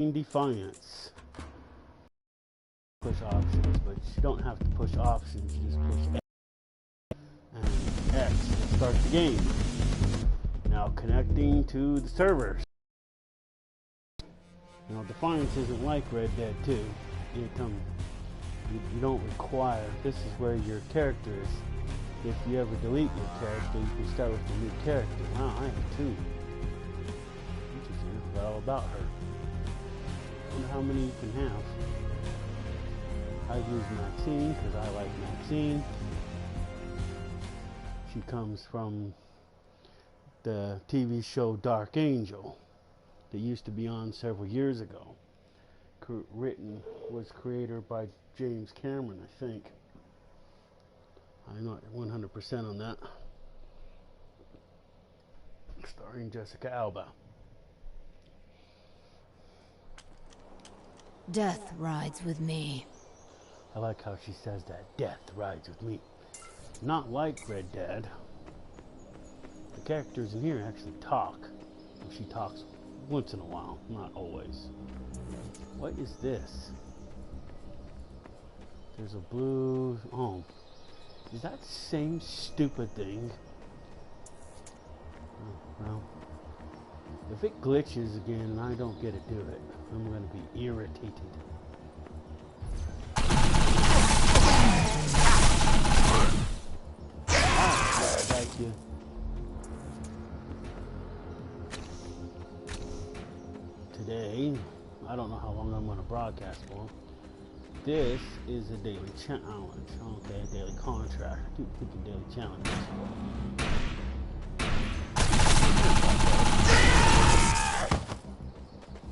In Defiance. Push options, but you don't have to push options, you just push X and X to start the game. Now connecting to the servers. You know, Defiance isn't like Red Dead 2. You don't require, this is where your character is. If you ever delete your character, you can start with a new character. Wow, I have two. Interesting, I forgot all about her. I wonder how many you can have. I use Maxine because I like Maxine. She comes from the TV show Dark Angel that used to be on several years ago. Was created by James Cameron, I think. I'm not 100% on that. Starring Jessica Alba. Death rides with me. I like how she says that. Death rides with me. Not like Red Dead. The characters in here actually talk. She talks once in a while, not always. What is this? There's a blue... Oh. Is that the same stupid thing? Oh, well. If it glitches again and I don't get to do it, I'm going to be irritated. Thank you. Today, I don't know how long I'm going to broadcast for. This is a daily challenge. Okay, a daily contract. I keep thinking daily challenge.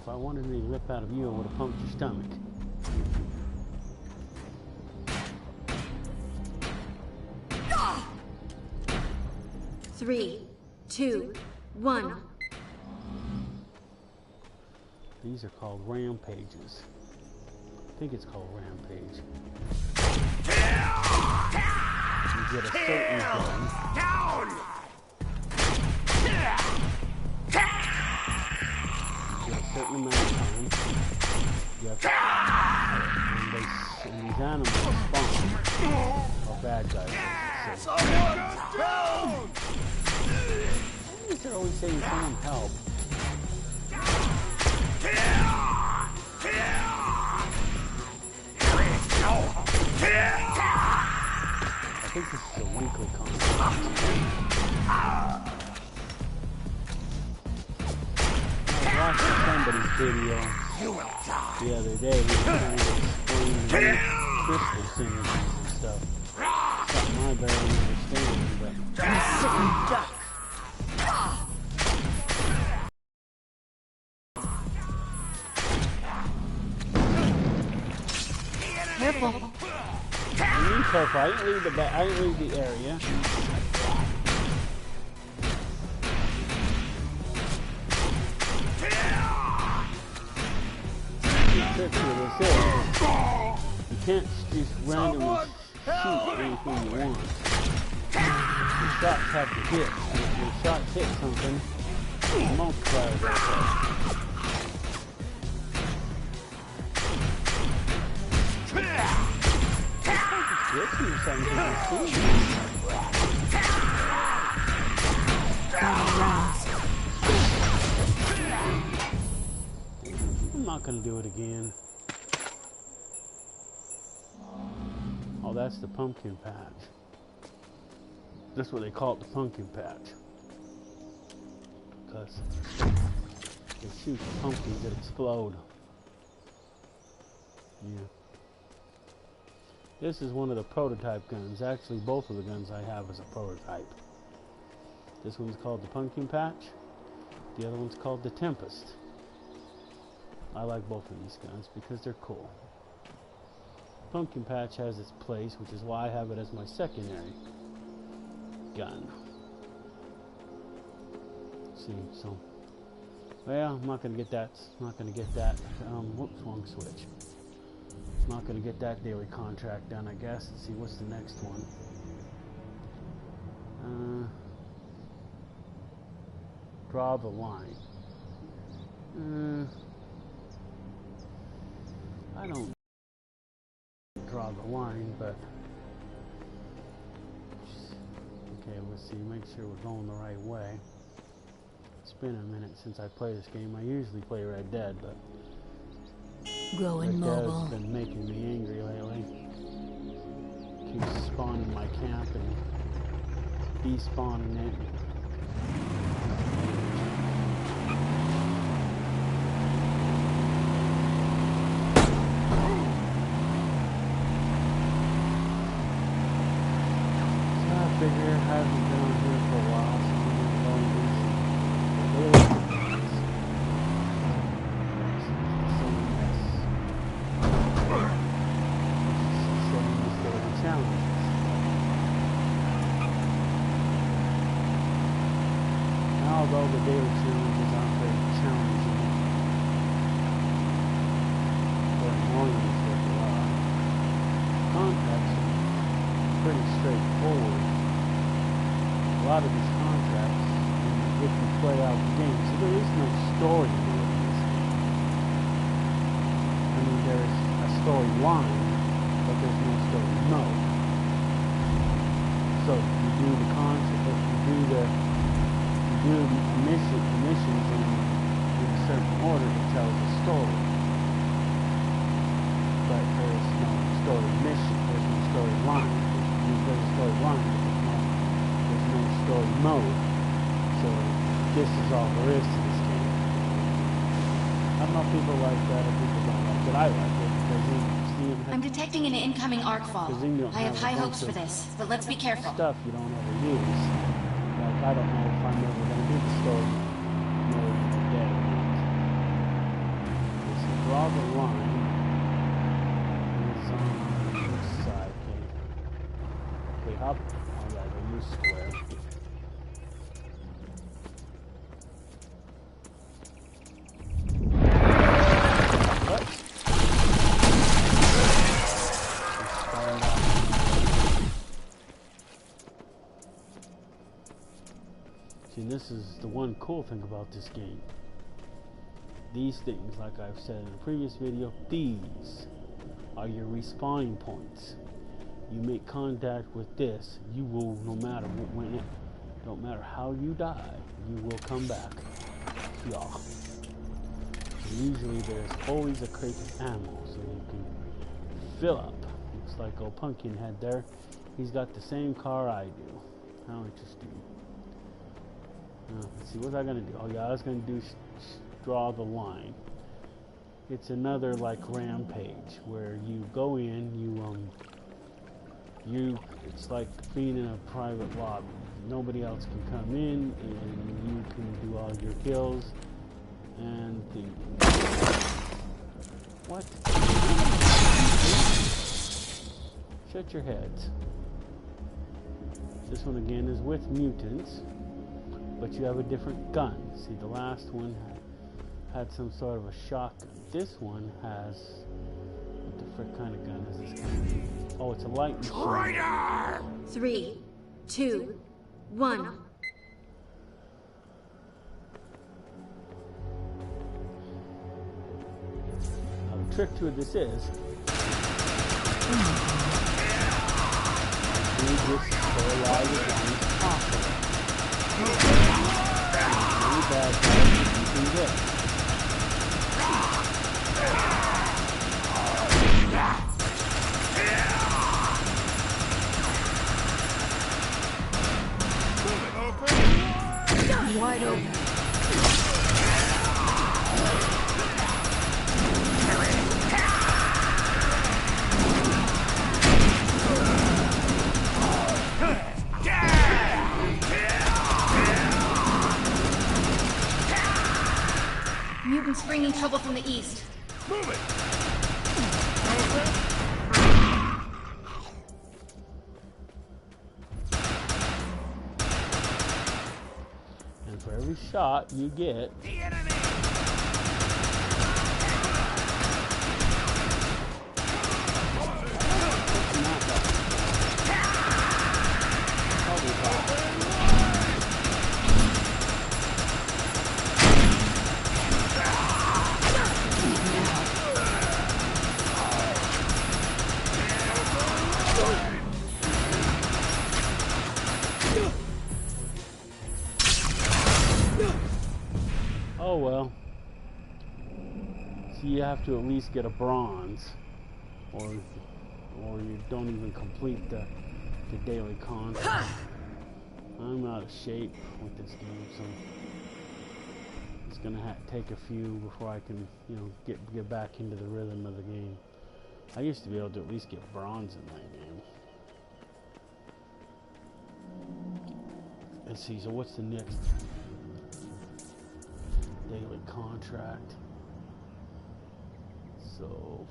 If I wanted any lip out of you, I would have pumped your stomach. Three, two, one. These are called rampages. I think it's called rampage. You get a certain gun. You get a certain amount of time. You have and these animals spawn. Or bad guys. They're always saying someone help. I think this is a weekly concept. I was watching somebody's video the other day. He was trying to explain crystal synergies and stuff. Something I barely understand, but... Careful. Be careful. I didn't leave the area. The trick to this is you can't just randomly shoot anything you want. Your shots have to hit. And if your shots hit something, the multiplier goes up. I'm not going to do it again. Oh, that's the pumpkin patch. That's what they call it, the pumpkin patch. Because they shoot pumpkins that explode. Yeah. This is one of the prototype guns. Actually, both of the guns I have is a prototype. This one's called the Pumpkin Patch. The other one's called the Tempest. I like both of these guns because they're cool. Pumpkin Patch has its place, which is why I have it as my secondary gun. See, so... Well, I'm not going to get that. Not going to get that. Whoops, wrong switch. Not going to get that daily contract done, I guess. Let's see, what's the next one? Draw the line. I don't draw the line, but okay, let's see, make sure we're going the right way. It's been a minute since I played this game. I usually play Red Dead, but Growing Red mobile. Dead's been making me angry lately. Keeps spawning my camp and despawning it. So I figure I haven't been on here for a while, so I'm going to go and do some daily things. Same mess. Same as daily challenges. Although the daily challenges aren't very challenging, they're annoying as what they are. Contracts are pretty straightforward. A lot of these contracts, if you play out the game, so there is no story mode in this game. I mean, there's a storyline, but there's no story mode. So you do the contract, if you do the missions in a certain order, it tells a story. But there is no story mission, there's no storyline. There's a storyline, but there's no story mode. So this is all there is to this game. I don't know if people like that or people don't like it. I like it because I'm detecting an incoming arc fall. I have high hopes for this, but let's be careful. Stuff you don't ever use. Like, I don't know if I'm ever going to do the story mode in the dead or not. So draw the line. It's on which side? Okay, up. Alright, we'll use square. What? See, this is the one cool thing about this game. These things, like I've said in a previous video, these are your respawning points. You make contact with this, you will, no matter when it, don't matter how you die, you will come back. Yeah. Usually there's always a crate of ammo, so you can fill up. Looks like old Pumpkinhead there. He's got the same car I do. How interesting. Let's see, what was I gonna do? Oh yeah, I was gonna do draw the line. It's another like rampage where you go in, it's like being in a private lobby. Nobody else can come in, and you can do all your kills and things. What? Shut your heads. This one again is with mutants, but you have a different gun. See, the last one had some sort of a shotgun. This one has, what the frick kind of gun is this gun? Oh, it's a light machine. 3, 2, 1. Now, the trick to this is, you just stay alive as long as possible. Really bad guys, you can get. Wide open. Mutants bringing trouble from the east. Move it! And for every shot you get, The enemy! So you have to at least get a bronze, or you don't even complete the daily contract. I'm out of shape with this game, so it's gonna take a few before I can, get back into the rhythm of the game. I used to be able to at least get bronze in that game. Let's see, so what's the next daily contract? So,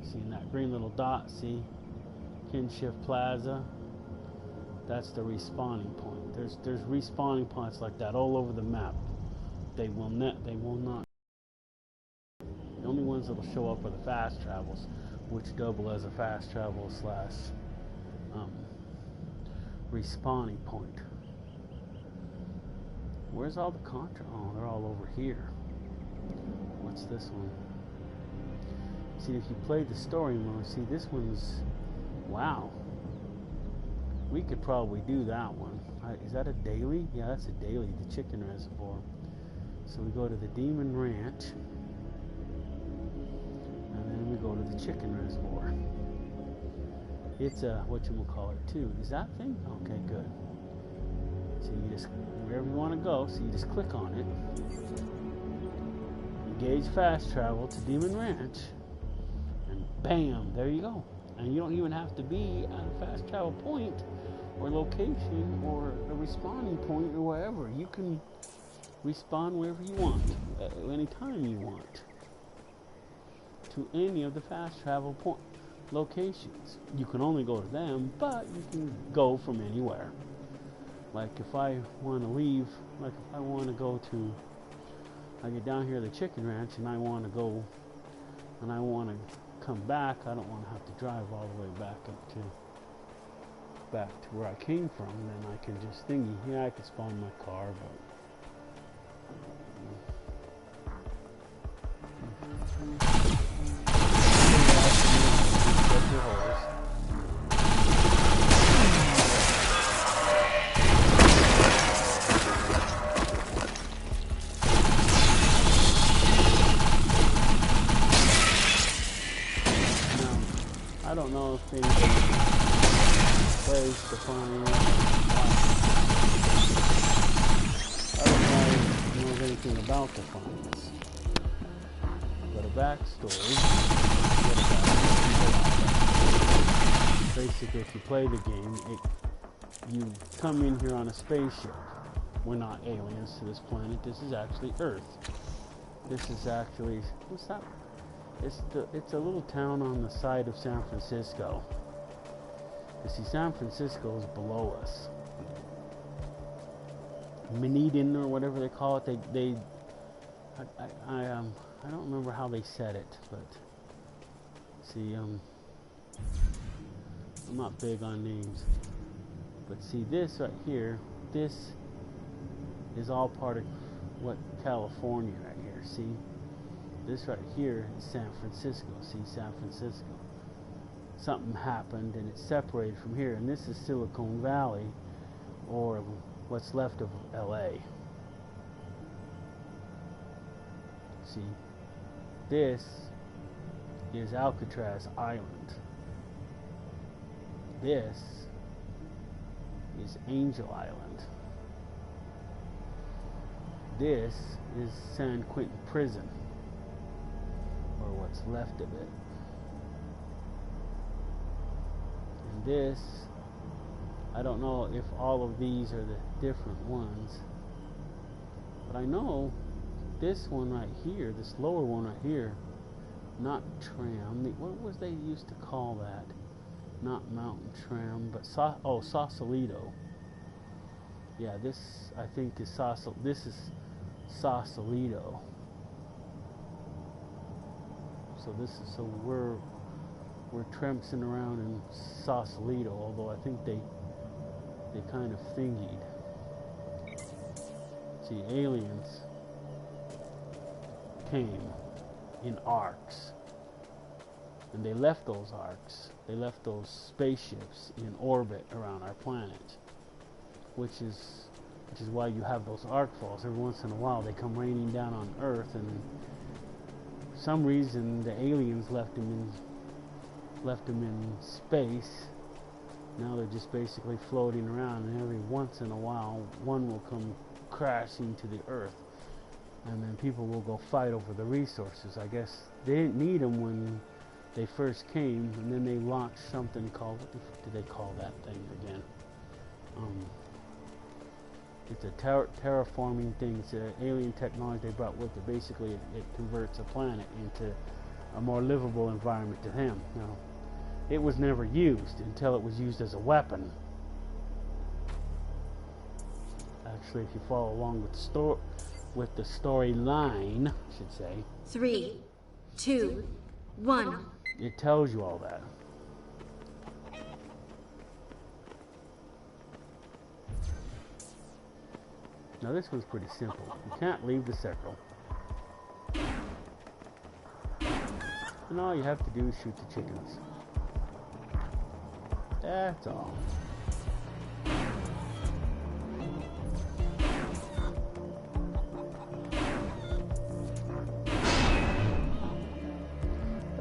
seeing that green little dot, see? Kinship Plaza. That's the respawning point. There's respawning points like that all over the map. They will not. The only ones that'll show up are the fast travels, which double as a fast travel slash respawning point. Where's all the contra? Oh, they're all over here. What's this one? See, if you play the story mode, see this one's, wow. We could probably do that one. Is that a daily? Yeah, that's a daily, the chicken reservoir. So we go to the Demon Ranch, and then we go to the chicken reservoir. It's a, whatchamacallit too. Is that thing? Okay, good. So you just, wherever you want to go, so you just click on it. Engage fast travel to Demon Ranch, and bam, there you go. And you don't even have to be at a fast travel point or location or a respawning point or wherever. You can respawn wherever you want, anytime you want, to any of the fast travel locations. You can only go to them, but you can go from anywhere. Like if I want to leave, like if I want to go to, I get down here to the chicken ranch and I want to go, and I want to come back, I don't want to have to drive all the way back to where I came from. Then I can just thingy. Yeah, I could spawn my car, but I don't know if anybody plays Defiance. I don't know anything about Defiance. But a backstory. Basically, if you play the game, you come in here on a spaceship. We're not aliens to this planet. This is actually Earth. This is actually, what's that? It's a little town on the side of San Francisco. You see, San Francisco is below us. Manhattan, or whatever they call it. I don't remember how they said it, but see, I'm not big on names. But see, this right here, this is all part of what California right here. See. This right here is San Francisco. See, San Francisco. Something happened and it separated from here. And this is Silicon Valley, or what's left of LA. See, this is Alcatraz Island. This is Angel Island. This is San Quentin Prison, or what's left of it. And this, I don't know if all of these are the different ones, but I know this one right here, this lower one right here, not tram, what was they used to call that? Not mountain tram, but Sausalito. Yeah, this I think is this is Sausalito. So we're tramping around in Sausalito, although I think they kind of thingied. See, aliens came in arcs, and they left those arcs. They left those spaceships in orbit around our planet, which is why you have those arc falls. Every once in a while, they come raining down on Earth, and some reason the aliens left him in space. Now they're just basically floating around, and every once in a while one will come crashing to the earth, and then people will go fight over the resources. I guess they didn't need them when they first came, and then they launched something called, what the fuck did they call that thing again? It's a terraforming thing. It's an alien technology they brought with it. Basically it converts a planet into a more livable environment to them. Now, it was never used until it was used as a weapon. Actually, if you follow along with the storyline, I should say. 3, 2, 1. It tells you all that. Now this one's pretty simple. You can't leave the circle. And all you have to do is shoot the chickens. That's all. I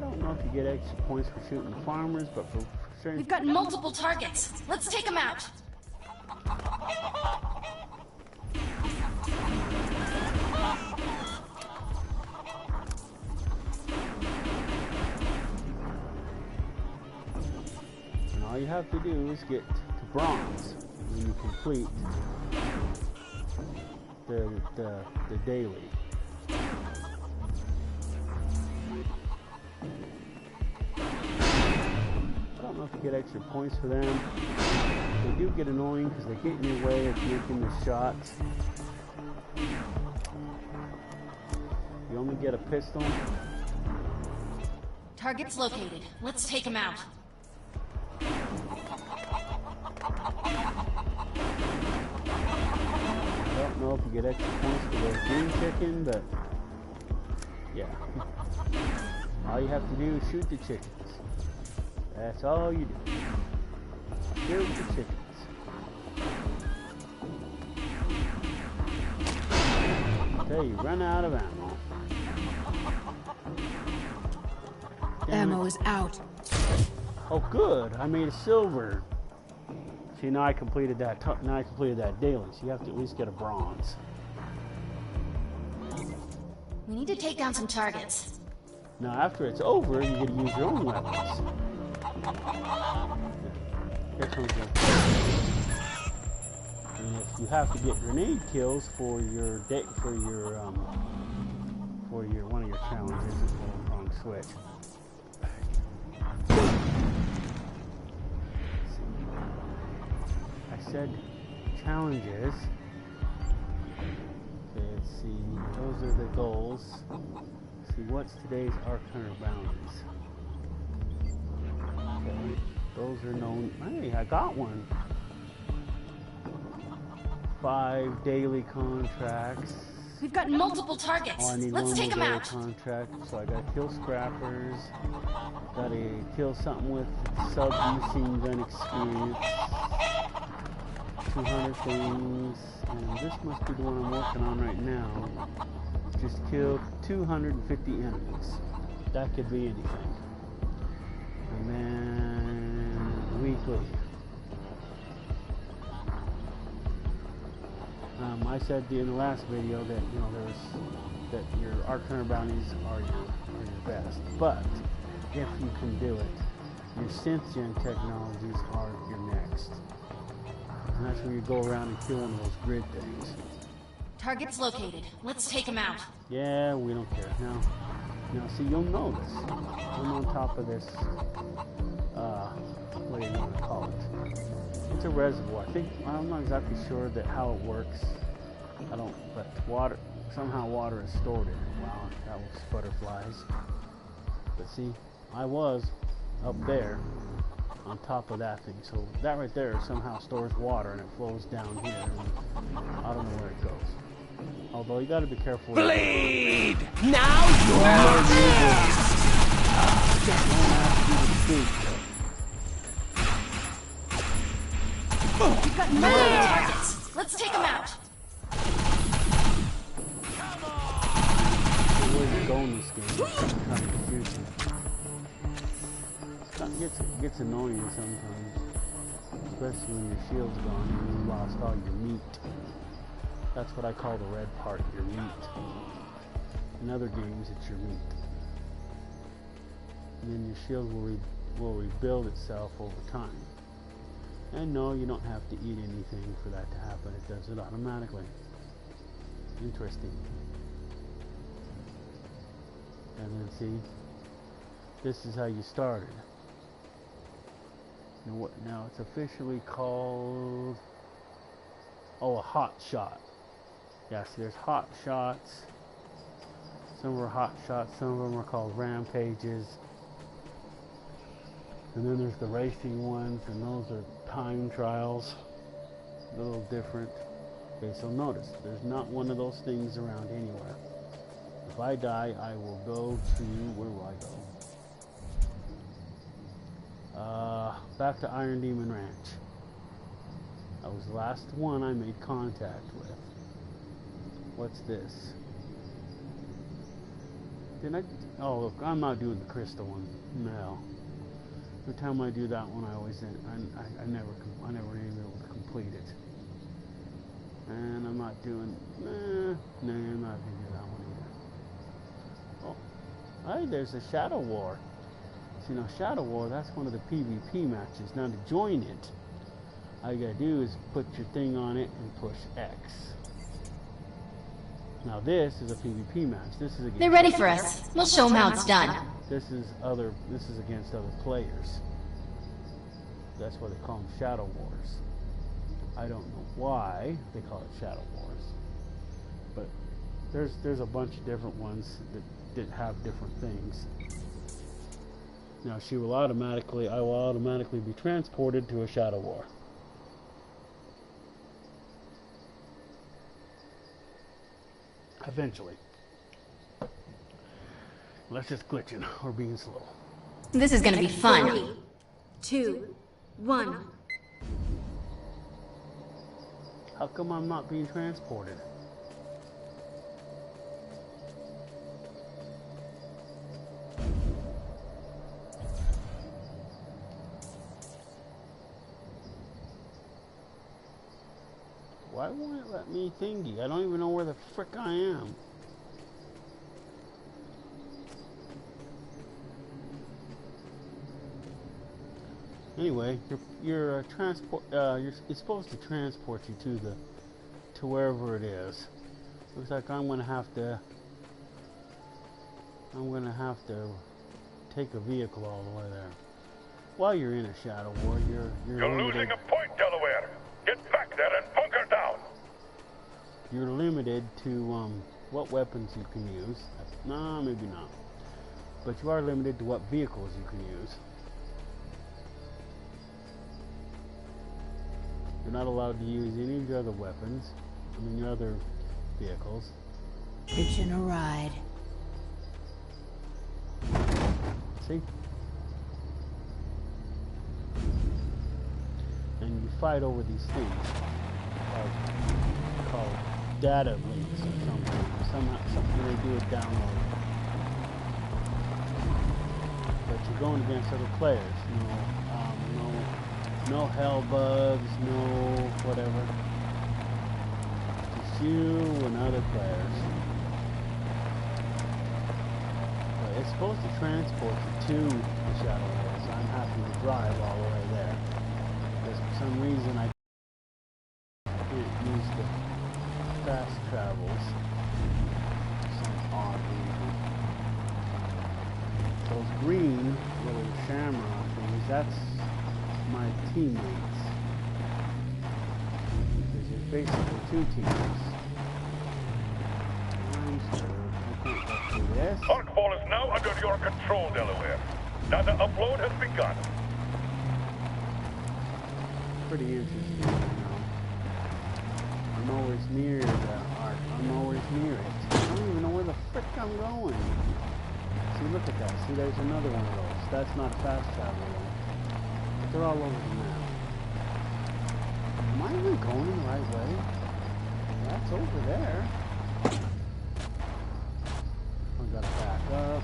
don't know if you get extra points for shooting the farmers, but for sure. We've got multiple targets. Let's take them out. All you have to do is get to bronze when you complete the daily. I don't know if you get extra points for them. They do get annoying because they get in your way of making the shots. You only get a pistol. Targets located. Let's take them out. I don't know if you get extra points for the green chicken, but yeah. All you have to do is shoot the chickens. That's all you do. Shoot the chickens. Until you run out of ammo. Ammo is out. Oh, good! I made a silver. See, now I completed that. Now I completed that daily. So you have to at least get a bronze. We need to take down some targets. Now, after it's over, you get to use your own weapons. Here comes the. And if you have to get grenade kills for your one of your challenges, it's the wrong switch. I said challenges. Okay, let's see. Those are the goals. Let's see, what's today's Arc Hunter bounties? Okay, those are known. Hey, I got one. 5 daily contracts. We've got multiple targets. Oh, I need Let's one take more them daily out. contract, so I gotta kill scrappers. Gotta kill something with sub-machine gun experience. 200 things, and this must be the one I'm working on right now. Just killed 250 enemies. That could be anything. And then weekly. I said in the last video that that your Arc Hunter bounties are your best, but if you can do it, your synth gen technologies are your next. And that's where you go around and kill one of those grid things. Targets located. Let's take them out. Yeah, we don't care. Now, see, you'll know this. I'm on top of this, what do you want to call it? It's a reservoir. I'm not exactly sure that how it works. But somehow water is stored in it. Wow, that was butterflies. But see, I was up there on top of that thing. So that right there somehow stores water and it flows down here. And I don't know where it goes. Although you got to be careful. Bleed! Now you're We've got multiple targets. Let's take them out. Where you go in this game? game, trying to shoot you. It gets annoying sometimes, especially when your shield's gone and you lost all your meat. That's what I call the red part, your meat. In other games, it's your meat. And then your shield will rebuild itself over time. And no, you don't have to eat anything for that to happen. It does it automatically. Interesting. And then see, this is how you started. Now it's officially called, a hot shot. Yeah, see, there's hot shots. Some are hot shots, some of them are called rampages. And then there's the racing ones, and those are time trials. A little different. Okay, so notice, there's not one of those things around anywhere. If I die, I will go to, where will I go? Back to Iron Demon Ranch. That was the last one I made contact with. What's this? Oh look, I'm not doing the crystal one. No. Every time I do that one, I always end. I never even able to complete it. And I'm not doing. No, I'm not gonna do that one either. Oh, hey, there's a Shadow War. So, Shadow War, that's one of the PvP matches. Now to join it, all you gotta do is put your thing on it and push X. Now this is a PvP match. This is against. They're ready for us. We'll show them how it's done. This is against other players. That's why they call them Shadow Wars. I don't know why they call it Shadow Wars, but there's a bunch of different ones that have different things. Now I will automatically be transported to a Shadow War. Eventually. Let's just glitch in. We're being slow. This is gonna be fun. 3, 2, 1. How come I'm not being transported? Why won't it let me thingy? I don't even know where the frick I am. Anyway, your transport. It's supposed to transport you to wherever it is. Looks like I'm gonna have to take a vehicle all the way there. While you're in a Shadow War, you're losing a point, Delaware. Get back there and bunker down. You're limited to what weapons you can use. No, maybe not. But you are limited to what vehicles you can use. You're not allowed to use any of your other weapons. Your other vehicles. Hitching a ride. See? And you fight over these things called data links or something. Something they do a download. But you're going against other players. No hell bugs, no whatever. Just you and other players. But it's supposed to transport you to the Shadow Wars. I'm happy to drive all the way there. Because for some reason I can't use the fast travels. Some odd reason. Those green little shamrock things, that's my teammates. Because there's basically two teams. I'm sure I can't get through this. Arcball is now under your control, Delaware. Data upload has begun. Pretty interesting, I'm always near the arc. I'm always near it. I don't even know where the frick I'm going. See, look at that. See, there's another one of those. That's not fast travel one. They're all over the map. Am I even going the right way? That's over there. I gotta back up.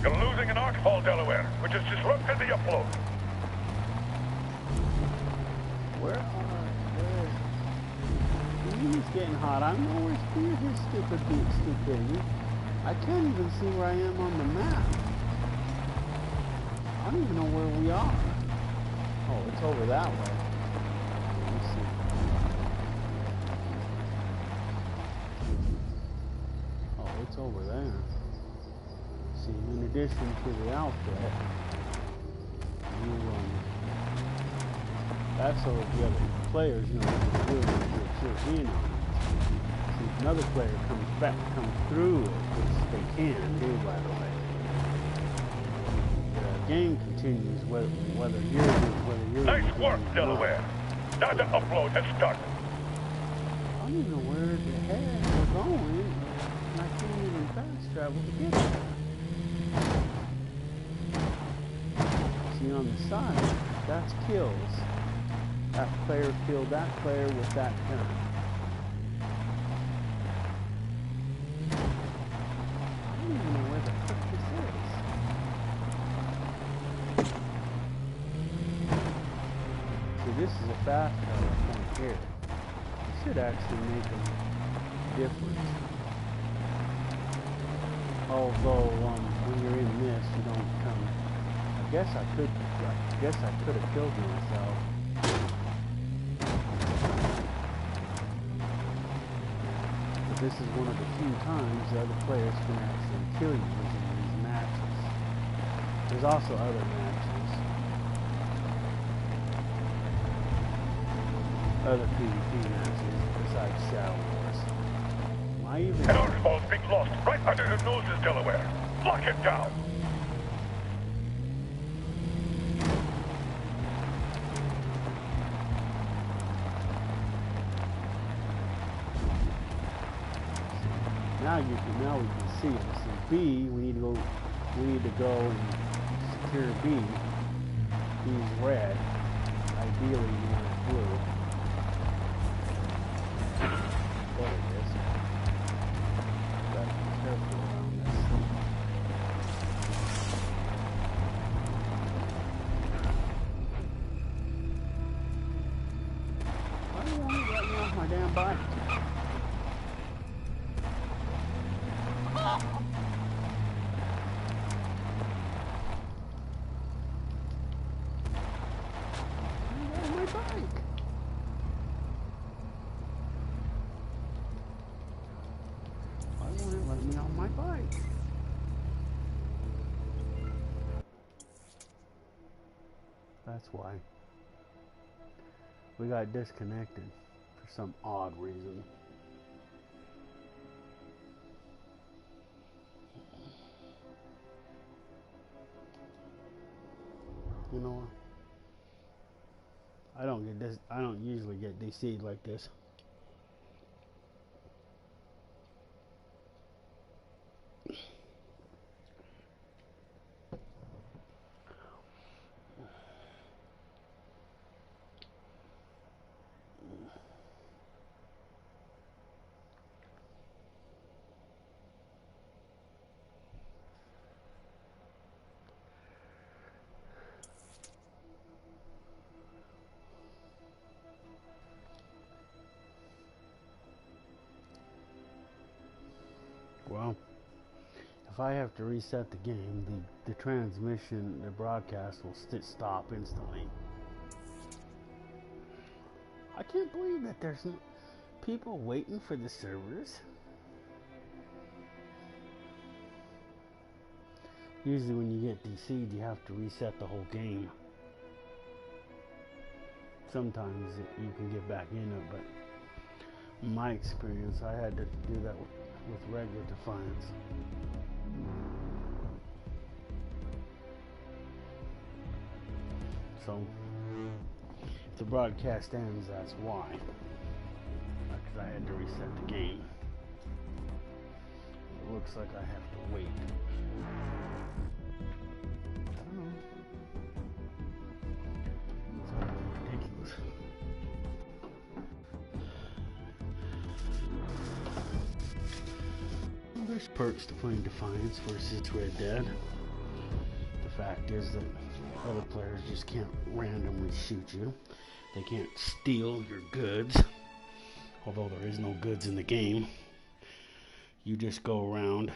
You're losing an arcfall, Delaware, which has disrupted the upload. Where he's getting hot. I'm nowhere near his stupidity. I can't even see where I am on the map. I don't even know where we are. Oh, it's over that way. Let me see. Oh, it's over there. See, in addition to the outfit, that's so the other players, you know, really get in on it. See, if another player comes through it, which they can do, by the way. The game continues whether you're Nice work, Delaware. Data upload has started. I don't even know where the heck we're going, and I can't even fast travel to get there. See, on the side, that's kills. That player killed that player with that gun. I don't even know where the fuck this is. See, this is a fast travel point here. It should actually make a difference. Although, when you're in this, you don't come. I guess I could have killed myself. But this is one of the few times the other players can actually kill you in these matches. There's also other matches. Other PvP matches besides Shadow Wars. Why even... An arcfall's being lost right under your noses, Delaware. Lock it down. Now we can see it. So B, we need to go and secure B. B's red. Ideally, we want blue. There it is. Gotta be careful around this. Why do you want to let me off my damn bike? That's why. We got disconnected for some odd reason. You know what? I don't usually get DC'd like this. Well, if I have to reset the game, the transmission, the broadcast will stop instantly. I can't believe that there's people waiting for the servers. Usually when you get DC'd, you have to reset the whole game. Sometimes you can get back in it, but in my experience, I had to do that with regular Defiance. So, if the broadcast ends, that's why. Because I had to reset the game. It looks like I have to wait. I don't know. It's all ridiculous. Well, there's perks to playing Defiance versus Red Dead. The fact is that other players just can't randomly shoot you. They can't steal your goods, although there is no goods in the game. You just go around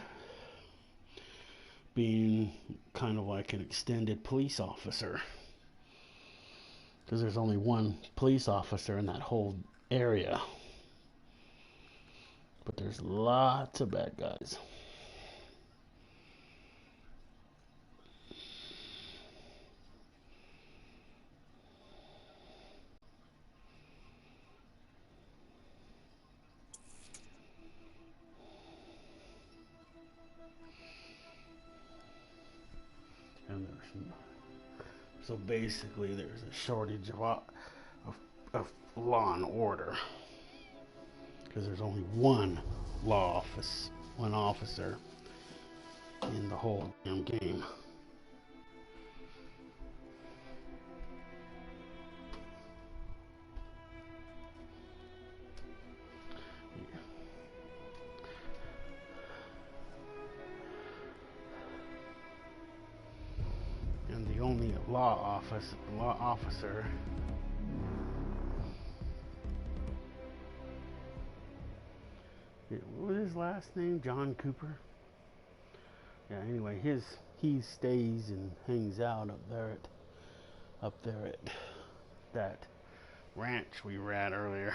being kind of like an extended police officer, because there's only one police officer in that whole area, but there's lots of bad guys. And so basically there's a shortage of law and order, because there's only one officer in the whole damn game. And the only law officer what was his last name? John Cooper? Yeah, anyway, he stays and hangs out up there at that ranch we were at earlier.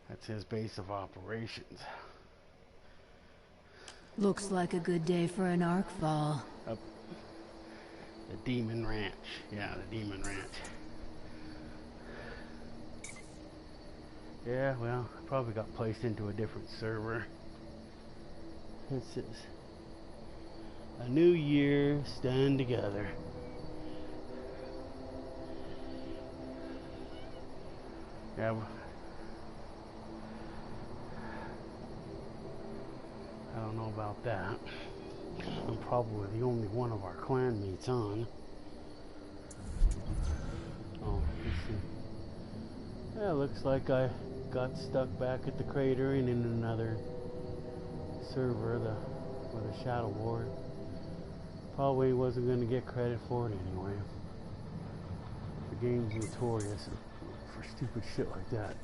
That's his base of operations. Looks like a good day for an arc fall. Up the Demon Ranch. Yeah, the Demon Ranch. Yeah, well, I probably got placed into a different server. This is a new year, stand together. Yeah, I don't know about that. I'm probably the only one of our clan mates on. Oh, let's see. Yeah, looks like I got stuck back at the crater and in another server, with a Shadow War. Probably wasn't going to get credit for it anyway. The game's notorious for stupid shit like that.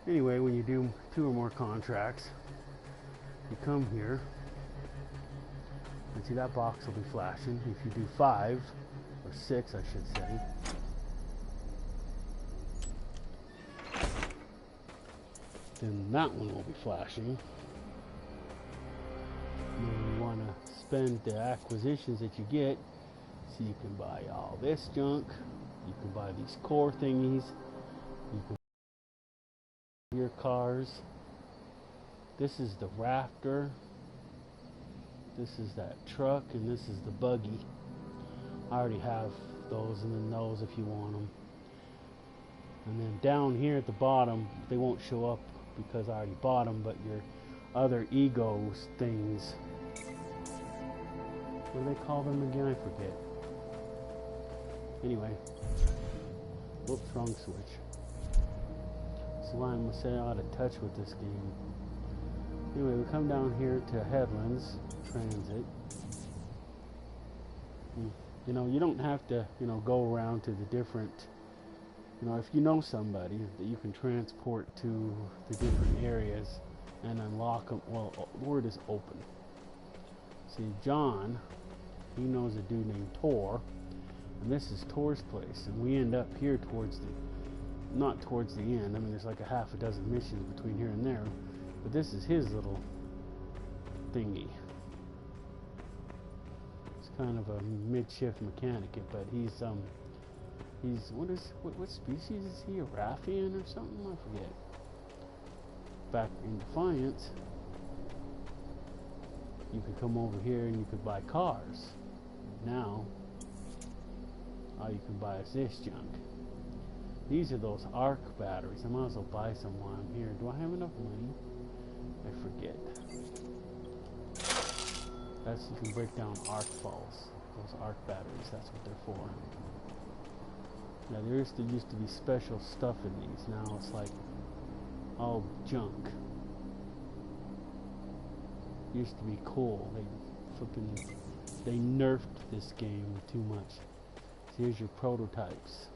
Anyway, when you do 2 or more contracts, you come here and see that box will be flashing. If you do 5 or 6, I should say, then that one will be flashing. And then you want to spend the acquisitions that you get, so you can buy all this junk, you can buy these core thingies, you can buy your cars. This is the rafter, this is that truck, and this is the buggy. I already have those, and then those if you want them. And then down here at the bottom, they won't show up because I already bought them, but your other egos things, what do they call them again? I forget. Anyway, whoops, wrong switch. Slime was say out of touch with this game. Anyway, we come down here to Headlands Transit. You know, you don't have to, go around to the different, if you know somebody that you can transport to the different areas and unlock them, well, word is open. See, John, he knows a dude named Tor, and this is Tor's place, and we end up here not towards the end. I mean, there's like a half a dozen missions between here and there, but this is his little thingy. It's kind of a mid-shift mechanic, but he's what species is he? A Raffian or something? I forget. Back in Defiance, you could come over here and you could buy cars. Now, all you can buy is this junk. These are those arc batteries. I might as well buy some while I'm here. Do I have enough money? I forget. That's, you can break down arc falls. Those arc batteries, that's what they're for. Now there used to be special stuff in these. Now it's like all junk. Used to be cool. They nerfed this game too much. So here's your prototypes.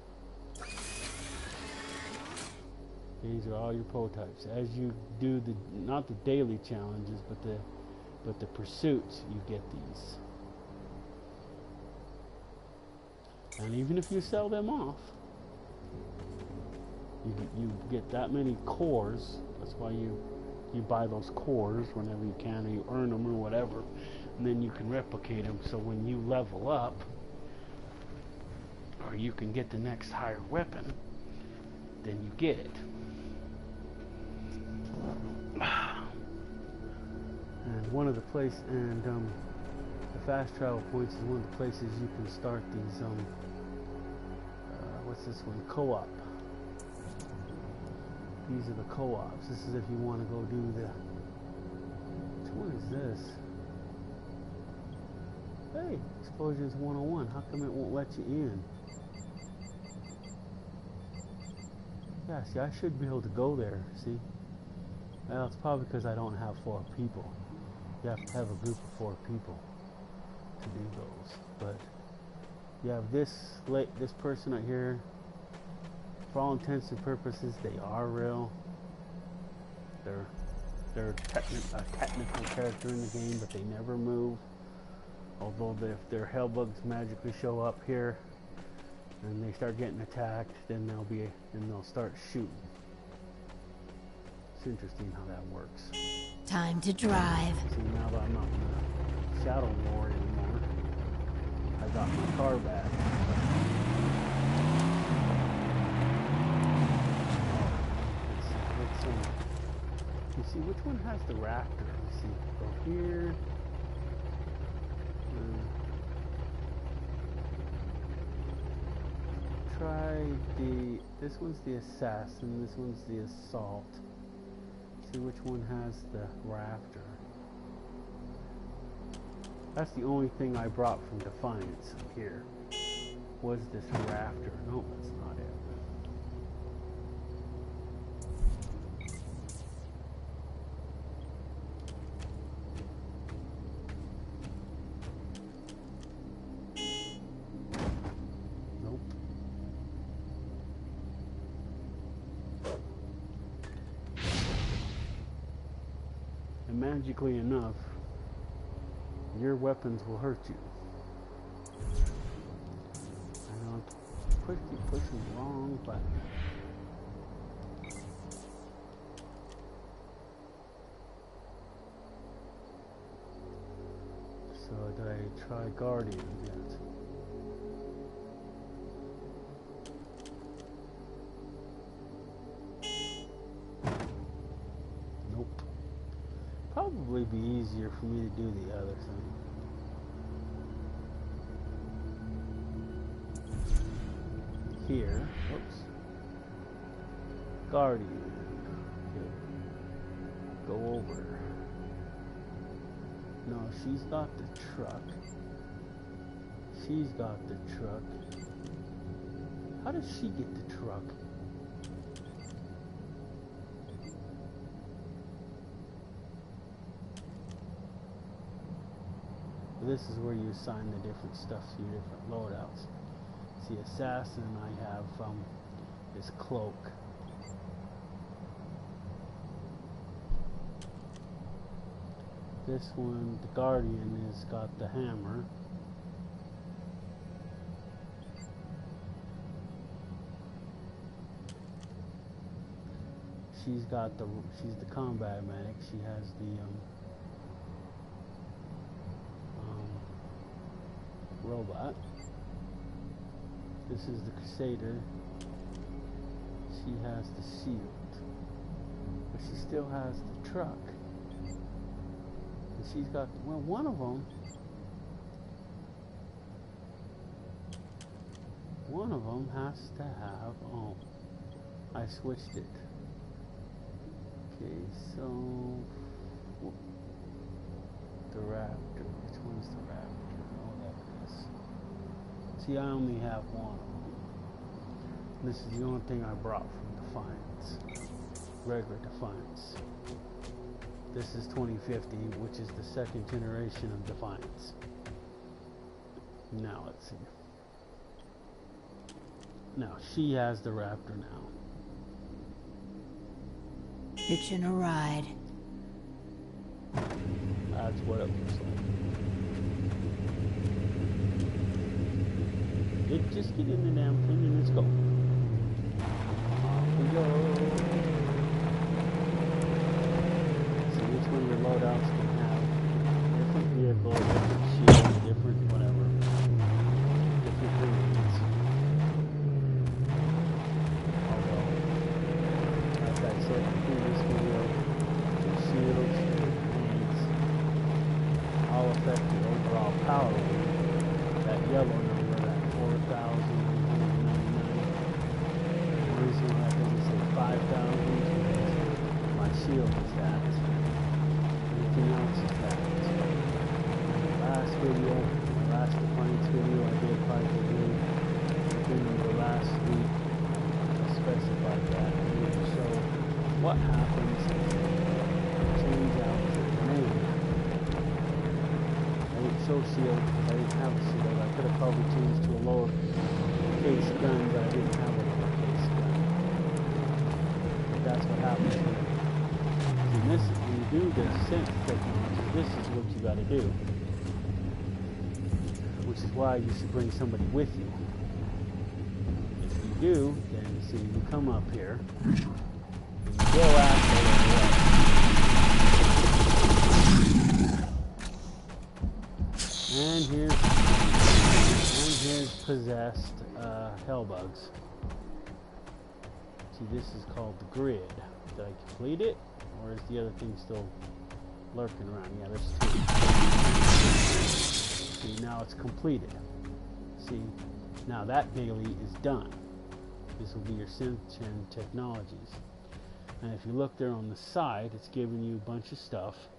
These are all your prototypes. As you do the, not the daily challenges, but the pursuits, you get these. And even if you sell them off, you get that many cores. That's why you buy those cores whenever you can, or you earn them or whatever, and then you can replicate them. So when you level up, or you can get the next higher weapon, then you get it. And one of the places, the fast travel points is one of the places you can start these, what's this one? Co-op. These are the co-ops. This is if you want to go do the, which one is this? Hey, Explosions 101. How come it won't let you in? Yeah, see, I should be able to go there, see? Well, it's probably because I don't have 4 people. You have to have a group of 4 people to do those. But you have this person right here. For all intents and purposes, they are real. They're a technical character in the game, but they never move. Although if their hellbugs magically show up here and they start getting attacked, then they'll start shooting. It's interesting how that works. Time to drive. See, now that I'm not in the Shadow War anymore, I got my car back. You see, which one has the raptor? You see, go here. Try this one's the assassin, this one's the assault. See which one has the raptor. That's the only thing I brought from Defiance here, was this raptor. No, that's not it. Magically enough, your weapons will hurt you. I know I keep pushing the wrong button. So did I try Guardian yet? Probably be easier for me to do the other thing. Here, whoops. Guardian. Okay. Go over. No, she's got the truck. She's got the truck. How does she get the truck? This is where you assign the different stuff to your different loadouts. See, assassin, I have this cloak. This one, the Guardian, has got the hammer. She's the combat medic. She has the robot. This is the Crusader. She has the shield, but she still has the truck. And she's got, well, one of them has to have, oh, I switched it. Okay, so See, I only have one. This is the only thing I brought from Defiance. Regular Defiance. This is 2050, which is the second generation of Defiance. Now, let's see. Now, she has the Raptor now. Hitching a ride. That's what it looks like. Just get in the damn thing and let's go. Off we go. See which one your loadouts can have. Different vehicle, different shield, different whatever. Different things. Although, like I said in the previous video, the shields and things all affect the overall power. That yellow number, that 4,199. The reason why it doesn't say 5,000 is because my shield is that. Everything else is that. In the last video, my last Defiance video, I did probably within the last week, I specified that. I need to show what happens if you change out the name. I didn't show shield because I didn't have a shield. I could have probably changed to a lower case gun, but I didn't have a lower case gun. But that's what happens when you do the synth technology. This is what you got to do, which is why you should bring somebody with you. If you do, then see you come up here and you go after and here's possessed hellbugs. See, this is called the grid. Did I complete it, or is the other thing still lurking around? Yeah, there's two. See, now it's completed. See, now that daily is done. This will be your synth-gen technologies. And if you look there on the side, it's giving you a bunch of stuff.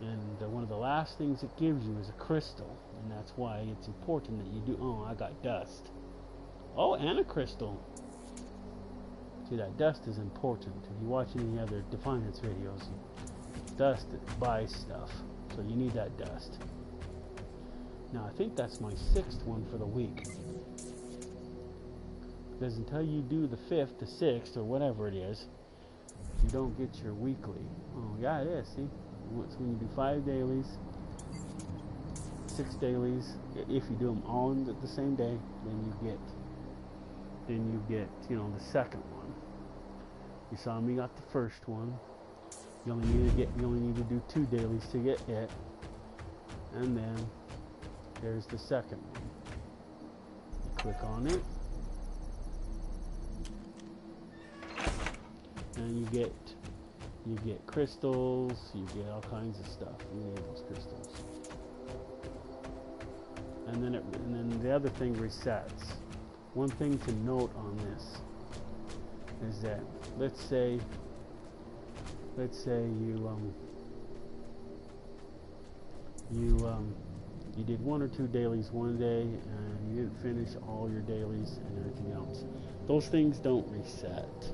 And one of the last things it gives you is a crystal, and that's why it's important that you do. Oh, I got dust. Oh, and a crystal. See, that dust is important. If you watch any other Defiance videos, dust buys stuff, so you need that dust. Now, I think that's my 6th one for the week. Because until you do the 5th, the 6th, or whatever it is, you don't get your weekly. Oh, yeah, it is. See. So when you do 5 dailies, 6 dailies, if you do them all in the same day, then you get, you know, the second one. You saw me got the first one. You only need to do 2 dailies to get it, and then there's the second one. You click on it, and you get crystals, you get all kinds of stuff. You need those crystals. And then the other thing resets. One thing to note on this is that let's say you did 1 or 2 dailies one day and you didn't finish all your dailies and everything else. Those things don't reset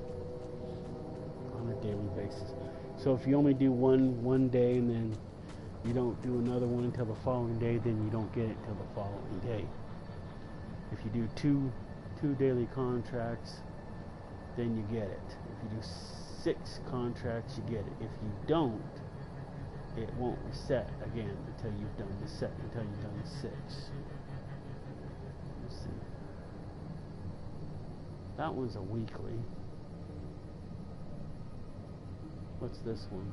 on a daily basis. So if you only do one day and then you don't do another one until the following day, then you don't get it until the following day. If you do two daily contracts, then you get it. If you do 6 contracts, you get it. If you don't, it won't reset again until you've done the 6. Let's see. That one's a weekly. What's this one?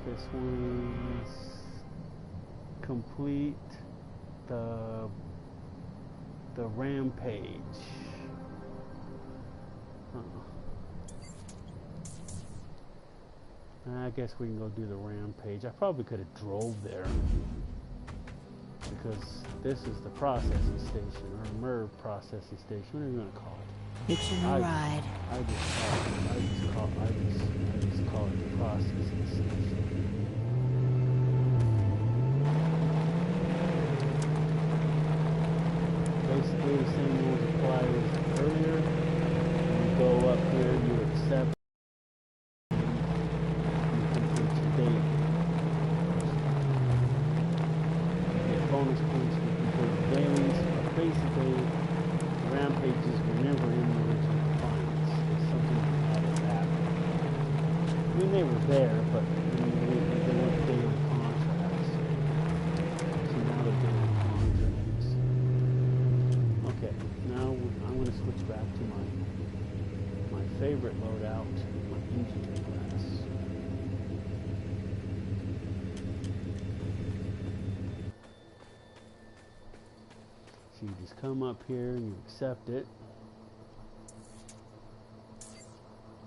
This one's complete the rampage. I guess we can go do the rampage. I probably could have drove there because this is the processing station, or MERV processing station, whatever you want to call it. Hitching a ride. I just call it the processing station. basically the same rules apply as earlier. You go up here, you accept, you complete your date. You get bonus points for completing dailies, but basically, rampages were never in the original Defiance. It's something that added back. I mean, they were there, but they weren't daily contracts. So now they're daily contracts. Okay, now I'm going to switch back to my favorite loadout, my engineer class. So you just come up here and you accept it.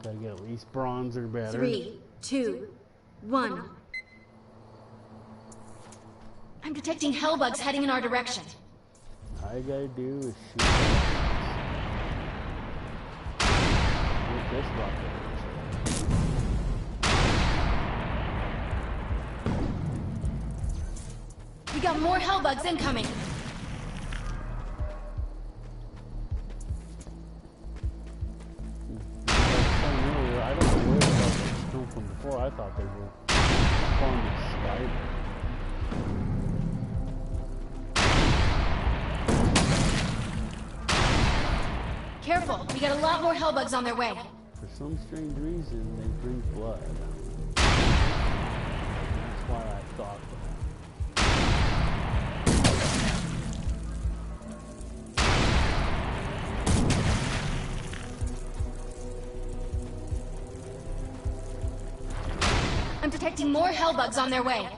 Gotta get at least bronze or better. 3, 2, 1. I'm detecting hellbugs heading in our direction. All you gotta do is shoot. With this rocket. We got more hellbugs incoming. I don't know where the hell they come from before. I thought they were from the spider. Careful, we got a lot more hellbugs on their way. For some strange reason, they drink blood. That's why I thought that. I'm detecting more hellbugs on their way.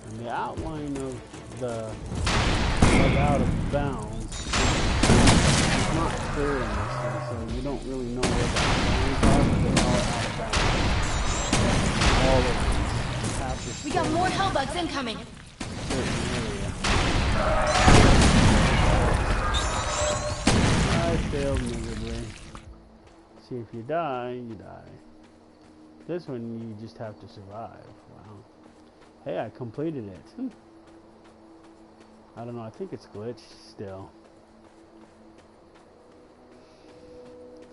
And the outline of the out of bounds is not clear in this one, so you don't really know where the bounds are, but they're all out of bounds. All of them. You have to We got more hellbugs incoming. certain area. I failed miserably. See, if you die, you die. This one, you just have to survive. Wow. Hey, I completed it. I don't know, I think it's glitched still.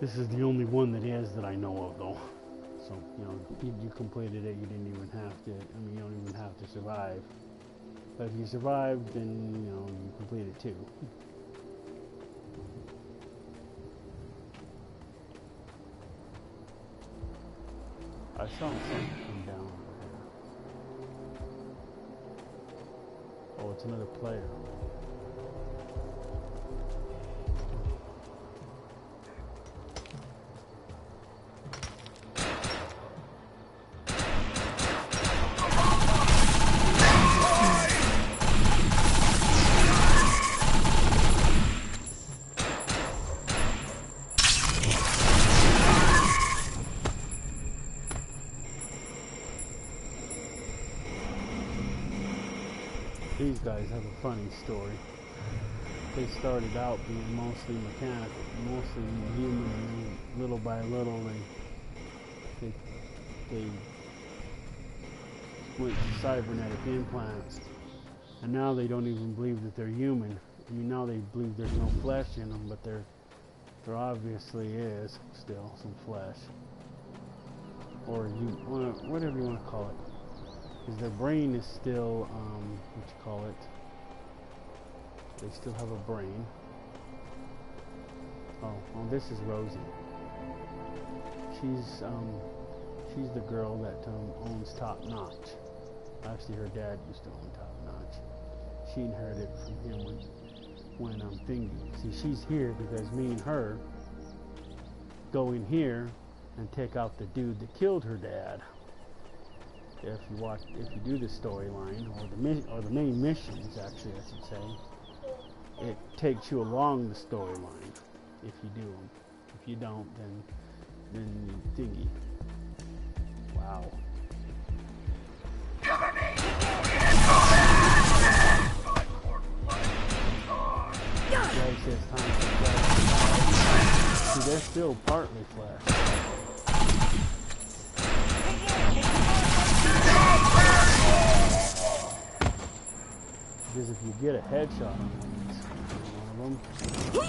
This is the only one that is that I know of, though. So, you know, you completed it, you didn't even have to, I mean, you don't even have to survive. But if you survived, then, you know, you complete it too. I saw something come down over here. Oh, it's another player. These guys have a funny story. They started out being mostly mechanical, mostly human, and little by little they went to cybernetic implants, and now they don't even believe that they're human. I mean, now they believe there's no flesh in them, but there obviously is still some flesh, or whatever you want to call it. Because their brain is still, what you call it, they still have a brain. Oh, well, this is Rosie. She's the girl that owns Top Notch. Actually, her dad used to own Top Notch. She inherited it from him when thingy. See, she's here because me and her go in here and take out the dude that killed her dad. If you do the storyline or the main missions, actually, I should say, it takes you along the storyline. If you do them, if you don't, then you thingy. Wow. See, they're still partly flesh. Because if you get a headshot on one of them...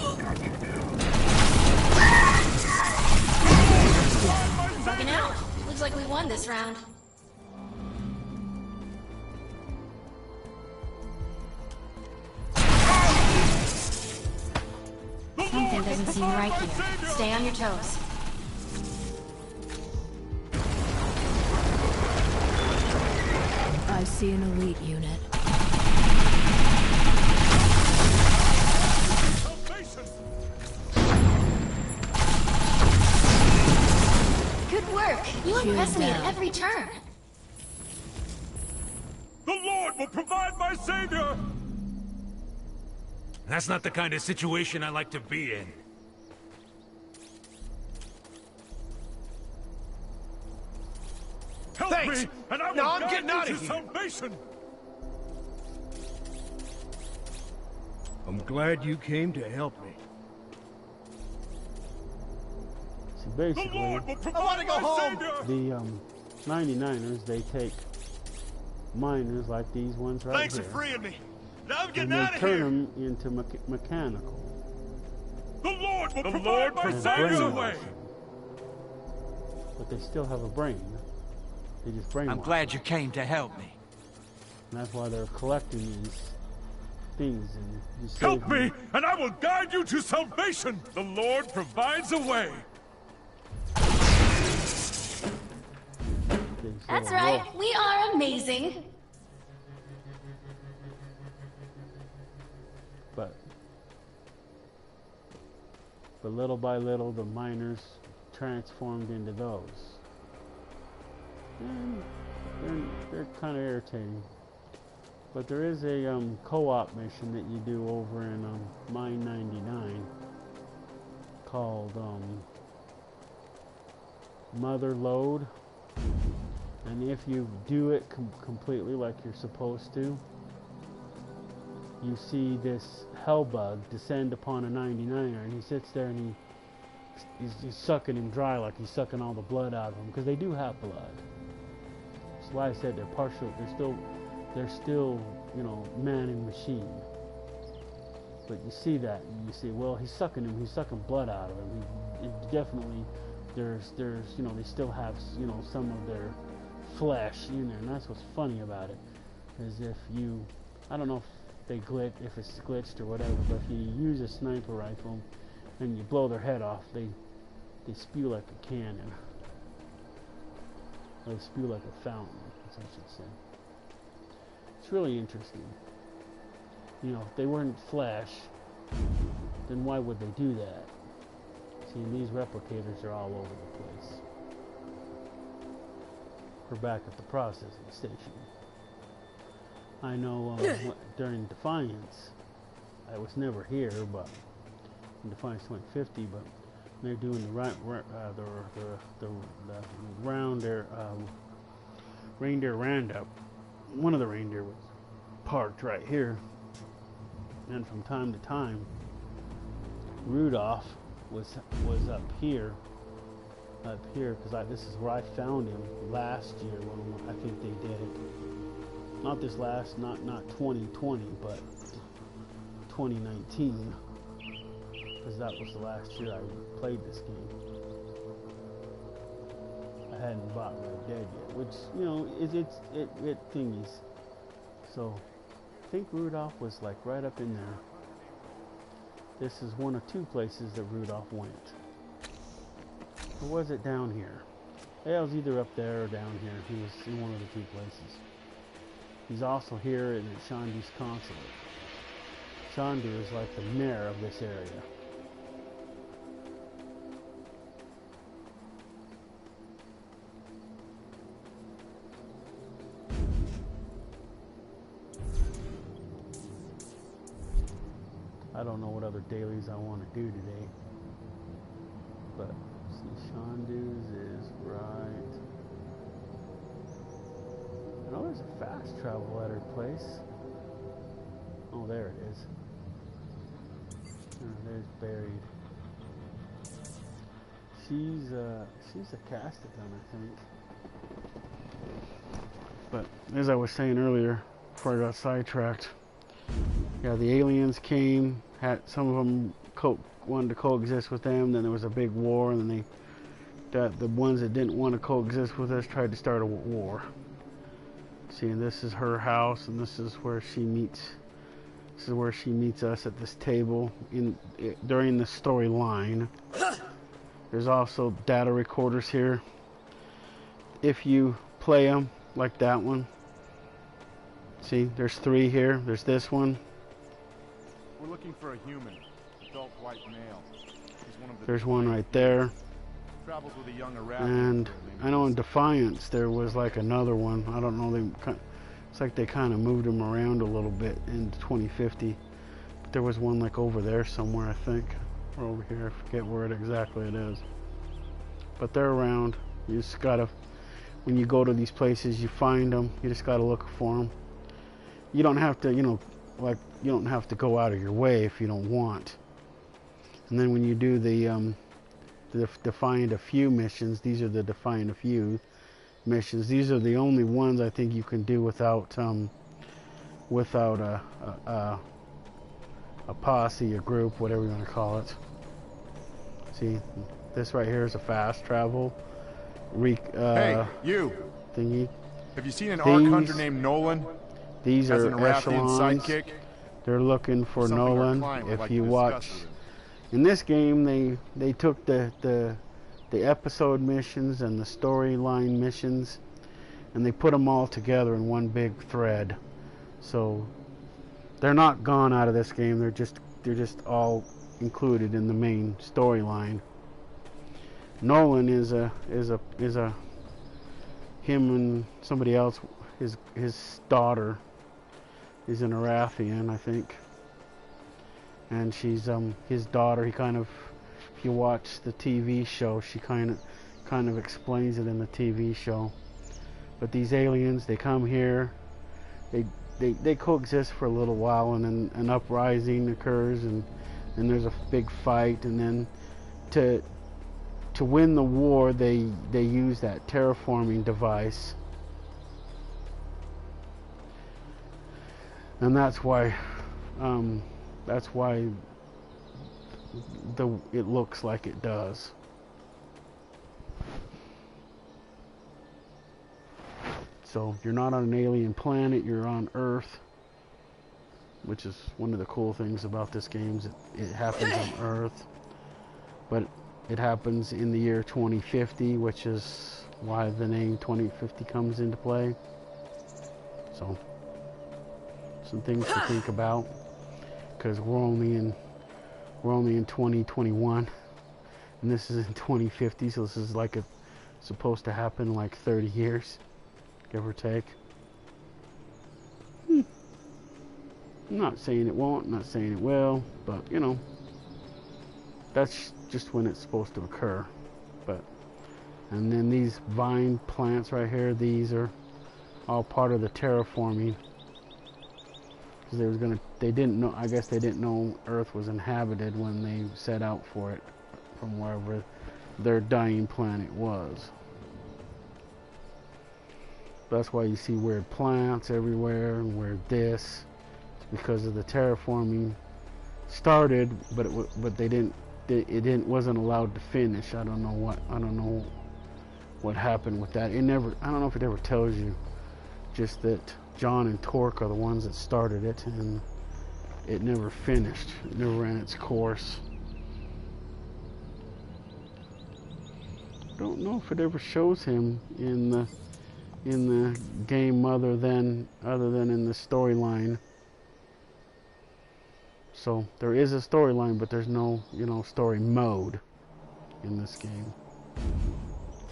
Bugging out. Looks like we won this round. Something doesn't seem right here. Stay on your toes. I see an elite unit. Good work. You impress me at every turn. The Lord will provide my savior! That's not the kind of situation I like to be in. Help Thanks. me, and I will Now I'm guide getting you out to of here. salvation! I'm glad you came to help me. See, The basically, Lord will provide my savior! the 99ers, they take miners like these ones right Thanks here, for freeing me. Now I'm and getting they out of turn here! them into mechanical. The Lord will provide my and savior! brainwash them. But they still have a brain. They just brainwash I'm glad them. you came to help me. And that's why they're collecting these things and you save Help me, them. and I will guide you to salvation! The Lord provides a way! That's right. We are amazing. But little by little, the miners transformed into those. And they're kind of irritating. But there is a co-op mission that you do over in Mine 99 called Mother Load. And if you do it completely like you're supposed to, you see this hellbug descend upon a 99er, and he sits there and he's sucking him dry like he's sucking all the blood out of him, because they do have blood. That's why I said they're partial. They're still, you know, man and machine. But you see that, and you see, well, he's sucking blood out of him. It definitely, there's, you know, they still have, you know, some of their flesh in there, and that's what's funny about it. Is if you, I don't know if if it's glitched or whatever, but if you use a sniper rifle and you blow their head off, they spew like a cannon. Or they spew like a fountain, as I should say. It's really interesting. You know, if they weren't flesh, then why would they do that? See, these replicators are all over the place. We're back at the processing station. I know during Defiance, I was never here, but in Defiance 2050, but they're doing the reindeer roundup. One of the reindeer was parked right here, and from time to time, Rudolph was up here, because this is where I found him last year when I think they did it. Not this last, not 2020, but 2019, because that was the last year I played this game. I hadn't bought Red Dead yet, which, you know, it thingies. So I think Rudolph was like right up in there. This is one of two places that Rudolph went. Or was it down here? Yeah, it was either up there or down here. He was in one of the two places. He's also here in Shandu's consulate. Shandu is like the mayor of this area. I don't know what other dailies I want to do today. But see, Shandu's is right. I know there's a fast travel at her place. Oh, there it is. Oh, there's buried. She's a Castagon, I think. But as I was saying earlier, before I got sidetracked, Yeah, the aliens came, had some of them wanted to coexist with them. Then there was a big war, and then the ones that didn't want to coexist with us tried to start a war. See, and this is her house, and this is where she meets. This is where she meets us at this table during the storyline. There's also data recorders here. If you play them, like that one. See, there's 3 here. There's this one. We're looking for a human, adult white male. He's one of the There's one right there. Travels with a young And I know in Defiance there was like another one. I don't know. It's like they kind of moved them around a little bit in 2050. But there was one like over there somewhere, I think, or over here. I forget where exactly it is. But they're around. You just gotta, when you go to these places, you find them. You just gotta look for them. You don't have to, you don't have to go out of your way if you don't want. And then when you do the Defiant a Few missions, these are the Defiant a Few missions. These are the only ones I think you can do without a posse, a group, whatever you want to call it. See, this right here is a fast travel hey, you! Thingy. Have you seen an ARC hunter named Nolan? These As are an Arathian echelons. sidekick? They're looking for Something our Nolan. client would If like you to watch, discuss with him. in this game, they took the episode missions and the storyline missions, and they put them all together in one big thread. So they're not gone out of this game. They're just all included in the main storyline. Nolan is him and somebody else. His daughter is an Arathian, I think, and she's his daughter. He kind of, if you watch the TV show, she kind of explains it in the TV show. But these aliens, they come here, they coexist for a little while, and then an uprising occurs, and there's a big fight, and then to win the war, they use that terraforming device. And that's why it looks like it does. So you're not on an alien planet, you're on Earth, which is one of the cool things about this game. Is it happens on Earth, but it happens in the year 2050, which is why the name 2050 comes into play. So some things to think about, because we're only in 2021, and this is in 2050, so this is like supposed to happen like 30 years, give or take. I'm not saying it won't, not saying it will, but you know, that's just when it's supposed to occur. But and then these vine plants right here, these are all part of the terraforming. They didn't know, I guess they didn't know Earth was inhabited when they set out for it from wherever their dying planet was. That's why you see weird plants everywhere and weird this. It's because of the terraforming started, but it wasn't allowed to finish. I don't know what happened with that. I don't know if it ever tells you, just that John and Torque are the ones that started it, and it never finished. It never ran its course. Don't know if it ever shows him in the game other than in the storyline. So there is a storyline, but there's no, story mode in this game.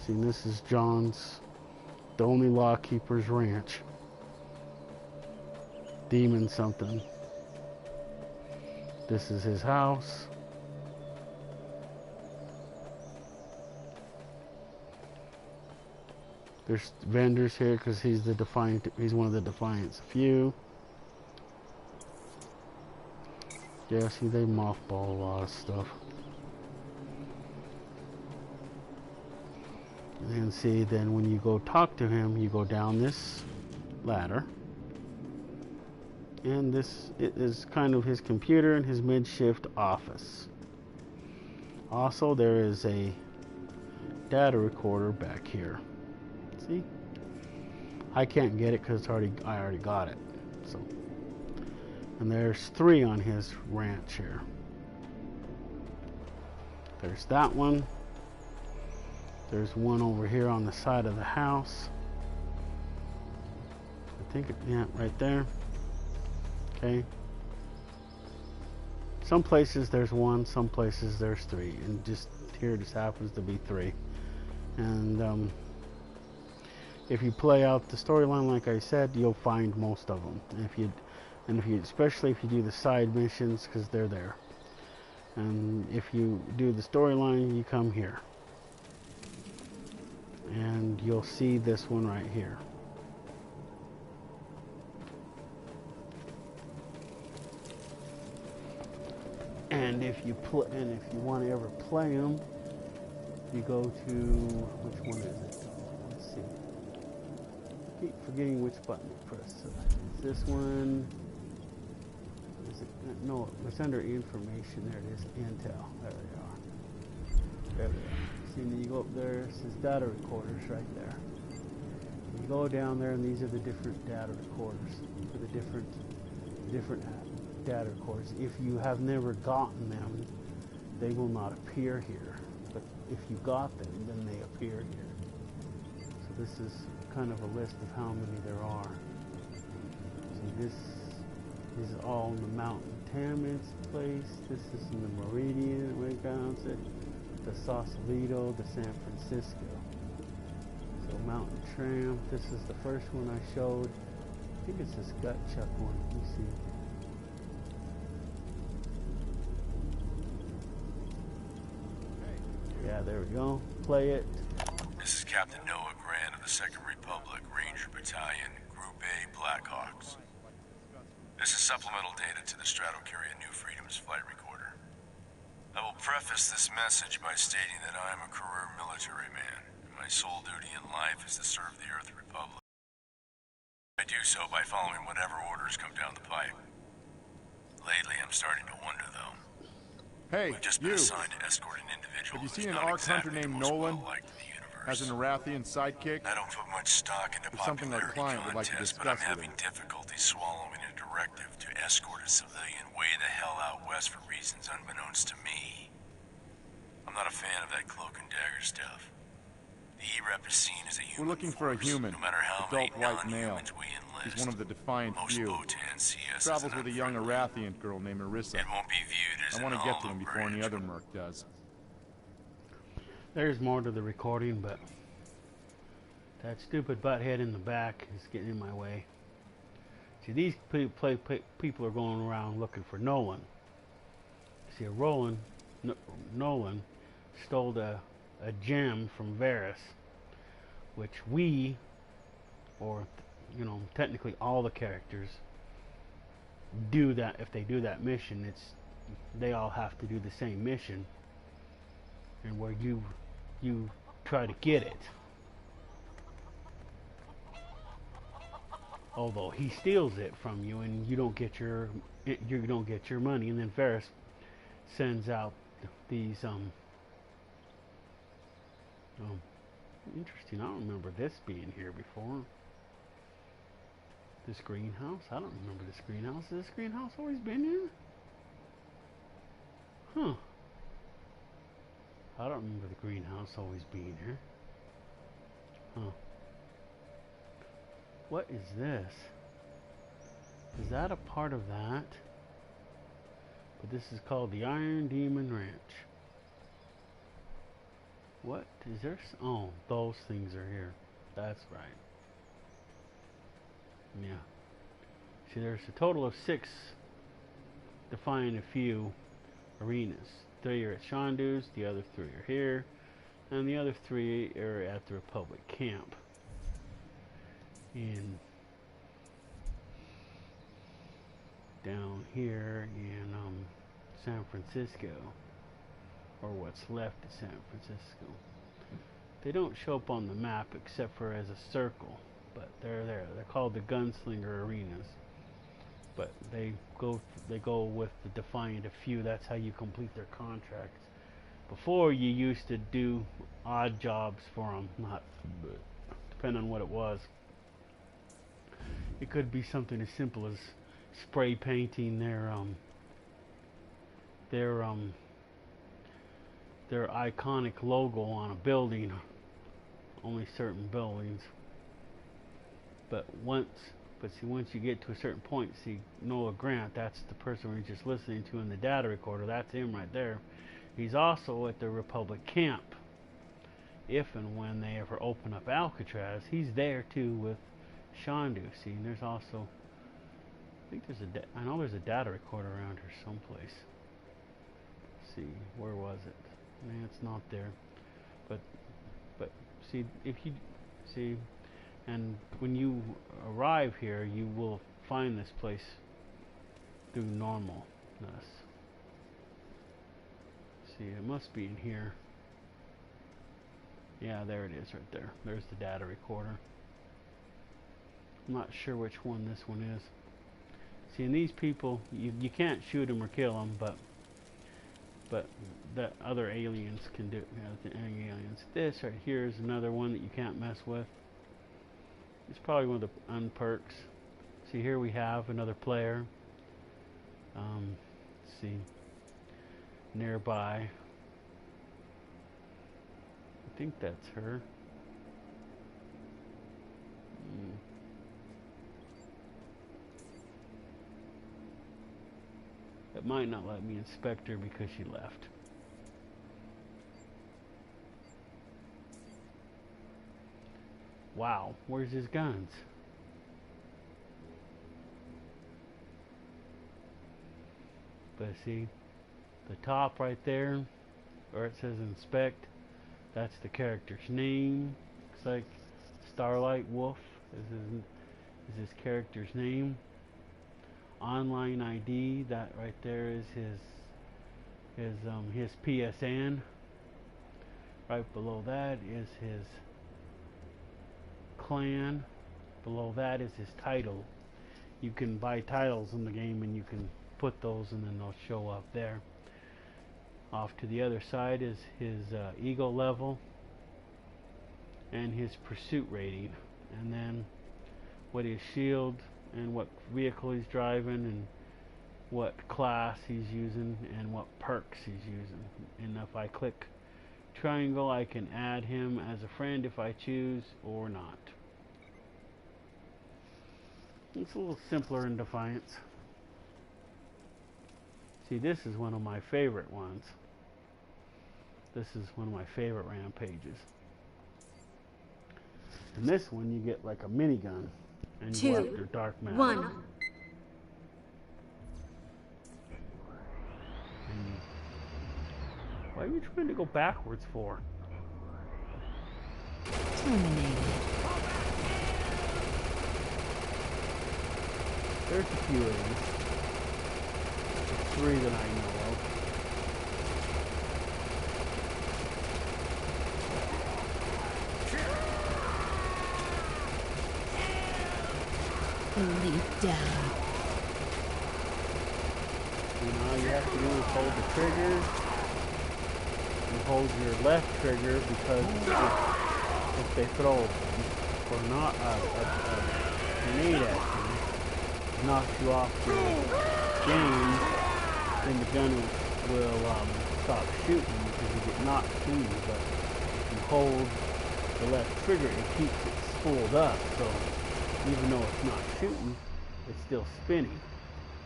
See, this is John's, the only lawkeeper's ranch. Demon something. This is his house. There's vendors here because he's one of the Defiance few. Yeah, see, they mothball a lot of stuff. And then see, then when you go talk to him, you go down this ladder. And this is kind of his computer and his mid-shift office. Also, there is a data recorder back here. See? I can't get it because I already got it. So, and there's 3 on his ranch here. There's that one. There's one over here on the side of the house. I think yeah, right there. Okay. Some places there's 1, some places there's 3, and just here just happens to be 3. And if you play out the storyline like I said, you'll find most of them. And if you especially if you do the side missions, because they're there. And if you do the storyline, you come here. And you'll see this one right here. And if you want to ever play them, you go to which one is it? Let's see. I keep forgetting which button to press. So is this one? Is it? No, it's under information. There it is. Intel. There we are. There we are. See, then you go up there. It says data recorders right there. You go down there, and these are the different data recorders for the different data recorders. If you have never gotten them, they will not appear here. But if you got them, then they appear here. So this is kind of a list of how many there are. So this is all in the Mountain Tammins place. This is in the Meridian, Wisconsin, the Sausalito, the San Francisco. So Mountain Tram. This is the first one I showed. I think it's this Gut Chuck one. Let me see. Yeah, there we go. Play it. This is Captain Noah Grant of the 2nd Republic Ranger Battalion, Group A Blackhawks. This is supplemental data to the Stratocuria New Freedoms flight recorder. I will preface this message by stating that I am a career military man, and my sole duty in life is to serve the Earth Republic. I do so by following whatever orders come down the pipe. Lately, I'm starting to wonder, though. Hey, We've just been assigned to escort an individual. Have you seen an ARC hunter named Nolan? As an Arathian sidekick? I don't put much stock into something my client would like to contests, discuss but I'm with having him. difficulty swallowing a directive to escort a civilian way the hell out west for reasons unbeknownst to me. I'm not a fan of that cloak and dagger stuff. The E-Rep is seen as a human. We're looking for a human, no matter how adult many white male. non-humans we enlist. He's one of the Defiant Most few. Botan see us Travels as with a young Arathian girl named Marissa. It won't be viewed as I want to get to him olive before any branch. other merc does. There's more to the recording, but that stupid butthead in the back is getting in my way. See, these people are going around looking for Nolan. See, Nolan stole a gem from Varys, which we, or technically all the characters, do that. If they do that mission, they all have to do the same mission, and where you try to get it. Although he steals it from you, and you don't get your money, and then Varys sends out these interesting. I don't remember this being here before. This greenhouse? I don't remember this greenhouse. Has this greenhouse always been here? Huh. I don't remember the greenhouse always being here. Huh. What is this? Is that a part of that? But this is called the Iron Demon Ranch. What is there? Oh, those things are here. That's right. Yeah. See, there's a total of 6 Defiant a few arenas. 3 are at Shondu's, the other 3 are here, and the other 3 are at the Republic camp in down here in San Francisco, or what's left of San Francisco. They don't show up on the map except for as a circle, but they're there. They're called the Gunslinger Arenas. but they go with the Defiant a few. That's how you complete their contracts. Before, you used to do odd jobs for them, not depending on what it was. It could be something as simple as spray painting their iconic logo on a building, only certain buildings. But once you get to a certain point, see Noah Grant, that's the person we're just listening to in the data recorder. That's him right there. He's also at the Republic camp. If and when they ever open up Alcatraz, he's there too with Shandu. See, and there's also, I think I know there's a data recorder around here someplace. Let's see, where was it? Man, it's not there. But see, if you see, and when you arrive here, you will find this place through normalness. See, it must be in here. Yeah, there it is right there. There's the data recorder. I'm not sure which one this one is. See, and these people, you can't shoot them or kill them, but the other aliens can do it. You know, the aliens. This right here is another one that you can't mess with. It's probably one of the unperks. See, here we have another player. Let's see, nearby. I think that's her. It might not let me inspect her because she left. Wow, where's his guns? But see, the top right there, where it says inspect, that's the character's name. Looks like Starlight Wolf is his character's name. Online ID, that right there is his PSN. Right below that is his clan. Below that is his title. You can buy titles in the game and you can put those and then they'll show up there. Off to the other side is his ego level and his pursuit rating, and then what his shield and what vehicle he's driving and what class he's using and what perks he's using. And if I click triangle, I can add him as a friend if I choose or not. It's a little simpler in Defiance. See, this is one of my favorite ones. This is one of my favorite rampages. In this one, you get like a minigun, and you go after dark matter. 1. Why are you trying to go backwards for? Terminated. There's a few of these. There's 3 that I know of. Leap down. All you have to do is hold the trigger. You hold your left trigger because if they throw or not a grenade at you, knock you off your game, then the gun will stop shooting because you get knocked clean. But if you hold the left trigger, it keeps it spooled up. So even though it's not shooting, it's still spinning.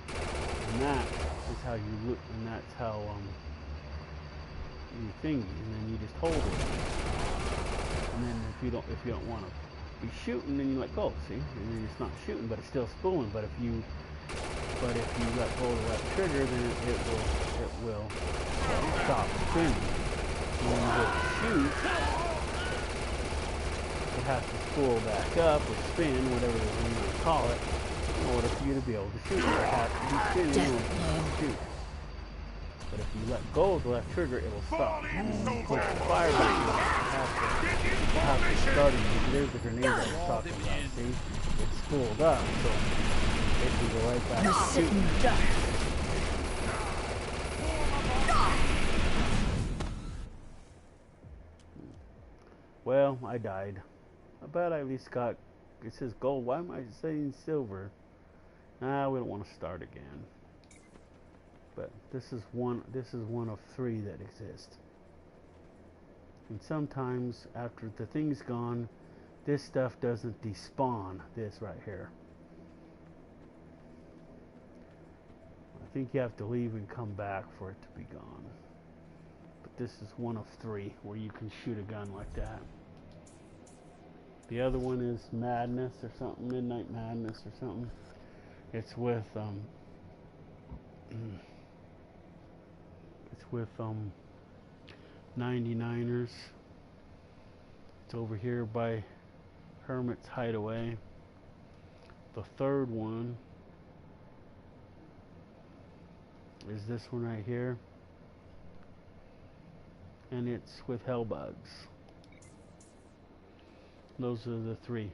And that is how you look, and that's how you thingy, and then you just hold it. And then if you don't want to be shooting, then you let go. See, and then it's not shooting, but it's still spooling. But if you let go of the left trigger, then it will stop spinning. And when you go to shoot, it has to spool back up or spin, whatever you want to call it, in order for you to be able to shoot. It has to be spinning in order for you to shoot. But if you let go of the left trigger, it will stop. And when you push the fire button, you have to start it. There's the grenade I was talking about. See? It's spooled up. So They can go right back You're to sitting duck. Well, I died. I bet I at least got, it says gold. Why am I saying silver? Ah, we don't want to start again. But this is one of 3 that exist. And sometimes after the thing's gone, this stuff doesn't despawn, this right here. I think you have to leave and come back for it to be gone. But this is one of 3 where you can shoot a gun like that. The other one is Madness or something, Midnight Madness or something. It's with 99ers. It's over here by Hermit's Hideaway. The third one is this one right here, and it's with Hellbugs. Those are the 3,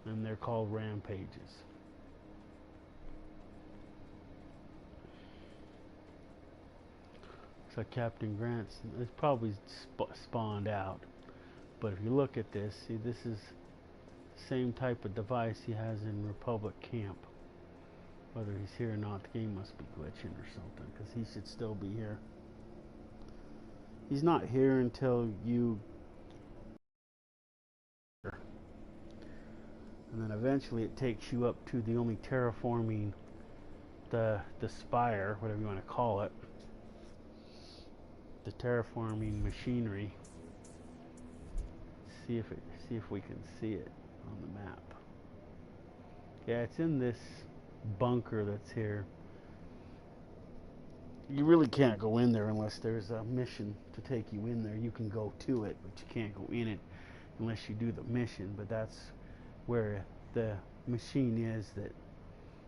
and they're called Rampages. So Captain Grant's, it's probably spawned out, but if you look at this, see, this is the same type of device he has in Republic Camp. Whether he's here or not, the game must be glitching or something, because he should still be here. He's not here until you, and then eventually it takes you up to the only terraforming, the spire, whatever you want to call it, the terraforming machinery. See if we can see it on the map. Yeah, it's in this bunker that's here. You really can't go in there unless there's a mission to take you in there. You can go to it, but you can't go in it unless you do the mission. But that's where the machine is, that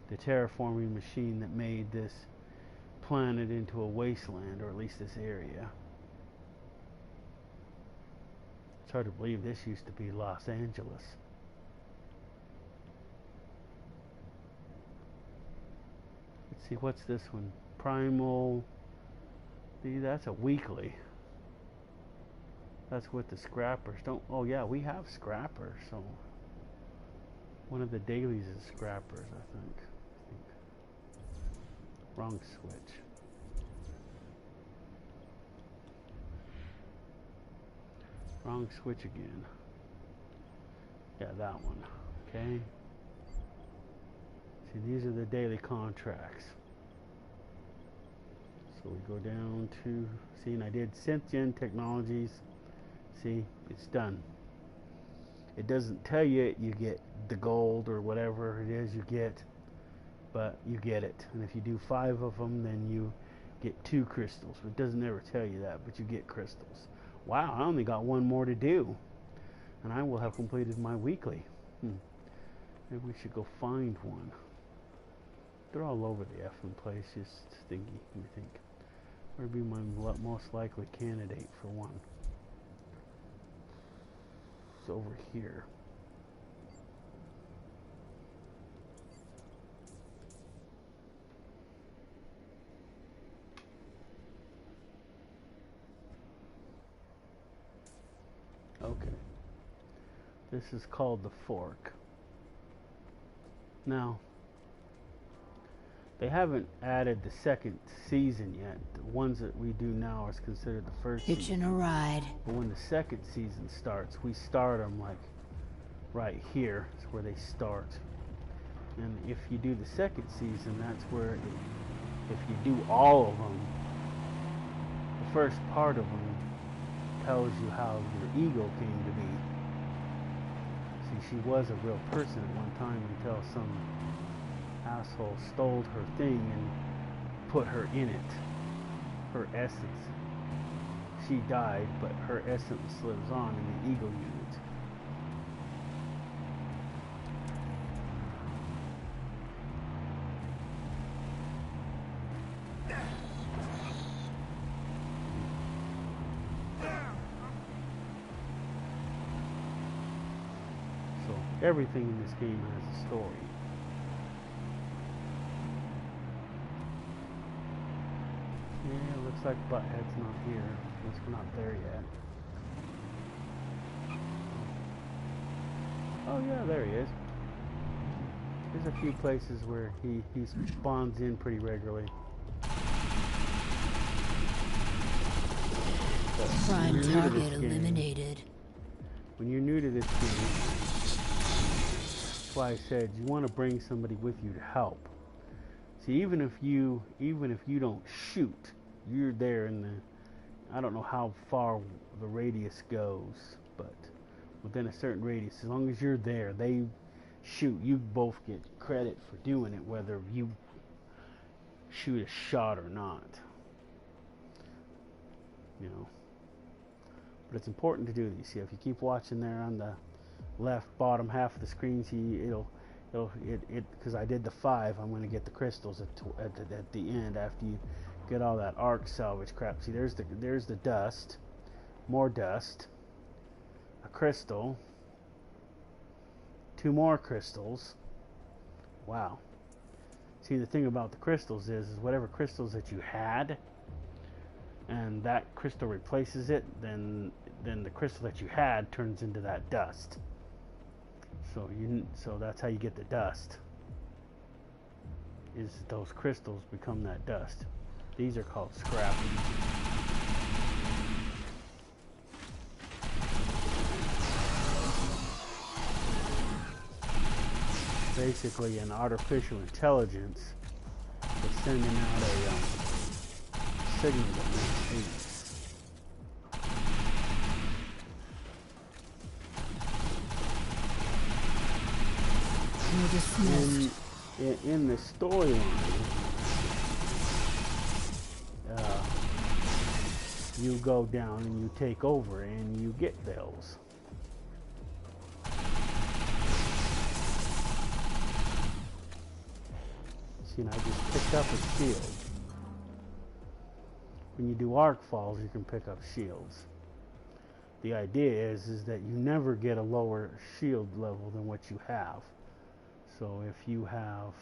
the terraforming machine that made this planet into a wasteland, or at least this area. It's hard to believe this used to be Los Angeles. Let's see, what's this one? Primal. See, that's a weekly. That's what the scrappers don't. Oh yeah, we have scrappers. So one of the dailies is scrappers, I think. Wrong switch. Wrong switch again. Yeah, that one. Okay. See, these are the daily contracts. So we go down to, see, and I did Synthgen Technologies. See, it's done. It doesn't tell you you get the gold or whatever it is you get, but you get it. And if you do 5 of them, then you get 2 crystals. It doesn't ever tell you that, but you get crystals. Wow, I only got 1 more to do, and I will have completed my weekly. Maybe we should go find one. They're all over the effing place, just stinky, I think. Where would be my most likely candidate for one? It's over here. Okay. This is called the Fork. Now, they haven't added the 2nd season yet. The ones that we do now is considered the first season. Hitching a ride. But when the 2nd season starts, we start them like right here. It's where they start. And if you do the 2nd season, that's where if you do all of them, the first part of them tells you how your ego came to be. See, she was a real person at one time until some asshole stole her thing and put her in it. Her essence. She died, but her essence lives on in the ego unit. So everything in this game has a story. Looks like Butthead's not here. At least we're not there yet. Oh yeah, there he is. There's a few places where he spawns in pretty regularly. Prime target eliminated. When you're new to this game, that's why I said you want to bring somebody with you to help. See, even if you don't shoot, you're there in the, I don't know how far the radius goes, but within a certain radius, as long as you're there, they shoot. You both get credit for doing it, whether you shoot a shot or not. You know. But it's important to do these. See, if you keep watching there on the left bottom half of the screen, see because I did the 5, I'm going to get the crystals at the end after you get all that arc salvage crap. See, there's the dust, more dust, a crystal, 2 more crystals. Wow. See, the thing about the crystals is whatever crystals that you had, and that crystal replaces it, then the crystal that you had turns into that dust. So that's how you get the dust. Is those crystals become that dust. These are called scrap. Basically, an artificial intelligence is sending out a signal that makes sense. In the storyline, you go down and you take over and you get those. See, and I just picked up a shield. When you do arc falls, you can pick up shields. The idea is that you never get a lower shield level than what you have. So if you have,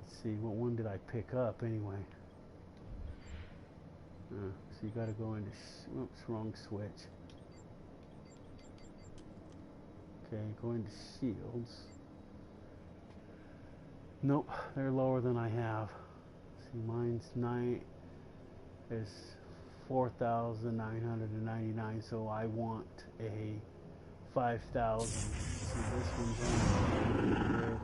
let's see, what one did I pick up anyway? So you got to go into, oops, wrong switch. Okay, go into shields. Nope, they're lower than I have. See, mine's 9 is 4,999, so I want a 5,000. See, this one's only 100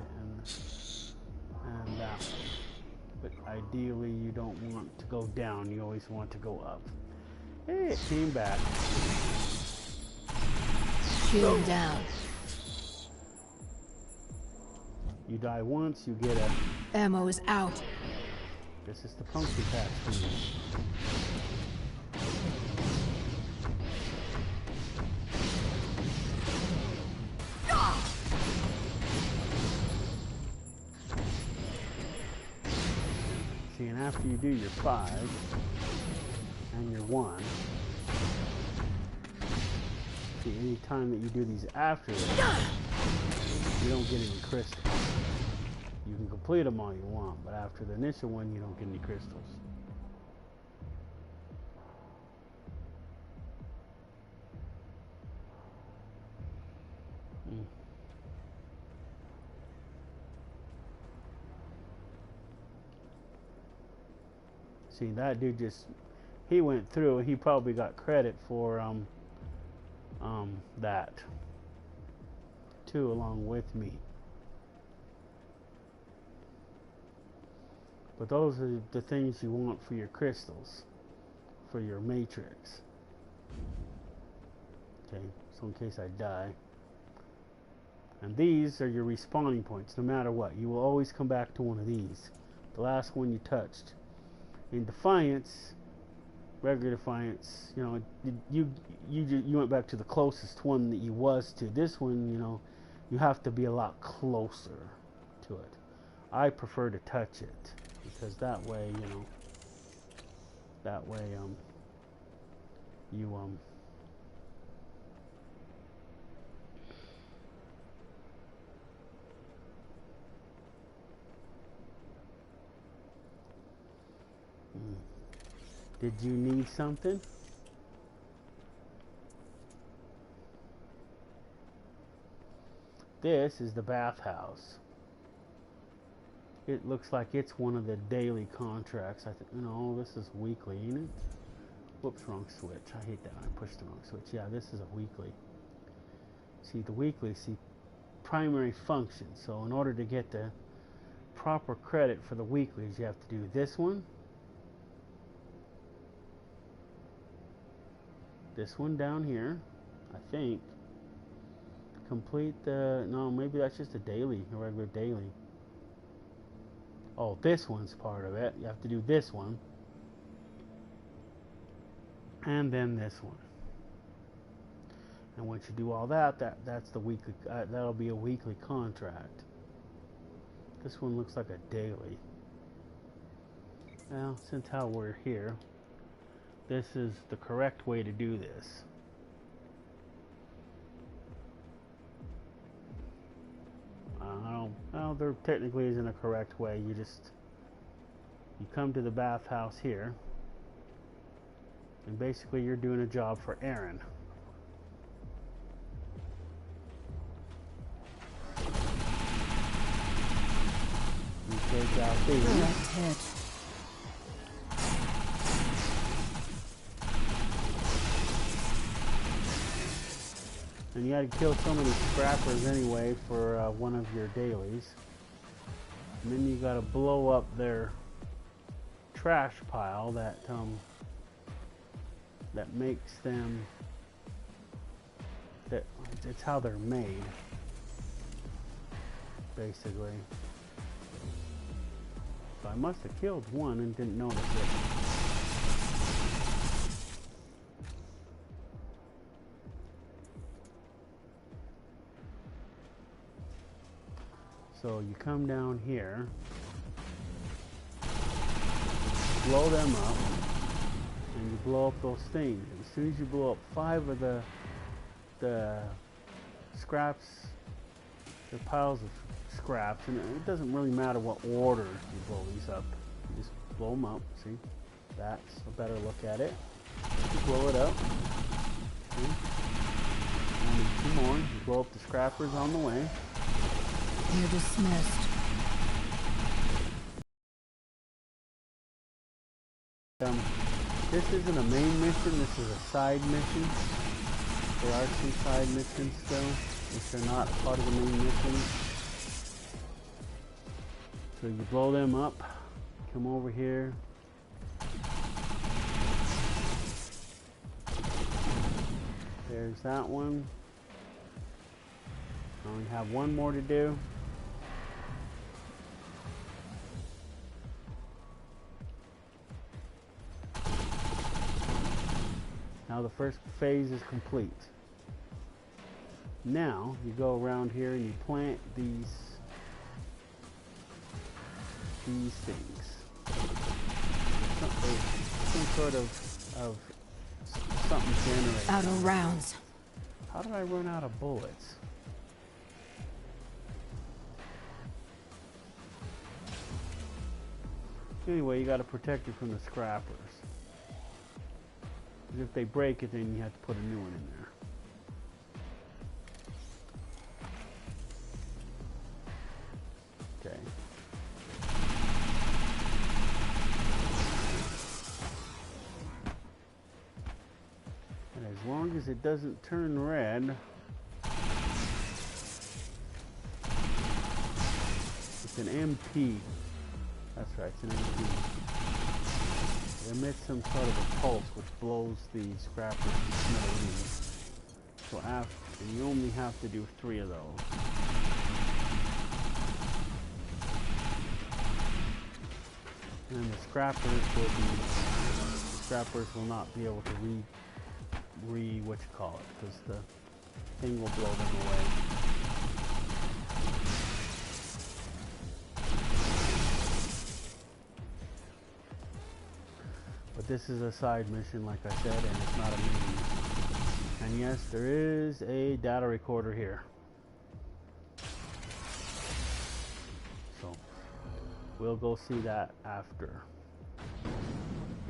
and that one. But ideally, you don't want to go down. You always want to go up. Hey, it came back. Shield down. You die once, you get a... Ammo is out. This is the pumpkin patch for you. See, and after you do your 5 and your 1, see, any time that you do these after that, you don't get any crystals. You can complete them all you want, but after the initial one, you don't get any crystals. See, that dude just, he went through, he probably got credit for that too, along with me. But those are the things you want for your crystals, for your matrix. Okay, so in case I die. And these are your respawning points, no matter what. You will always come back to one of these. The last one you touched. In Defiance, regular Defiance, you know, you went back to the closest one that you was to. This one, you know, you have to be a lot closer to it. I prefer to touch it because that way, you know, that way you Did you need something? This is the bathhouse. It looks like it's one of the daily contracts. I think, no, this is weekly, ain't it? Whoops, wrong switch. I hate that. I pushed the wrong switch. Yeah, this is a weekly. See, the weekly, primary function. So in order to get the proper credit for the weeklies, you have to do this one, this one down here, I think. Complete the, no, maybe that's just a daily, a regular daily. Oh, this one's part of it. You have to do this one. And then this one. And once you do all that, that's the weekly, that'll be a weekly contract. This one looks like a daily. Well, since how we're here, this is the correct way to do this. Well, there technically isn't a correct way. You come to the bathhouse here, and basically you're doing a job for Aaron. You take out these. And you got to kill so many scrappers anyway for one of your dailies. And then you got to blow up their trash pile that makes them, it's how they're made, basically. So I must have killed one and didn't notice it. So you come down here, blow them up, and you blow up those things. As soon as you blow up 5 of the scraps, the piles of scraps, and it doesn't really matter what order you blow these up. You just blow them up. See, that's a better look at it. You blow it up. See? And 2 more. You blow up the scrappers on the way. You're dismissed. This isn't a main mission, this is a side mission. There are some side missions still, which are not part of the main mission. So you blow them up, come over here. There's that one. I only have 1 more to do. Now the first phase is complete. Now you go around here and you plant these things. Some sort of something generated. Out of rounds. How did I run out of bullets? Anyway, you got to protect it from the scrappers. Because if they break it, then you have to put a new one in there. Okay. And as long as it doesn't turn red, it's an MP. That's right, it's an MP. It emits some sort of a pulse which blows the scrappers to smithereens. So and you only have to do 3 of those. And the scrappers will not be able to because the thing will blow them away. But this is a side mission, like I said, and it's not a main mission. And yes, there is a data recorder here. So we'll go see that after.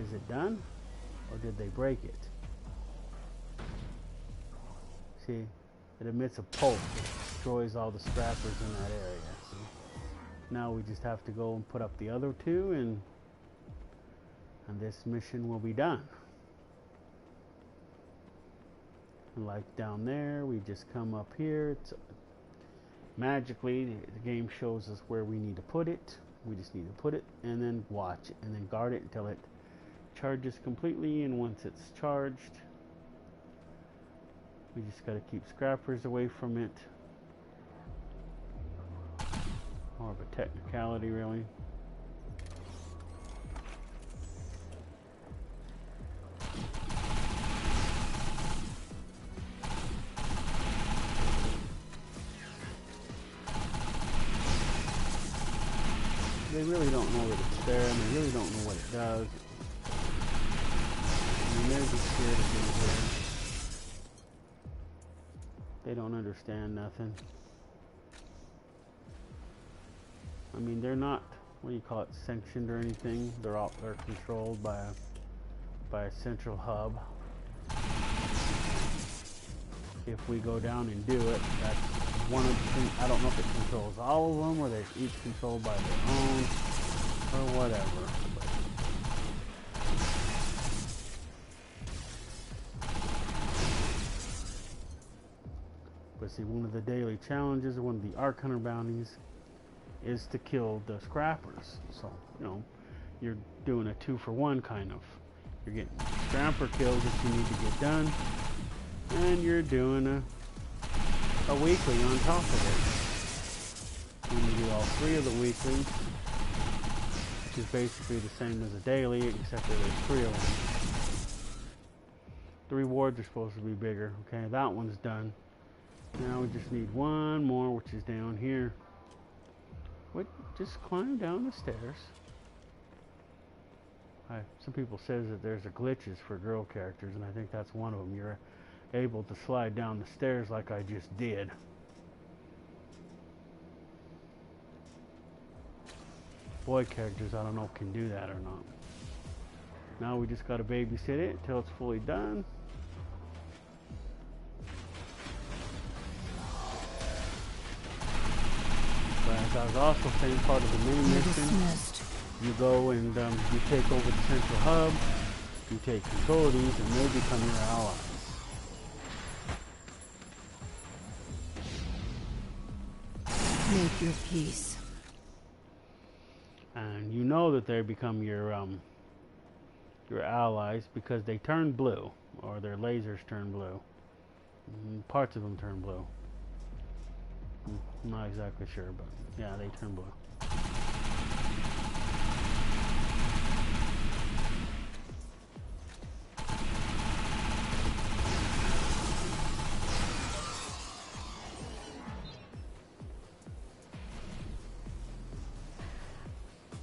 Is it done? Or did they break it? See, it emits a pulse that destroys all the scrappers in that area. See? Now we just have to go and put up the other two, and this mission will be done. And like down there, we just come up here. It's magically, the game shows us where we need to put it. We just need to put it and then watch it and then guard it until it charges completely. And once it's charged, we just got to keep scrappers away from it. More of a technicality, really. They really don't know that it's there, and they really don't know what it does. I mean, they're just scared of being there. They don't understand nothing. I mean, they're not, what do you call it, sanctioned or anything. They're controlled by a central hub. If we go down and do it, that's one of the things. I don't know if it controls all of them or they're each controlled by their own or whatever. But see, one of the daily challenges or one of the Ark Hunter bounties is to kill the scrappers. So, you know, you're doing a 2-for-1 kind of. You're getting scrapper kills that you need to get done, and you're doing a weekly on top of it. And you do all 3 of the weeklies, which is basically the same as a daily, except that there's 3 of them. The rewards are supposed to be bigger. Okay, that one's done. Now we just need one more, which is down here. What? Just climb down the stairs. Some people says that there's a glitches for girl characters, and I think that's one of them. You're able to slide down the stairs like I just did. Boy characters, I don't know if can do that or not. Now we just got to babysit it until it's fully done. But as I was also saying, part of the main mission, you go and you take over the central hub, you take control of these, and they become your allies. Make your peace. And you know that they become your allies because they turn blue, or their lasers turn blue. Parts of them turn blue. I'm not exactly sure, but yeah, they turn blue.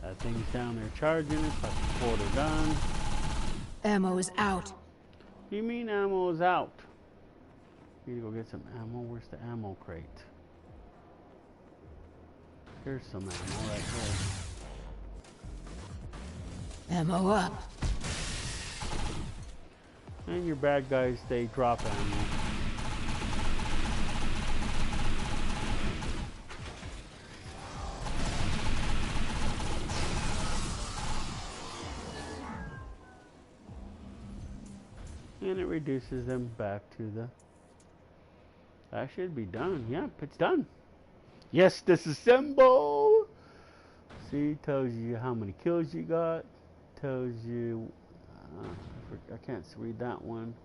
That thing's down there charging. It's like a quarter done. Ammo is out. What do you mean ammo is out? Need to go get some ammo. Where's the ammo crate? Here's some ammo right here. Ammo up. And your bad guys, they drop ammo. And it reduces them back to the... That should be done. Yep, it's done. Yes, disassemble! See, tells you how many kills you got. Tells you... I can't read that one.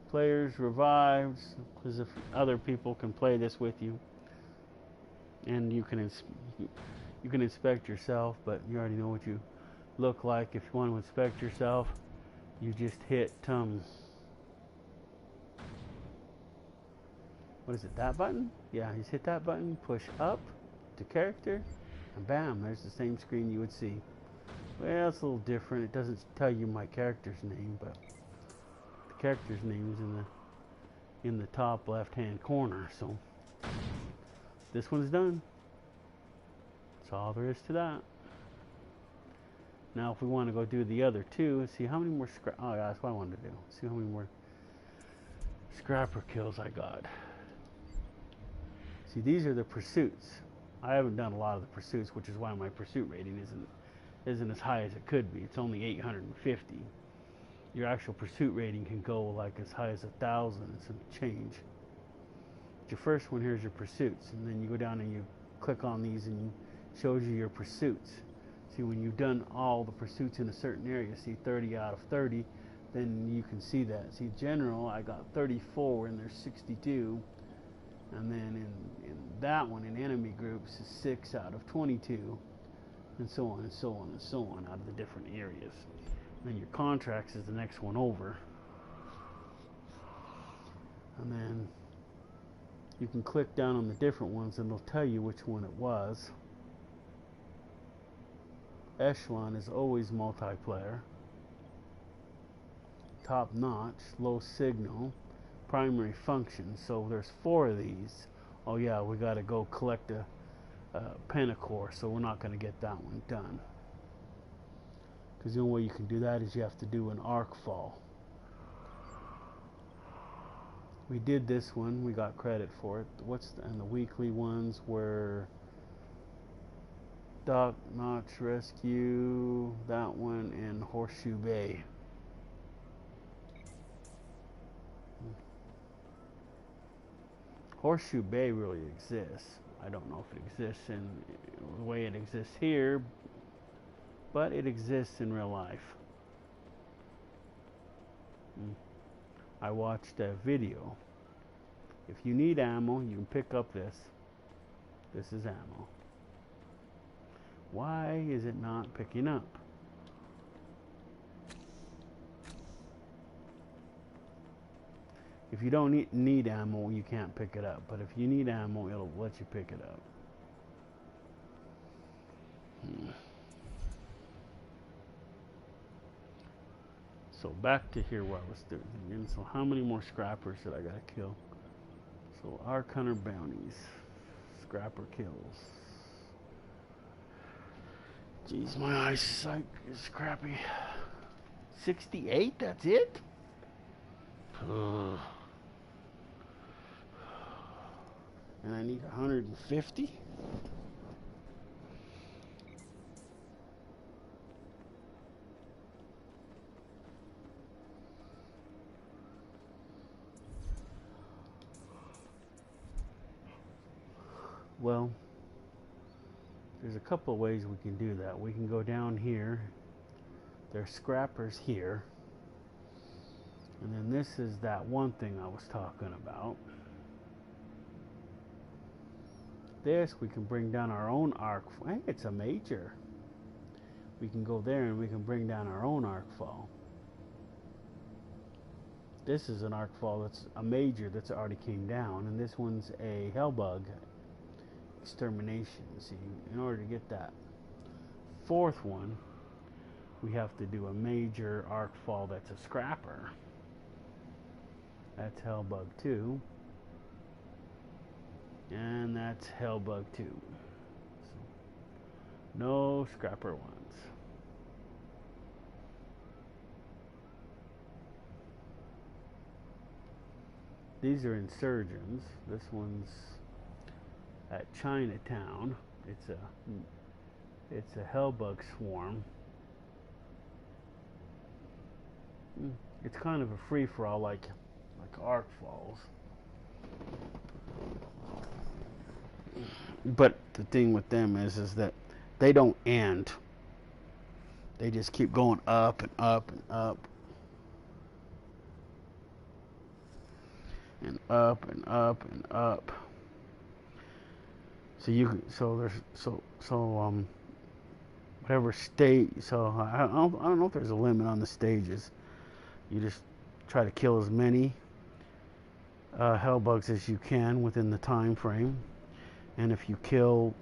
Players revived, because if other people can play this with you. And you can inspect yourself, but you already know what you look like. If you want to inspect yourself, you just hit... what is it, that button? Yeah, you just hit that button, push up to character, and bam, there's the same screen you would see. Well, it's a little different. It doesn't tell you my character's name, but the character's name is in the top left-hand corner, so this one's done. That's all there is to that. Now, if we want to go do the other two, see how many more scrap. Oh, yeah, that's what I wanted to do. See how many more scrapper kills I got. See, these are the pursuits. I haven't done a lot of the pursuits, which is why my pursuit rating isn't as high as it could be. It's only 850. Your actual pursuit rating can go like as high as 1,000 and some change. But your first one here is your pursuits, and then you go down and you click on these and it shows you your pursuits. See, when you've done all the pursuits in a certain area, see 30 out of 30, then you can see that. See, general, I got 34 and there's 62. And then in that one, in enemy groups, is 6 out of 22. And so on and so on and so on out of the different areas. And then your contracts is the next one over. And then you can click down on the different ones and it'll tell you which one it was. Echelon is always multiplayer. Top notch, low signal, primary function. So there's 4 of these. Oh yeah, we got to go collect a Pentacore, so we're not going to get that one done. Because the only way you can do that is you have to do an arc fall. We did this one, we got credit for it. And the weekly ones were Dock Notch Rescue, that one, and Horseshoe Bay. Horseshoe Bay really exists. I don't know if it exists in the way it exists here, but it exists in real life. I watched a video. If you need ammo, you can pick up this. This is ammo. Why is it not picking up? If you don't need ammo, you can't pick it up. But if you need ammo, it'll let you pick it up. So back to here where I was doing again. So how many more scrappers did I gotta kill? So Arc Hunter bounties, scrapper kills. Jeez, my eyesight is crappy. 68, that's it? And I need 150? Well, there's a couple of ways we can do that. We can go down here. There's scrappers here. And then this is that one thing I was talking about. This, we can bring down our own arc. Hey, it's a major. We can go there and we can bring down our own arc fall. This is an arc fall that's a major that's already came down, and this one's a hellbug extermination. See, in order to get that 4th one, we have to do a major arc fall that's a scrapper. That's hellbug 2. And that's hellbug 2. So, no scrapper ones. These are insurgents. This one's at Chinatown. It's a hellbug swarm. It's kind of a free-for-all, like arc falls. But the thing with them is that they don't end. They just keep going up and up and up. And up and up and up. So whatever stage. So I don't know if there's a limit on the stages. You just try to kill as many hellbugs as you can within the time frame. And if you kill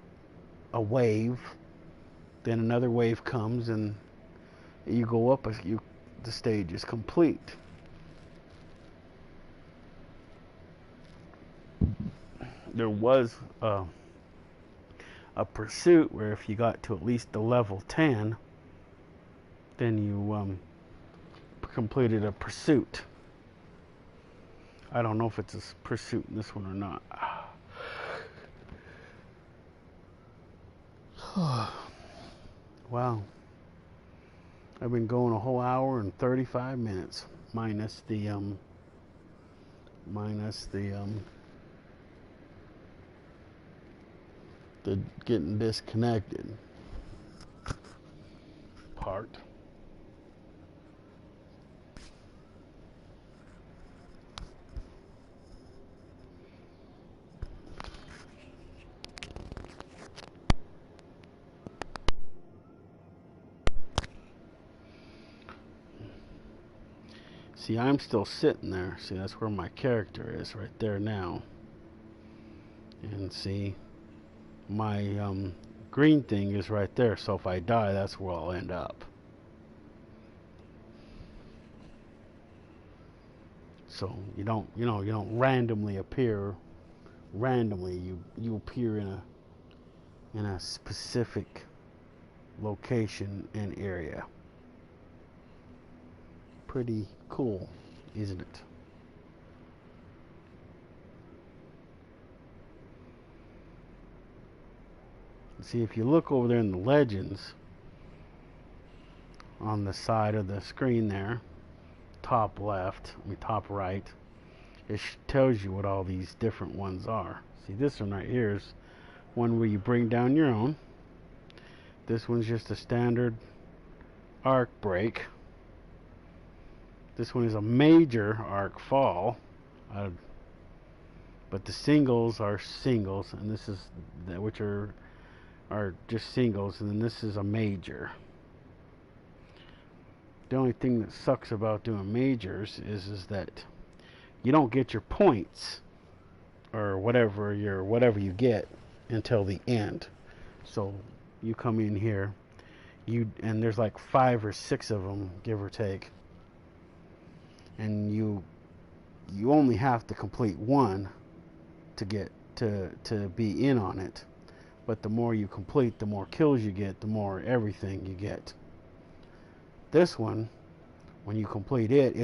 a wave, then another wave comes and you go up as the stage is complete. There was a pursuit where if you got to at least the level 10, then you completed a pursuit. I don't know if it's a pursuit in this one or not. Wow. I've been going a whole hour and 35 minutes, minus the getting disconnected part. See, I'm still sitting there. See, that's where my character is, right there now. And see, my green thing is right there. So if I die, that's where I'll end up. So you don't randomly appear. Randomly, you appear in a specific location and area. Pretty cool, isn't it? See, if you look over there in the legends on the side of the screen there, top left, top right, it tells you what all these different ones are. See, this one right here is one where you bring down your own. This one's just a standard arc break. This one is a major arc fall, but the singles are singles, and this is which are just singles, and then this is a major. The only thing that sucks about doing majors is that you don't get your points or whatever you get until the end. So you come in here, and there's like 5 or 6 of them, give or take. And you only have to complete one to get to be in on it. But the more you complete, the more kills you get, the more everything you get. This one, when you complete it,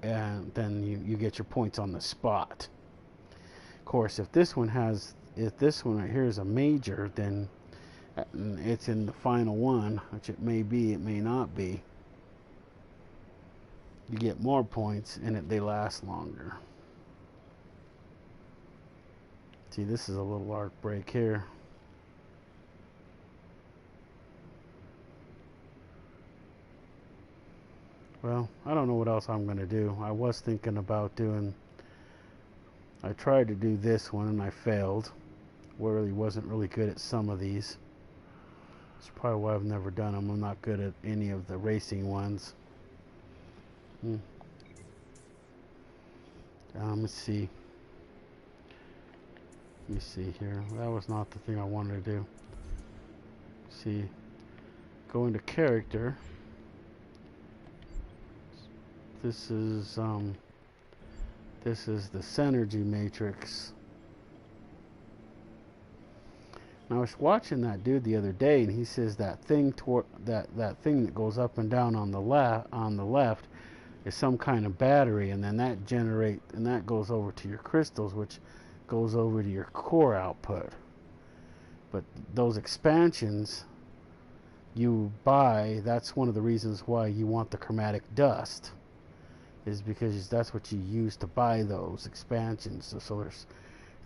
then you get your points on the spot. Of course, if this one right here is a major, then it's in the final one, which it may be, it may not be. You get more points, and they last longer. See, this is a little arc break here. Well, I don't know what else I'm going to do. I was thinking about I tried to do this one, and I failed. Really wasn't really good at some of these. That's probably why I've never done them. I'm not good at any of the racing ones. Let's see. Let me see here. That was not the thing I wanted to do. See, go into character. This is the synergy matrix. And I was watching that dude the other day, and he says that thing that thing that goes up and down on the left is some kind of battery, and then that goes over to your crystals, which goes over to your core output. But those expansions you buy, that's one of the reasons why you want the chromatic dust, is because that's what you use to buy those expansions. So there's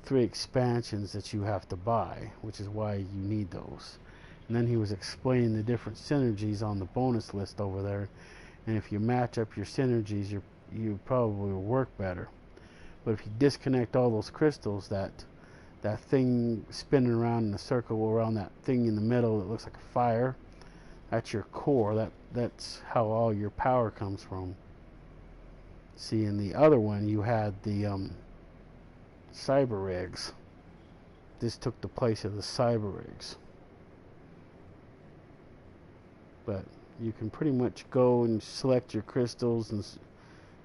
3 expansions that you have to buy, which is why you need those. And then he was explaining the different synergies on the bonus list over there, and if you match up your synergies, you probably will work better. But if you disconnect all those crystals, that thing spinning around in a circle around that thing in the middle that looks like a fire, that's your core. That's how all your power comes from. See, in the other one, you had the cyber rigs. This took the place of the cyber rigs. But you can pretty much go and select your crystals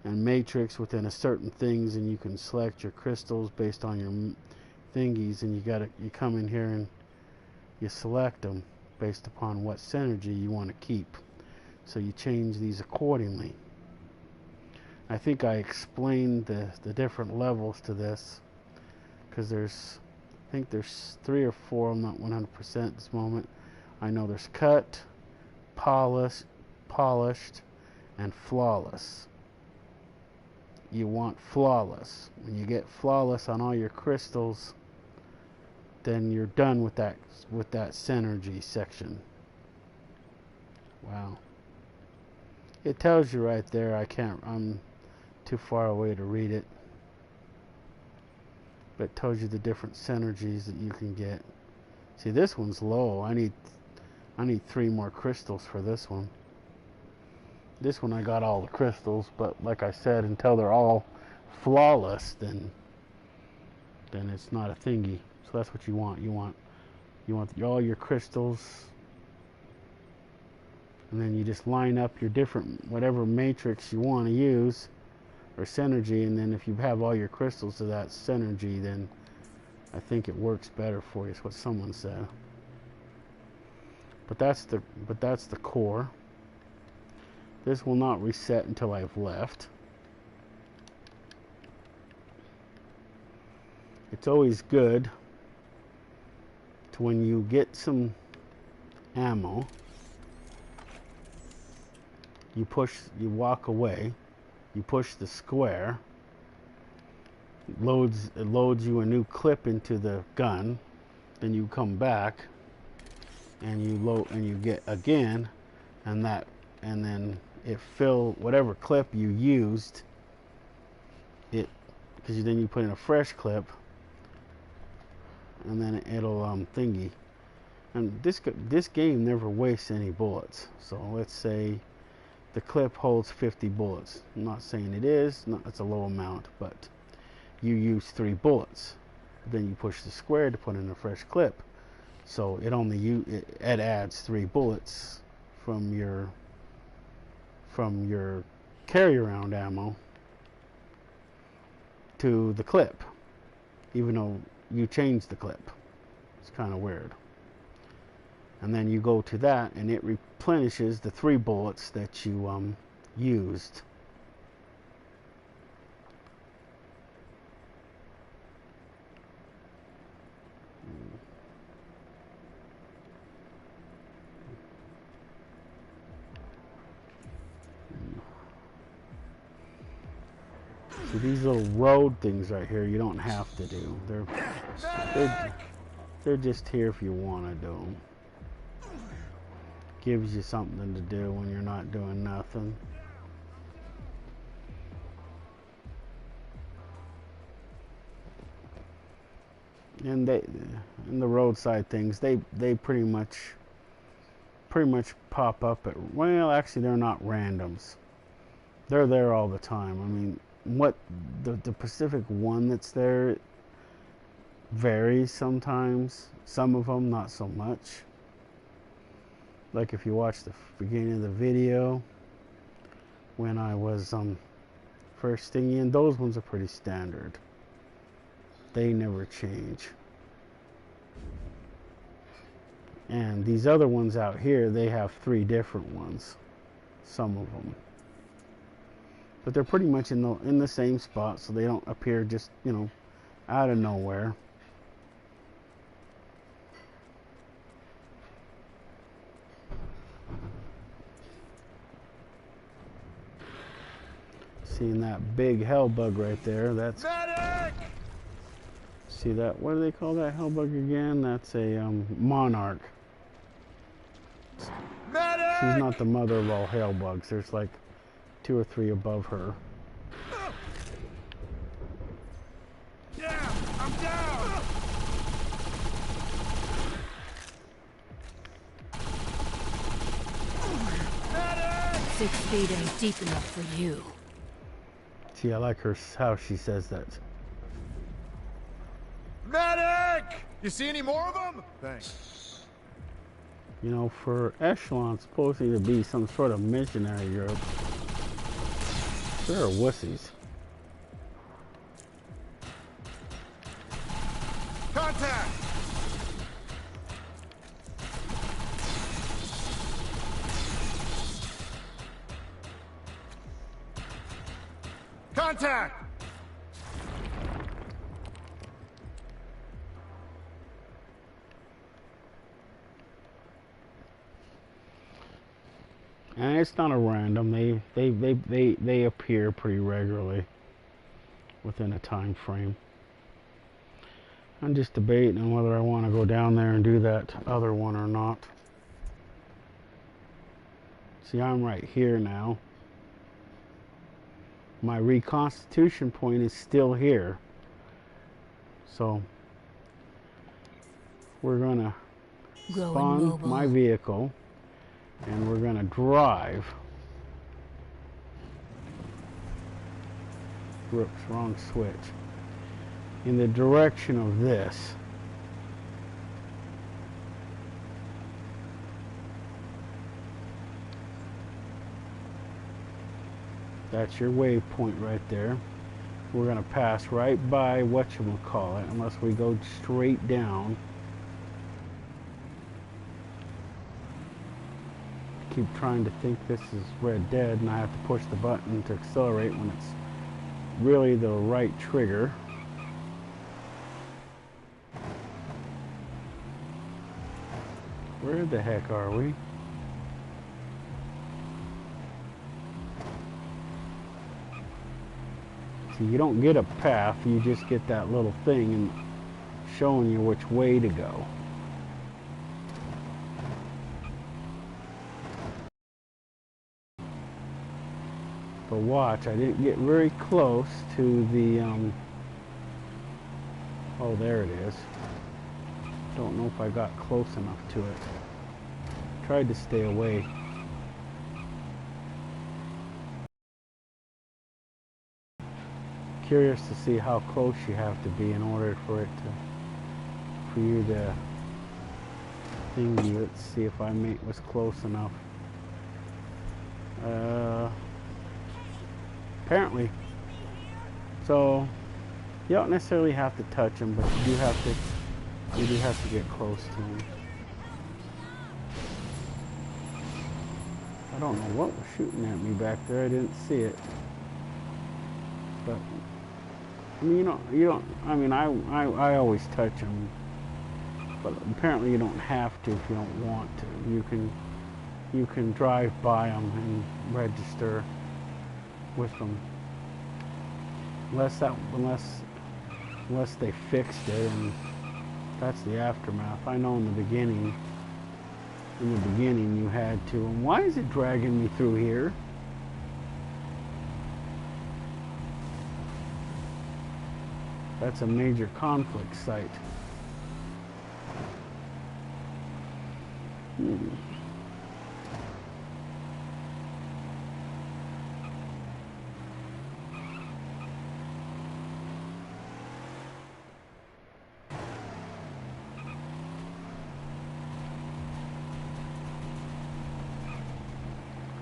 and matrix within a certain things, and you can select your crystals based on your thingies, and you come in here and you select them based upon what synergy you want to keep. So you change these accordingly. I think I explained the different levels to this, because I think there's 3 or 4. I'm not 100% at this moment. I know there's cut, polished, and flawless. You want flawless. When you get flawless on all your crystals, then you're done with that synergy section. Wow. It tells you right there. I'm too far away to read it. But it tells you the different synergies that you can get. See, this one's low. I need 3 more crystals for this one. This one I got all the crystals, but like I said, until they're all flawless, then it's not a thingy. So that's what you want. You want all your crystals, and then you just line up your different whatever matrix you want to use or synergy, and then if you have all your crystals to that synergy, then I think it works better for you. Is what someone said. But that's the core. This will not reset until I've left. It's always good to, when you get some ammo, you walk away, you push the square, it loads you a new clip into the gun, then you come back and you get again, and then it fill whatever clip you used, because then you put in a fresh clip, and then it'll thingy. And this game never wastes any bullets. So let's say the clip holds 50 bullets. I'm not saying it is, it's a low amount, but you use 3 bullets. Then you push the square to put in a fresh clip. So it adds 3 bullets from your carry around ammo to the clip, even though you changed the clip. It's kind of weird. And then you go to that and it replenishes the 3 bullets that you used. So these little road things right here, you don't have to do. They're just here if you want to do them. Gives you something to do when you're not doing nothing. And the roadside things, they pretty much pop up at, well, actually they're not randoms. They're there all the time. I mean, what the Pacific one that's there varies sometimes. Some of them not so much. Like if you watch the beginning of the video when I was first thinking, those ones are pretty standard. They never change. And these other ones out here, they have 3 different ones. Some of them. But they're pretty much in the same spot, so they don't appear just, out of nowhere. Seeing that big hell bug right there, that's... Medic! See that, what do they call that hell bug again? That's a monarch. Medic! She's not the mother of all hell bugs. There's like 2 or 3 above her. Yeah, I'm down. 6 feet ain't deep enough for you. See, I like how she says that. Medic! You see any more of them? Thanks. For Echelon, it's supposed to be some sort of missionary group. They're wussies. Contact! Contact! And it's not a random. They appear pretty regularly within a time frame. I'm just debating on whether I want to go down there and do that other one or not. See, I'm right here now. My reconstitution point is still here. So we're gonna spawn my vehicle and we're gonna drive. Whoops, wrong switch. In the direction of this. That's your waypoint right there. We're going to pass right by whatchamacallit unless we go straight down. Keep trying to think this is Red Dead and I have to push the button to accelerate when it's really the right trigger. Where the heck are we? See, you don't get a path, you just get that little thing and showing you which way to go. But watch, I didn't get very close to the, oh, there it is. Don't know if I got close enough to it. Tried to stay away. Curious to see how close you have to be in order for it to, for you to thing you. Let's see if I was close enough. Apparently. So you don't necessarily have to touch them, but you do have to get close to them. I don't know what was shooting at me back there. I didn't see it. But I mean, you don't. I mean, I always touch them, but apparently you don't have to if you don't want to. You can drive by them and register with them, unless they fixed it, and that's the aftermath. I know in the beginning you had to. And why is it dragging me through here? That's a major conflict site.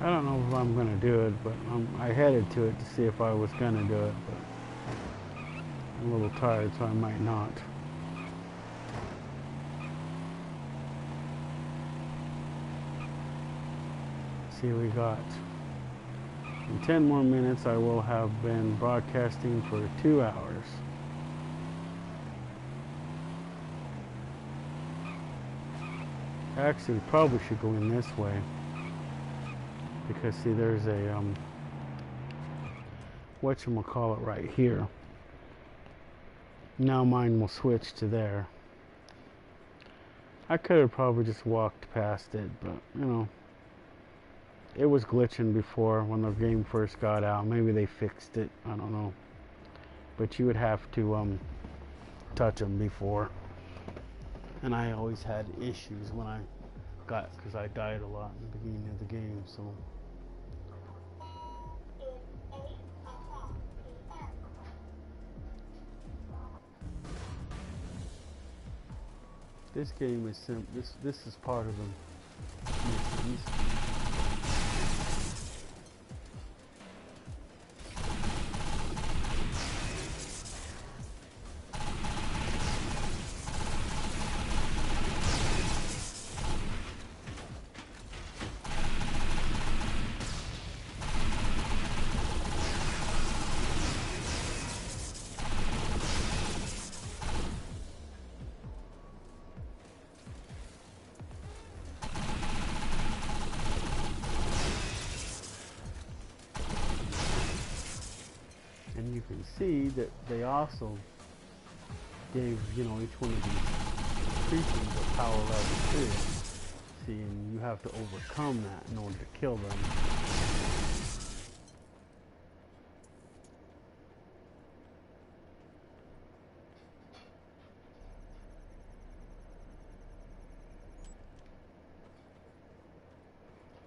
I don't know if I'm going to do it, but I headed to it to see if I was going to do it, but I'm a little tired, so I might not. See, we got in 10 more minutes I will have been broadcasting for 2 hours. Actually, we probably should go in this way. Because see, there's a whatchamacallit right here. Now mine will switch to there. I could have probably just walked past it, but you know, it was glitching before when the game first got out. Maybe they fixed it, I don't know. But you would have to touch them before. And I always had issues when I got, because I died a lot in the beginning of the game, so. This game is simple. This is part of them. can see that they also gave, you know, each one of these creatures a power level too. See, and you have to overcome that in order to kill them.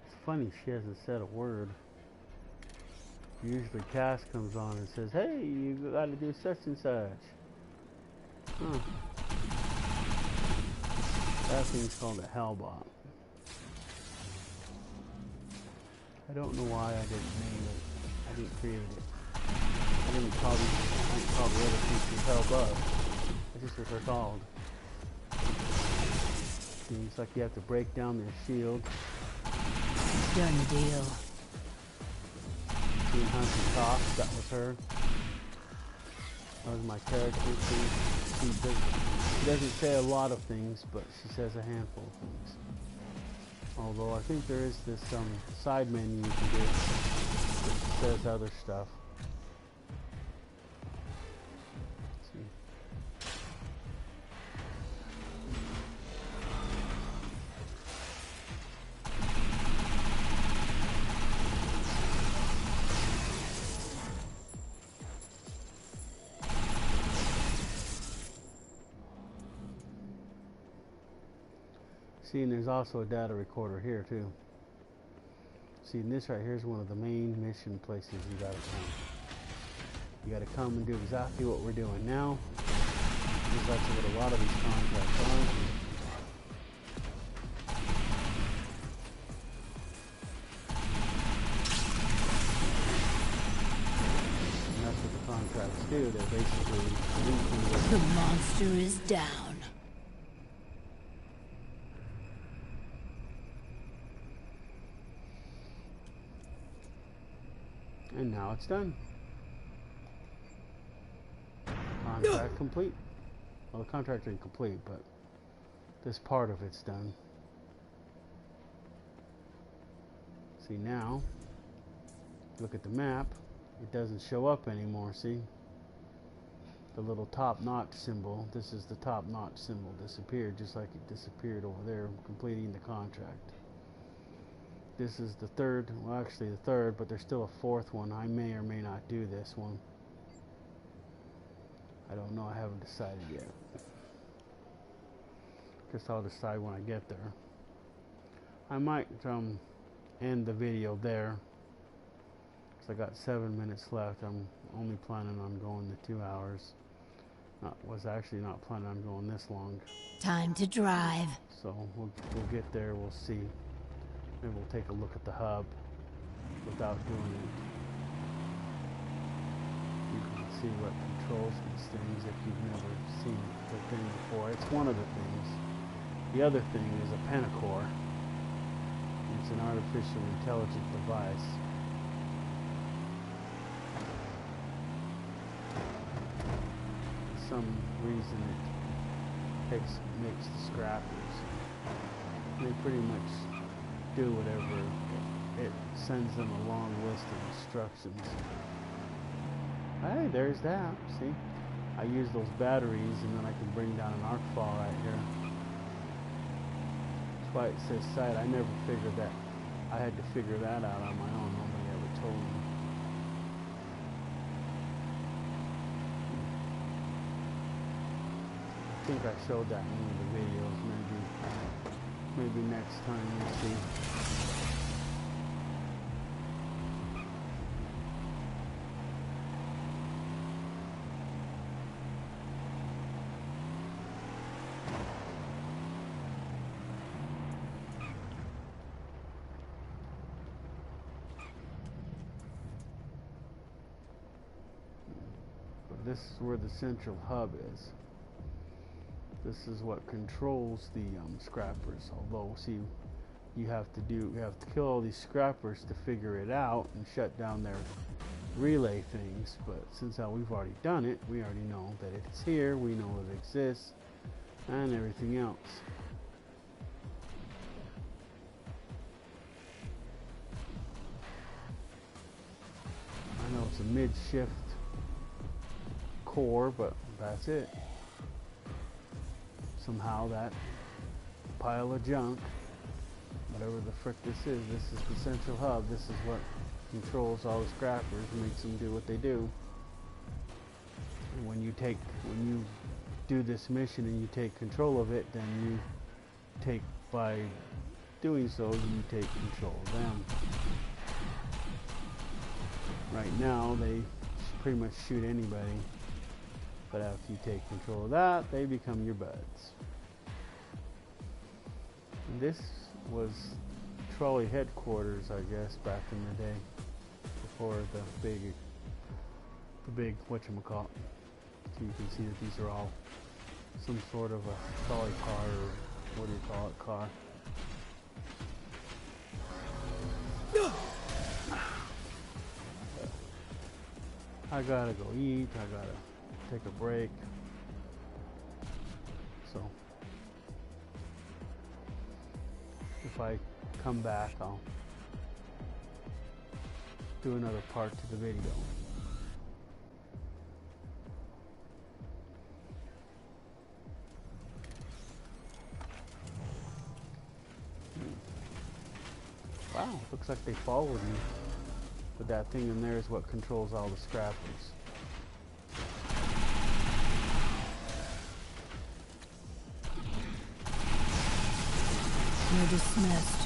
It's funny, she hasn't said a word. Usually Cass comes on and says, hey, you gotta do such and such. Huh. That thing's called a Hellbot. I don't know why I didn't name it. I didn't create it. I didn't call the other creatures Hellbot. That's just what they're called. Seems like you have to break down their shield. Done deal. Seen Hunter talk, that was her. That was my character. She doesn't say a lot of things, but she says a handful of things. Although I think there is this side menu you can do that says other stuff. Let's see. See, and there's also a data recorder here too. See, and this right here is one of the main mission places you gotta come. You gotta come and do exactly what we're doing now. Because that's what a lot of these contracts are. And that's what the contracts do. They're basically The monster is down. and now it's done. Contract complete. Well, the contract ain't complete, but this part of it's done. See now, look at the map. It doesn't show up anymore, see? The little top notch symbol, this is the top notch symbol, disappeared just like it disappeared over there, completing the contract. This is the third, well actually the third, but there's still a fourth one. I may or may not do this one. I don't know, I haven't decided yet. Guess I'll decide when I get there. I might end the video there. I got 7 minutes left. I'm only planning on going the 2 hours. Was actually not planning on going this long. Time to drive. So we'll get there. We'll see. Maybe we'll take a look at the hub without doing it. You can see what controls these things if you've never seen the thing before. It's one of the things. The other thing is a Pentacore. It's an artificial intelligent device. Some reason it makes the scrappers. They pretty much do whatever. It sends them a long list of instructions. Hey, there's that. See? I use those batteries and then I can bring down an arc fall right here. That's why it says sight. I never figured that. I had to figure that out on my own. Nobody ever told me. I think I showed that in one of the videos. Maybe next time we'll see. But this is where the central hub is. This is what controls the scrappers. Although, see, you have to kill all these scrappers to figure it out and shut down their relay things. But since we've already done it, we already know that it's here. We know it exists, and everything else. I know it's a mid-shift core, but that's it. Somehow that pile of junk, whatever the frick this is the central hub. This is what controls all the scrappers, makes them do what they do. And when you do this mission and you take control of it, then you take, by doing so, you take control of them. Right now, they pretty much shoot anybody, but after you take control of that, they become your buds. And this was trolley headquarters, I guess, back in the day, before the big whatchamacallit. So you can see that these are all some sort of a trolley car, or what do you call it, car. I gotta go eat, I gotta take a break. So if I come back, I'll do another part to the video. Wow, looks like they followed me. But that thing in there is what controls all the scrappers. You're dismissed.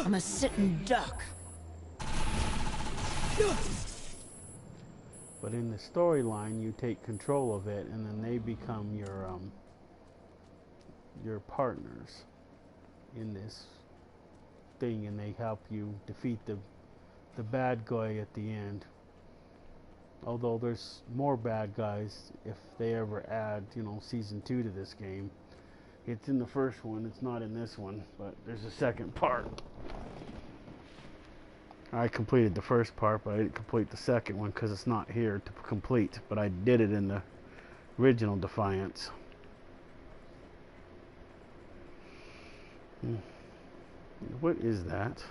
I'm a sitting duck. But in the storyline, you take control of it, and then they become your partners in this thing, and they help you defeat the bad guy at the end. Although there's more bad guys if they ever add, season 2 to this game. It's in the first one, it's not in this one, but there's a second part. I completed the first part, but I didn't complete the second one because it's not here to complete, but I did it in the original Defiance. What is that?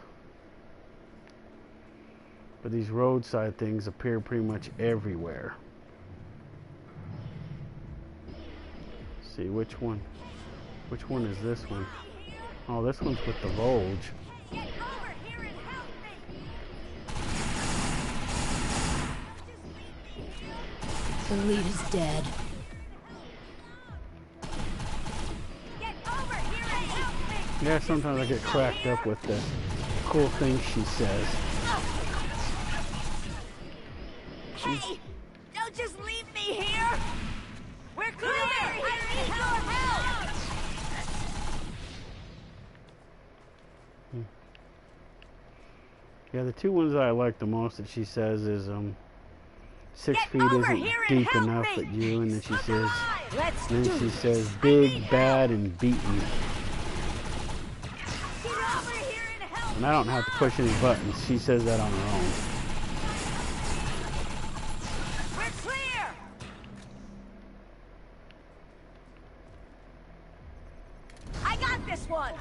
But these roadside things appear pretty much everywhere. Let's see, which one is this one? Oh, this one's with the Volge. The lead is dead. Yeah, sometimes I get cracked up with the cool things she says. Hey! Don't just leave me here! We're clear! I need your help! Yeah, the two ones that I like the most that she says is 6 feet isn't deep enough at you, and then she says big, bad, and beaten. And I don't have to push any buttons. She says that on her own. We're clear! I got this one!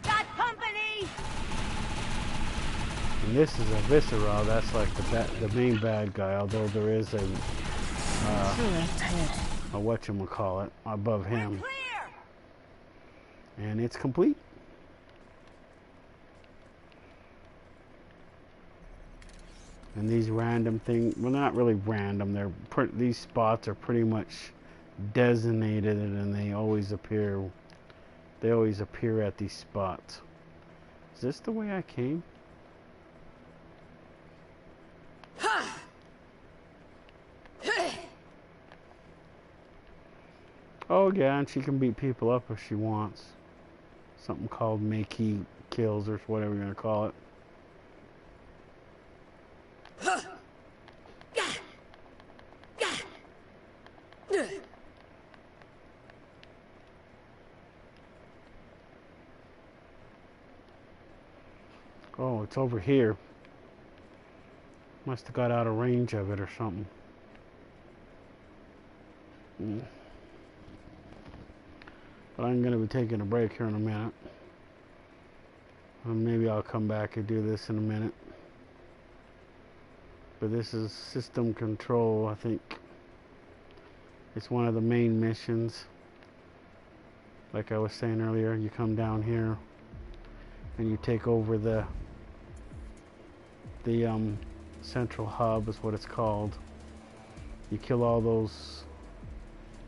Got company! And this is a Viscera. That's like the main bad guy, although there is a whatchamacallit above him. And it's complete. And these random things, well, they're not really random. These spots are pretty much designated, and they always appear. They always appear at these spots. Is this the way I came? Oh yeah, and she can beat people up if she wants. Something called Makey kills, or whatever you're gonna call it. Oh, it's over here. Must have got out of range of it or something. But I'm going to be taking a break here in a minute. Maybe I'll come back and do this in a minute. But this is system control, I think. It's one of the main missions. Like I was saying earlier, you come down here and you take over the central hub is what it's called. You kill all those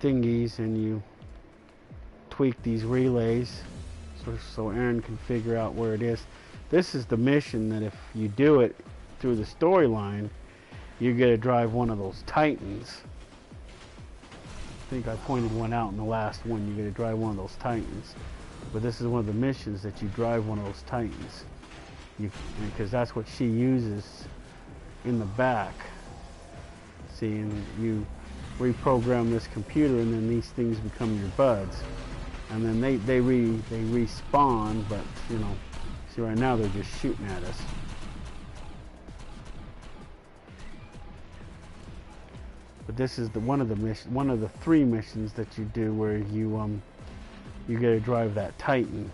thingies and you tweak these relays so Aaron can figure out where it is. This is the mission that if you do it through the storyline, you get to drive one of those Titans. I think I pointed one out in the last one. You get to drive one of those Titans. But this is one of the missions that you drive one of those Titans. Because that's what she uses in the back. See, and you reprogram this computer and then these things become your buds. And then they respawn, but you know, see right now they're just shooting at us. But this is one of the 3 missions that you do where you get to drive that Titan.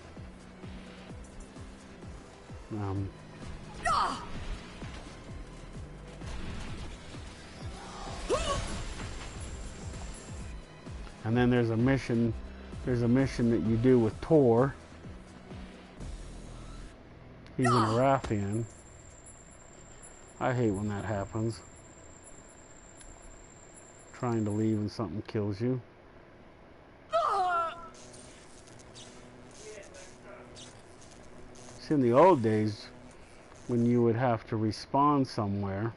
And then there's a mission that you do with Tor. He's an Arathian. I hate when that happens. Trying to leave and something kills you. See, in the old days, when you would have to respawn somewhere,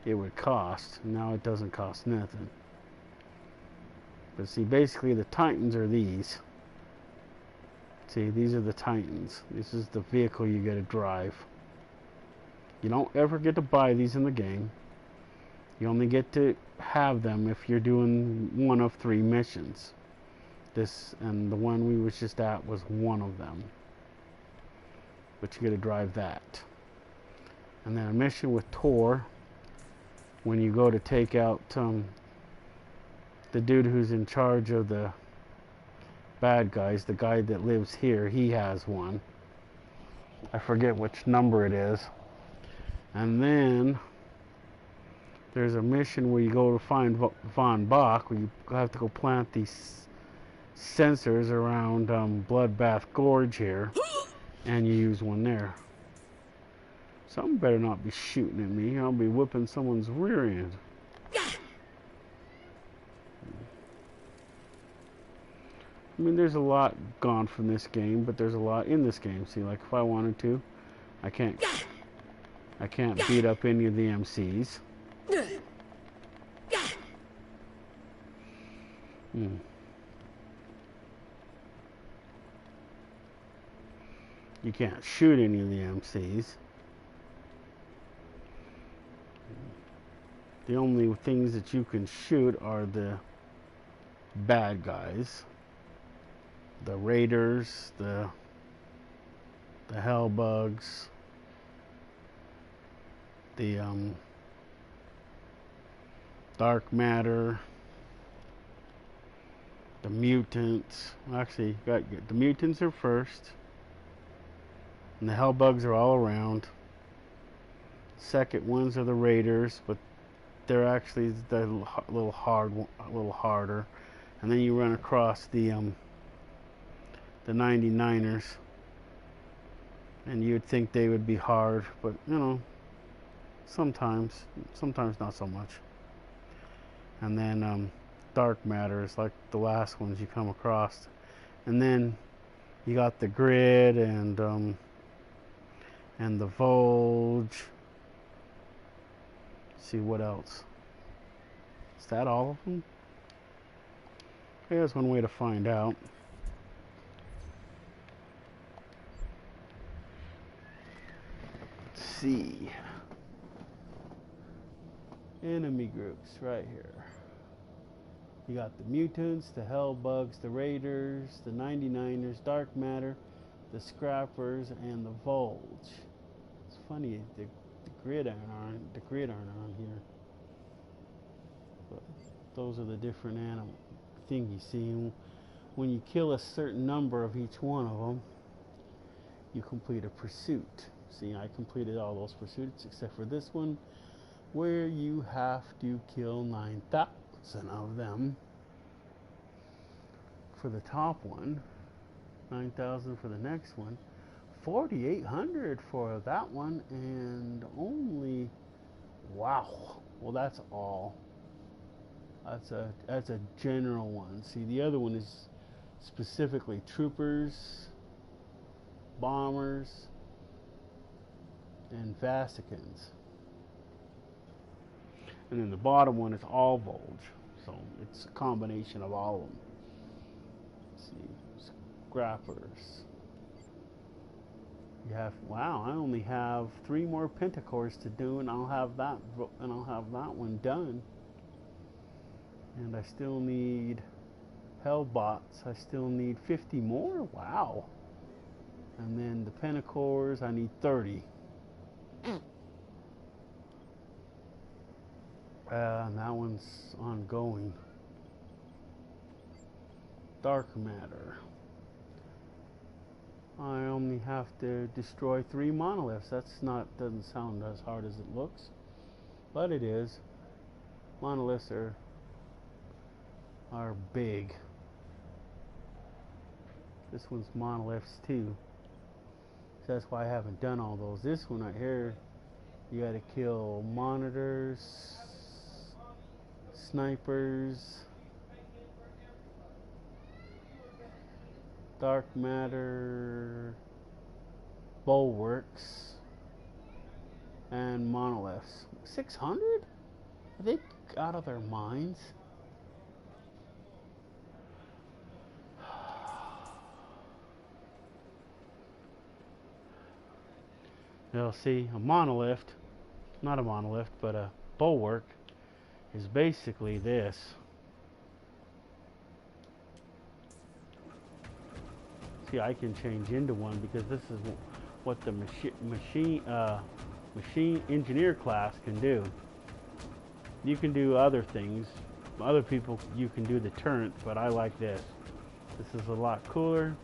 it would cost. Now it doesn't cost nothing. But see, basically the Titans are these. See, these are the Titans. This is the vehicle you get to drive. You don't ever get to buy these in the game. You only get to have them if you're doing one of 3 missions. This and the one we was just at was one of them. But you get to drive that. And then a mission with Tor, when you go to take out the dude who's in charge of the bad guys, the guy that lives here, he has one. I forget which number it is. And then there's a mission where you go to find Von Bach, where you have to go plant these sensors around Bloodbath Gorge here, and you use one there. Something better not be shooting at me. I'll be whipping someone's rear end. I mean, there's a lot gone from this game, but there's a lot in this game. See, like if I wanted to, I can't beat up any of the MCs. You can't shoot any of the MCs. The only things that you can shoot are the bad guys. The Raiders, the Hellbugs, the Dark Matter, the Mutants. Actually, the Mutants are first, and the Hellbugs are all around. Second ones are the Raiders, but they're actually a little harder. And then you run across the 99ers, and you'd think they would be hard, but you know, sometimes not so much. And then Dark Matter is like the last ones you come across, and then you got the Grid and the Volge. Let's see what else. Is that all of them? There's one way to find out. Let's see. Enemy groups right here. You got the Mutants, the Hellbugs, the Raiders, the 99ers, Dark Matter, the Scrappers, and the Volge. It's funny, the grid aren't on here. But those are the different thingy. See, when you kill a certain number of each one of them, you complete a pursuit. See, I completed all those pursuits except for this one, where you have to kill 9,000 of them for the top one, 9,000 for the next one, 4,800 for that one, and only, wow, well, that's all. That's a general one. See, the other one is specifically troopers, bombers, and Vasicans. And then the bottom one is all Volge. So it's a combination of all of them. Let's see, scrappers. You have, wow, I only have 3 more pentacores to do, and I'll have that one done. And I still need Hellbots. I still need 50 more. Wow. And then the pentacores, I need 30. And that one's ongoing. Dark matter. I only have to destroy 3 monoliths. Doesn't sound as hard as it looks, but it is. Monoliths are big. This one's monoliths too. So that's why I haven't done all those. This one right here, you gotta kill monitors, snipers, dark matter, bulwarks, and monoliths. 600? Are they out of their minds? You'll see a monolith, not a monolith, but a bulwark, is basically this. See, I can change into one because this is what the machine engineer class can do. You can do other things. Other people, you can do the turret, but I like this. This is a lot cooler.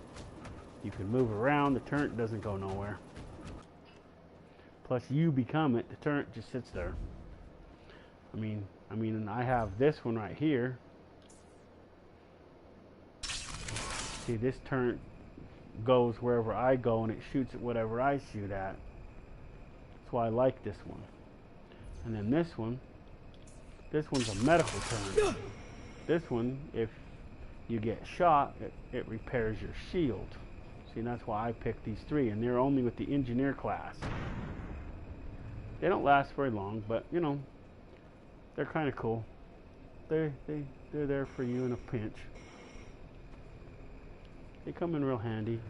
You can move around. The turret doesn't go nowhere. Plus, you become it. The turret just sits there. I mean, I have this one right here. See, this turret goes wherever I go, and it shoots at whatever I shoot at. That's why I like this one. And then this one's a medical turret. This one, if you get shot, it repairs your shield. See, that's why I picked these 3, and they're only with the engineer class. They don't last very long, but you know, they're kind of cool. They're there for you in a pinch. They come in real handy.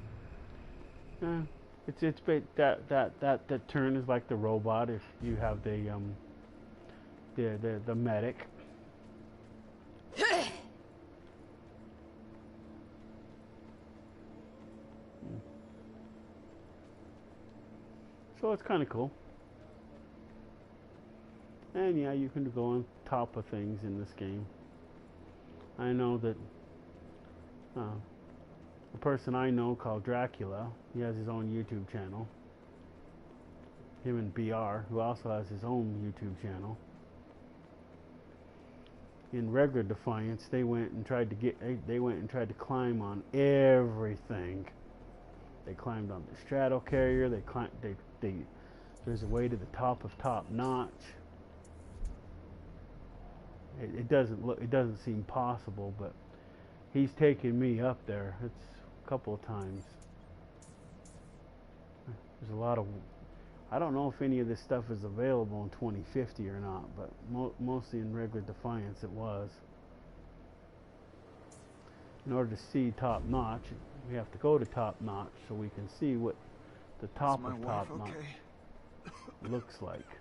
It's that turn is like the robot. If you have the medic. So it's kind of cool. And yeah, you can go on top of things in this game. I know that a person I know called Dracula, he has his own YouTube channel. Him and BR, who also has his own YouTube channel. In regular Defiance, they went and tried to climb on everything. They climbed on the straddle carrier. There's a way to the top of Top Notch. It doesn't seem possible, but he's taken me up there. It's a couple of times. There's a lot of, I don't know if any of this stuff is available in 2050 or not, but mostly in regular Defiance it was. In order to see Top Notch, we have to go to Top Notch so we can see what the top of Top Notch looks like.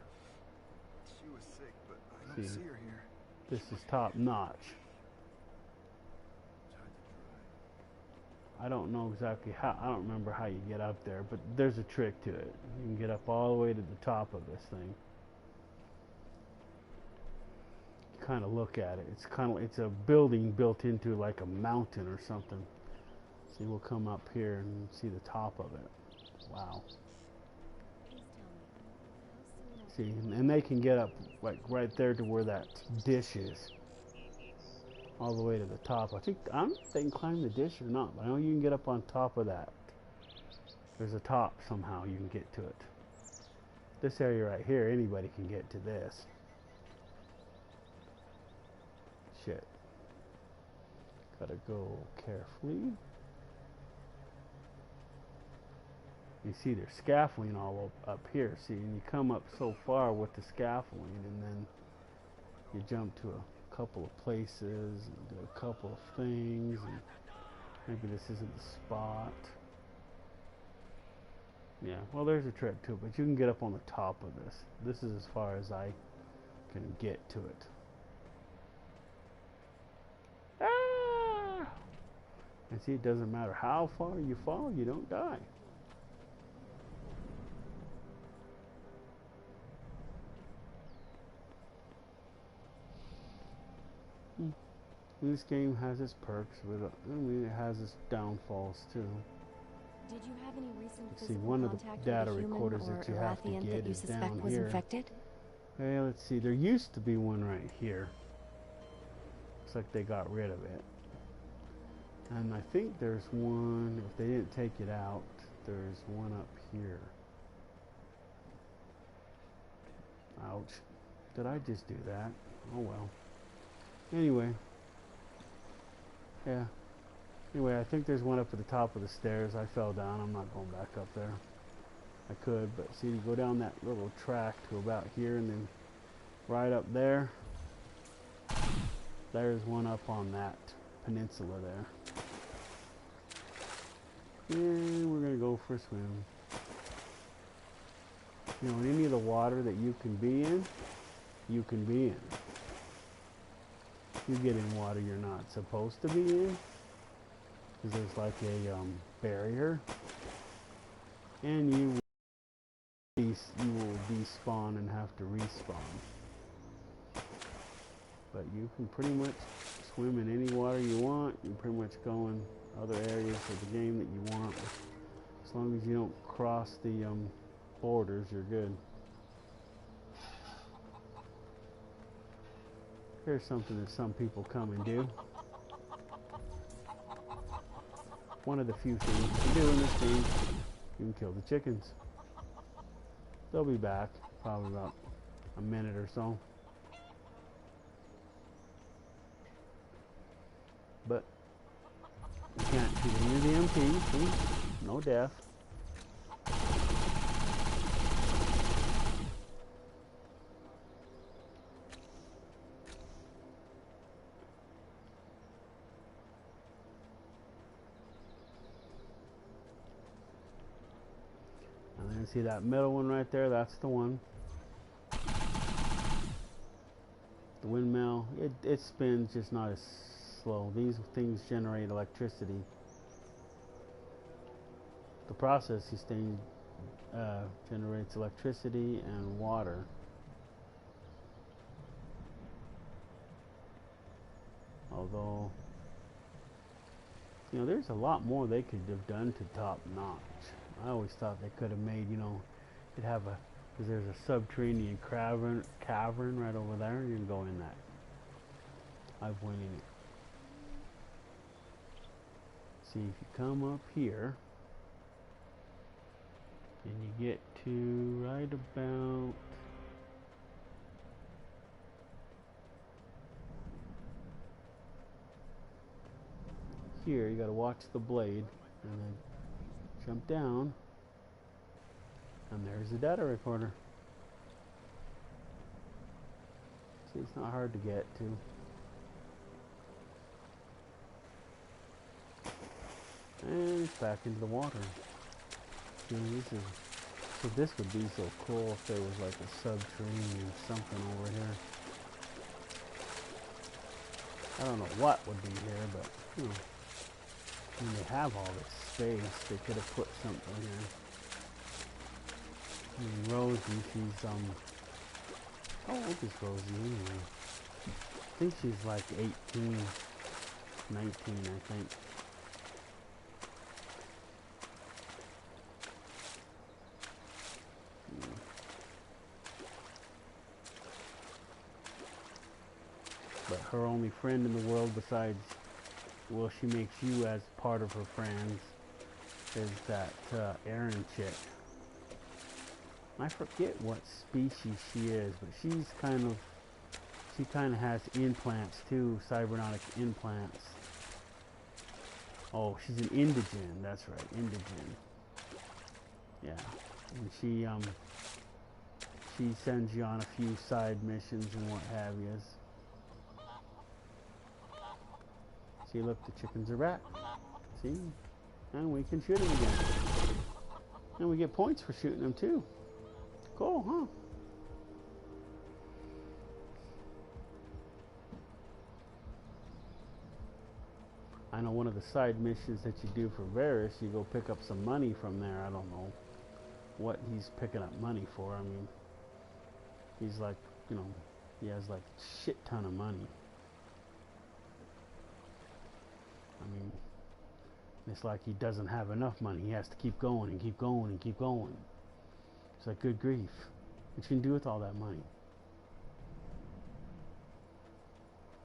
She was sick, but I don't see her here. This is Top Notch. I don't know exactly how, I don't remember how you get up there, but there's a trick to it. You can get up all the way to the top of this thing. You kind of look at it. It's a building built into like a mountain or something. See, we'll come up here and see the top of it. Wow. See, and they can get up like right there to where that dish is, all the way to the top. I don't know if they can climb the dish or not, but I know you can get up on top of that. There's a top somehow you can get to it. This area right here, anybody can get to this. Shit. Gotta go carefully. You see there's scaffolding all up here. See, and you come up so far with the scaffolding, and then you jump to a couple of places and do a couple of things, and maybe this isn't the spot. Yeah, well, there's a trick too, but you can get up on the top of this. This is as far as I can get to it. Ah! And see, it doesn't matter how far you fall, you don't die. This game has its perks, but I mean, it has its downfalls too. Did you have any recent See, one of the data recorders that you have to get is down here. Hey, let's see. There used to be one right here. Looks like they got rid of it. And I think there's one, if they didn't take it out, there's one up here. Ouch. Did I just do that? Oh well. Anyway. Yeah. Anyway, I think there's one up at the top of the stairs. I fell down. I'm not going back up there. I could, but see, you go down that little track to about here, and then right up there. There's one up on that peninsula there. And we're going to go for a swim. You know, any of the water that you can be in, you can be in. You get in water you're not supposed to be in, because there's like a barrier, and you will despawn and have to respawn. But you can pretty much swim in any water you want. You can pretty much go in other areas of the game that you want. As long as you don't cross the borders, you're good. Here's something that some people come and do. One of the few things you can do in this game, you can kill the chickens. They'll be back, probably about a minute or so. But you can't shoot any of the MPs, see? No death. See that middle one right there? That's the one. The windmill, it spins, just not as slow. These things generate electricity. The processing station generates electricity and water. Although, you know, there's a lot more they could have done to top notch. I always thought they could have made, you know, you'd have a, because there's a subterranean cavern right over there. You can go in that. I've went in it. See, if you come up here, and you get to right about here, you got to watch the blade, and then jump down, and there's the data recorder. See, it's not hard to get to. And it's back into the water. See, this would be so cool if there was like a subterranean something over here. I don't know what would be here, but you know, when they have all this space, they could have put something here. I mean, Rosie, she's how old is Rosie anyway? think she's like 18, 19, I think. But her only friend in the world besides, well, she makes you as part of her friends, is that Erin chick. I forget what species she is, but she kind of has implants too, cybernetic implants. Oh, she's an indigen, that's right, indigen. Yeah, and she sends you on a few side missions and what have you. See, look, the chickens are back. See? And we can shoot them again. And we get points for shooting them too. Cool, huh? I know one of the side missions that you do for Varys, you go pick up some money from there. I don't know what he's picking up money for. I mean, he's like, you know, he has like a shit ton of money. I mean, it's like he doesn't have enough money. He has to keep going and keep going and keep going. It's like, good grief. What you can do with all that money?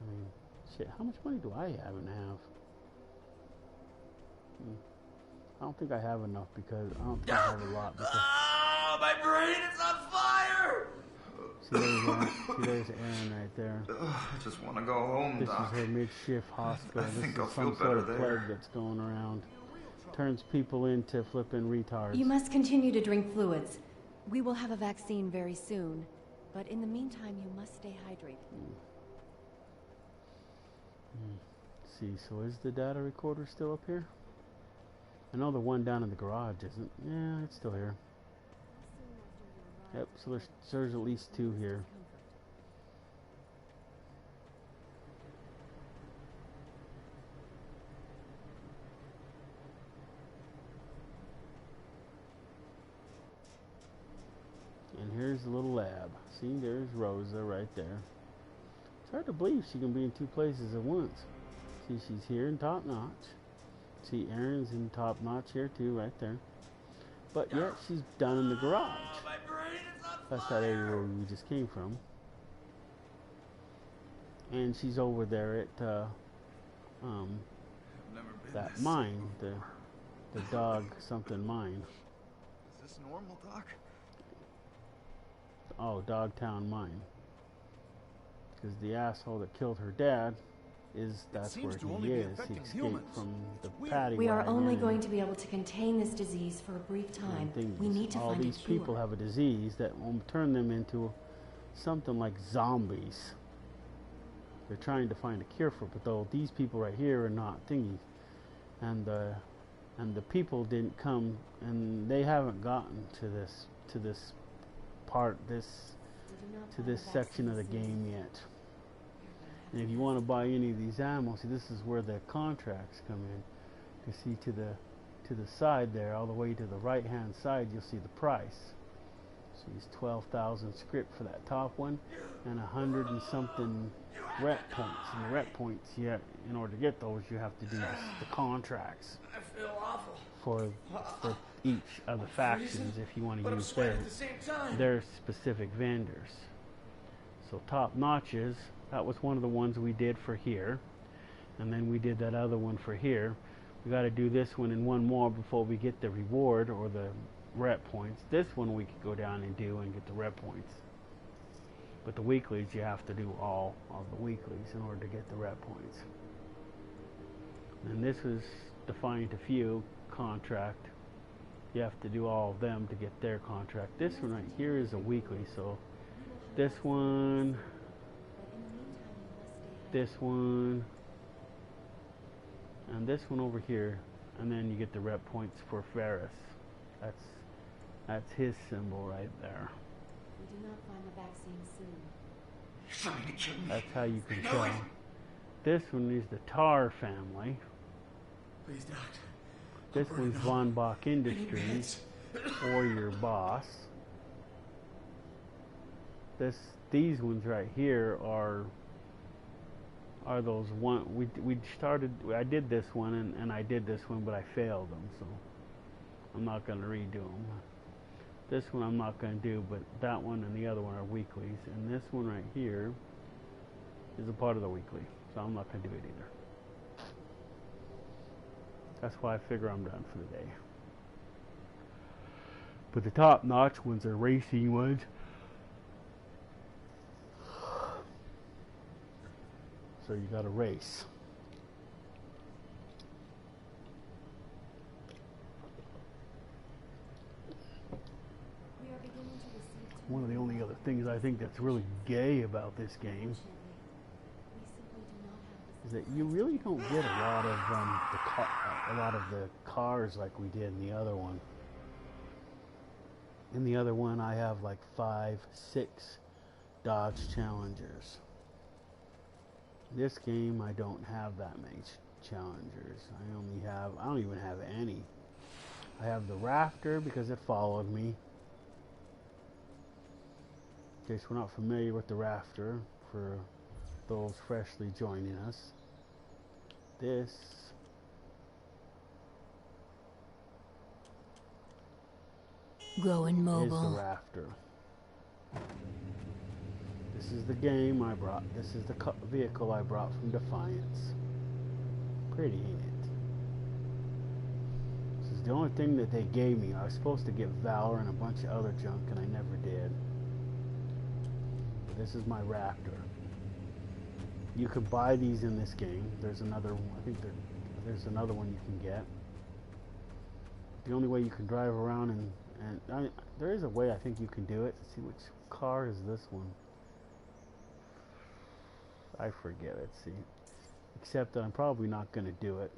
I mean, shit, how much money do I even have? I don't think I have enough because I don't think I have a lot. Because oh, my brain is on fire! See, there's Erin right there. I just want to go home, Doc. This is her mid-shift hospital. I think this I'll is some feel sort of better plague there. that's going around. Turns people into flipping retards. You must continue to drink fluids. We will have a vaccine very soon, but in the meantime, you must stay hydrated. See, so is the data recorder still up here? I know the one down in the garage isn't. Yeah, it's still here. Yep, so there's at least two here. And here's the little lab. See, there's Rosa right there. It's hard to believe she can be in two places at once. See, she's here in Top Notch. See, Erin's in Top Notch here too, right there. But yet she's down in the garage. That's that area where we just came from. And she's over there at that mine, the dog something mine. Is this normal, Doc? Oh, Dogtown Mine. Because the asshole that killed her dad that's where he is. He escaped from the patty. We are only going to be able to contain this disease for a brief time. We need to find a cure. All these people have a disease that will turn them into something like zombies. They're trying to find a cure for it, but though these people right here are not thingies, and the people didn't come, and they haven't gotten to this part, to this section of the game yet. And if you want to buy any of these ammo, see, this is where the contracts come in. You see to the side there, all the way to the right hand side, you'll see the price. So it's 12,000 script for that top one, and 100 and something rep points. And the rep points, in order to get those, you have to do the contracts. I feel awful. For each of the factions, if you want to use their specific vendors. So Top Notches, that was one of the ones we did for here, and then we did that other one for here. We got to do this one and one more before we get the reward or the rep points. This one we could go down and do and get the rep points, but the weeklies, you have to do all of the weeklies in order to get the rep points. And this was Defiant a Few contract. You have to do all of them to get their contract. This one right here is a weekly, so this one, and this one over here, and then you get the rep points for Ferris. That's his symbol right there. We do not find the vaccine soon. You're trying to kill me. That's how you can tell. This one is the Tar family. Please, Doc. This one's Von Bach Industries, or your boss. These ones right here are are those one we started. I did this one and I did this one, but I failed them, so I'm not going to redo them. This one I'm not going to do, but that one and the other one are weeklies, and this one right here is a part of the weekly, so I'm not going to do it either. That's why I figure I'm done for the day. But the top-notch ones are racing ones. So you got to race. One of the only other things I think that's really gay about this game is that you really don't get a lot of the cars like we did in the other one. In the other one, I have like 5, 6 Dodge Challengers. This game, I don't have that many Challengers. I don't even have any. I have the Rafter because it followed me. In case we're not familiar with the Rafter, for those freshly joining us, this Growing mobile. is the Rafter. This is the game I brought. This is the vehicle I brought from Defiance. Pretty, ain't it? This is the only thing that they gave me. I was supposed to get Valor and a bunch of other junk, and I never did. But this is my Raptor. You can buy these in this game. There's another. I think there's another one you can get. The only way you can drive around and there is a way I think you can do it. Let's see, which car is this one? I forget. Let's see. Except that I'm probably not going to do it.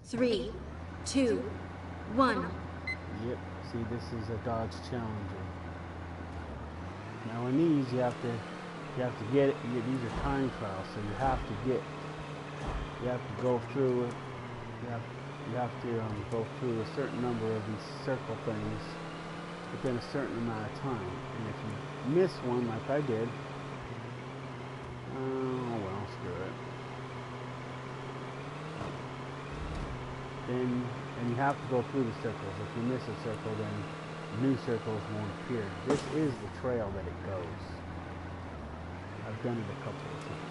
3, 2, 1. Yep. See, this is a Dodge Challenger. Now in these, you have to get it. These are time trials, so you have to go through it. You have to go through a certain number of these circle things within a certain amount of time. And if you miss one, like I did, oh well, screw it. And you have to go through the circles. If you miss a circle, then new circles won't appear. This is the trail that it goes. I've done it a couple of times.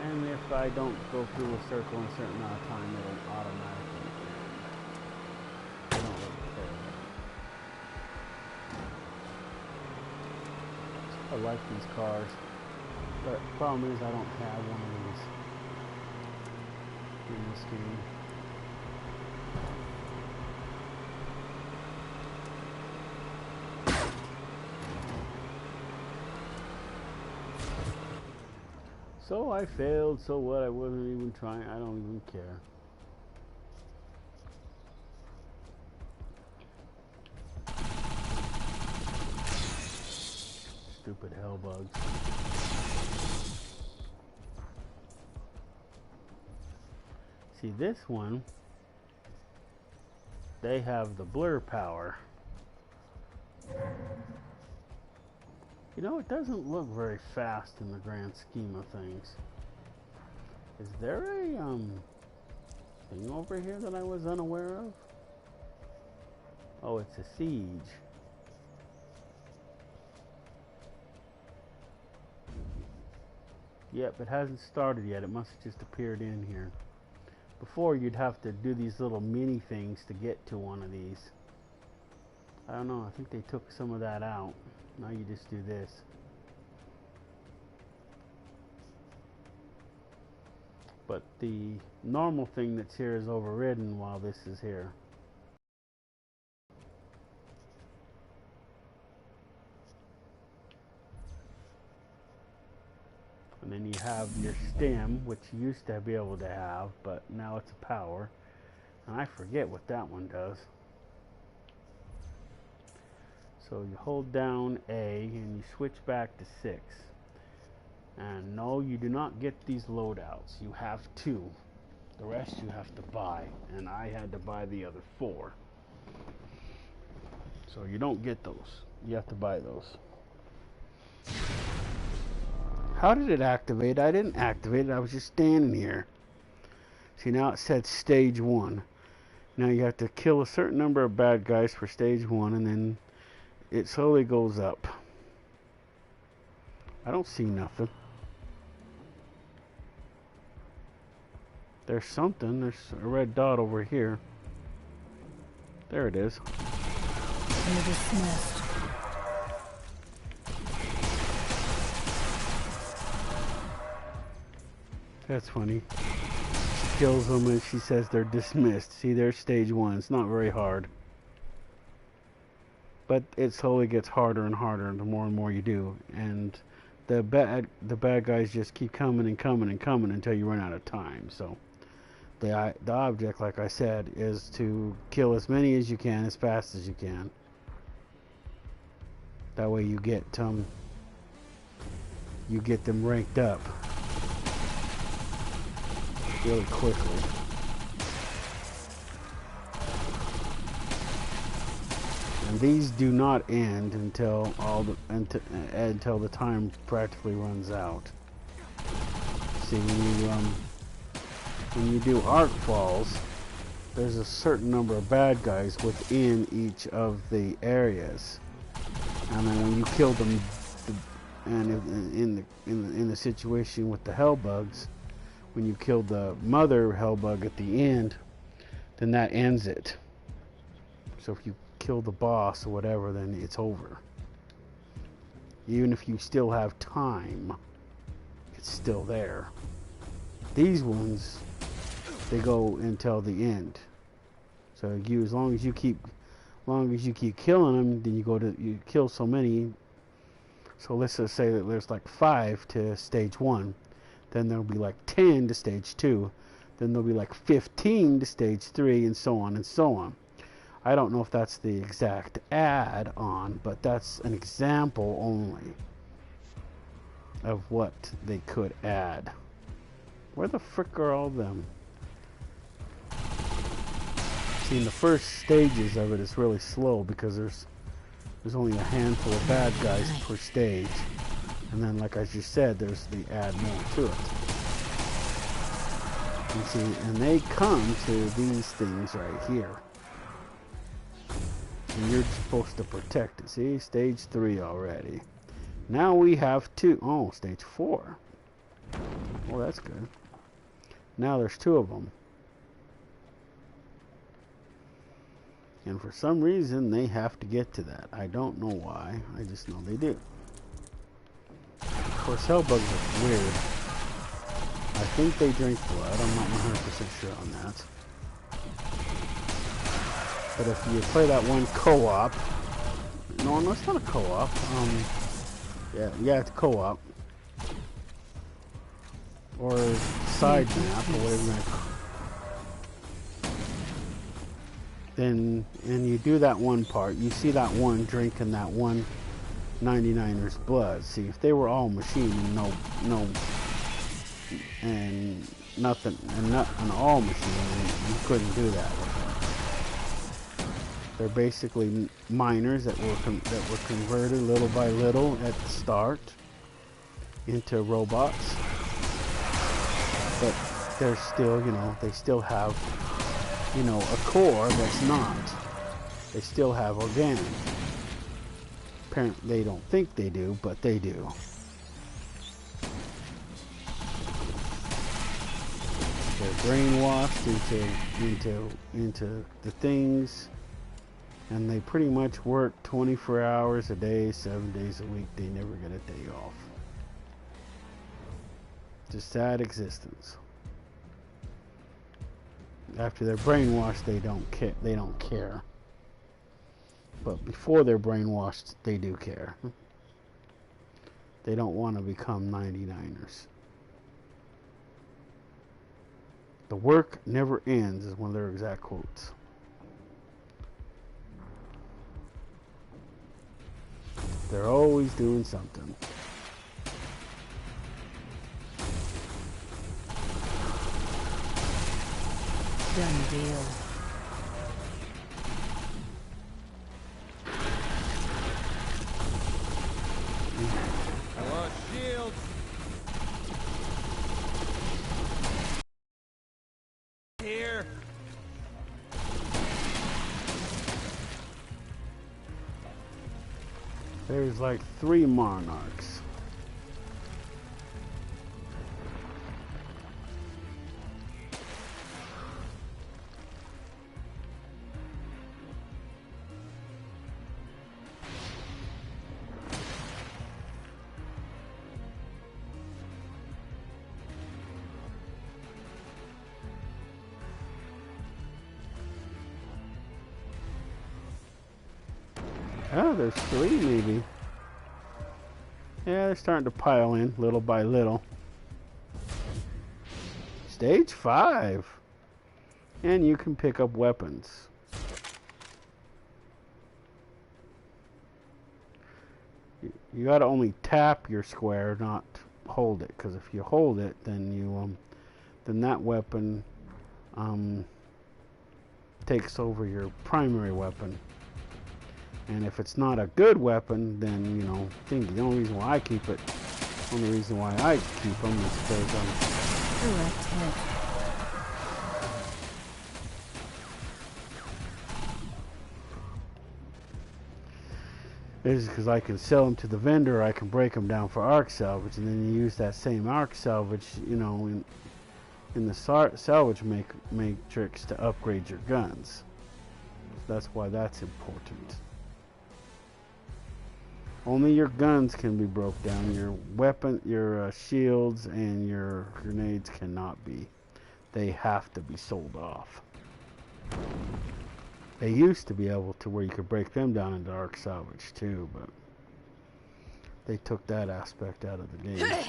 And if I don't go through a circle in a certain amount of time, it'll automatically end. I don't really care. I like these cars, but the problem is I don't have one of these in this game. So I failed, so what? I wasn't even trying. I don't even care. Stupid hellbugs. See, this one, they have the blur power. You know, it doesn't look very fast in the grand scheme of things. Is there a thing over here that I was unaware of? Oh, it's a siege. Yep, it hasn't started yet. It must have just appeared in here. Before, you'd have to do these little mini things to get to one of these. I don't know, I think they took some of that out. Now you just do this. But the normal thing that's here is overridden while this is here. And then you have your stem, which you used to be able to have, but now it's a power. And I forget what that one does. So you hold down A and you switch back to 6. And no, you do not get these loadouts. You have 2. The rest you have to buy. And I had to buy the other 4. So you don't get those. You have to buy those. How did it activate? I didn't activate it. I was just standing here. See, now it said stage 1. Now you have to kill a certain number of bad guys for stage 1, and then it slowly goes up. I don't see nothing. There's something. There's a red dot over here. There it is. You're dismissed. That's funny. She kills them and she says they're dismissed. See, there's stage 1. It's not very hard. But it slowly gets harder and harder the more and more you do. And the bad guys just keep coming and coming and coming until you run out of time. So the object, like I said, is to kill as many as you can as fast as you can. That way you get them ranked up really quickly. And these do not end until until the time practically runs out. See, when you do arc falls, there's a certain number of bad guys within each of the areas, and then when you kill them, and in the situation with the hellbugs, when you kill the mother hellbug at the end, then that ends it. So if you kill the boss or whatever, then it's over. Even if you still have time, it's still there. These ones, they go until the end. So as long as you keep killing them, then you kill so many. So let's just say that there's like 5 to stage 1. Then there'll be like 10 to stage 2. Then there'll be like 15 to stage 3, and so on and so on. I don't know if that's the exact add-on, but that's an example only of what they could add. Where the frick are all them? See, in the first stages of it, it's really slow because there's only a handful of bad guys per stage. And then, like I just said, there's the add more to it. You see, and they come to these things right here. And you're supposed to protect it. See, stage 3 already. Now we have 2. Oh, stage 4. Oh, that's good. Now there's 2 of them. And for some reason, they have to get to that. I don't know why. I just know they do. Of course, hellbugs are weird. I think they drink blood. I'm not 100% sure on that. But if you play that one co-op... No, it's not a co-op. Yeah, it's co-op. Or side map, or whatever you want to call it. Then, and you do that one part, you see that one drinking that one 99er's blood. See, if they were all machine and and nothing, and all machine, you couldn't do that with them. They're basically miners that were converted little by little at the start into robots. But they're still, they still have, a core that's not. They still have organic. Apparently, they don't think they do, but they do. They're brainwashed into the things, and they pretty much work 24 hours a day, 7 days a week. They never get a day off. It's a sad existence. After they're brainwashed, they don't care. But before they're brainwashed, they do care. They don't want to become 99ers. The work never ends is one of their exact quotes. They're always doing something. Done deal. I want shields. here. There's like 3 monarchs. Oh, there's 3 maybe. Yeah, they're starting to pile in little by little. Stage 5. And you can pick up weapons. You gotta only tap your square, not hold it. Because if you hold it, then then that weapon takes over your primary weapon. And if it's not a good weapon, then, the only reason why I keep them is because, Direct hit. is because I can sell them to the vendor, or I can break them down for arc salvage, and then you use that same arc salvage, in the salvage matrix to upgrade your guns. That's why that's important. Only your guns can be broke down. Your shields and your grenades cannot be. They have to be sold off. They used to be able to where you could break them down into arc salvage too, but they took that aspect out of the game.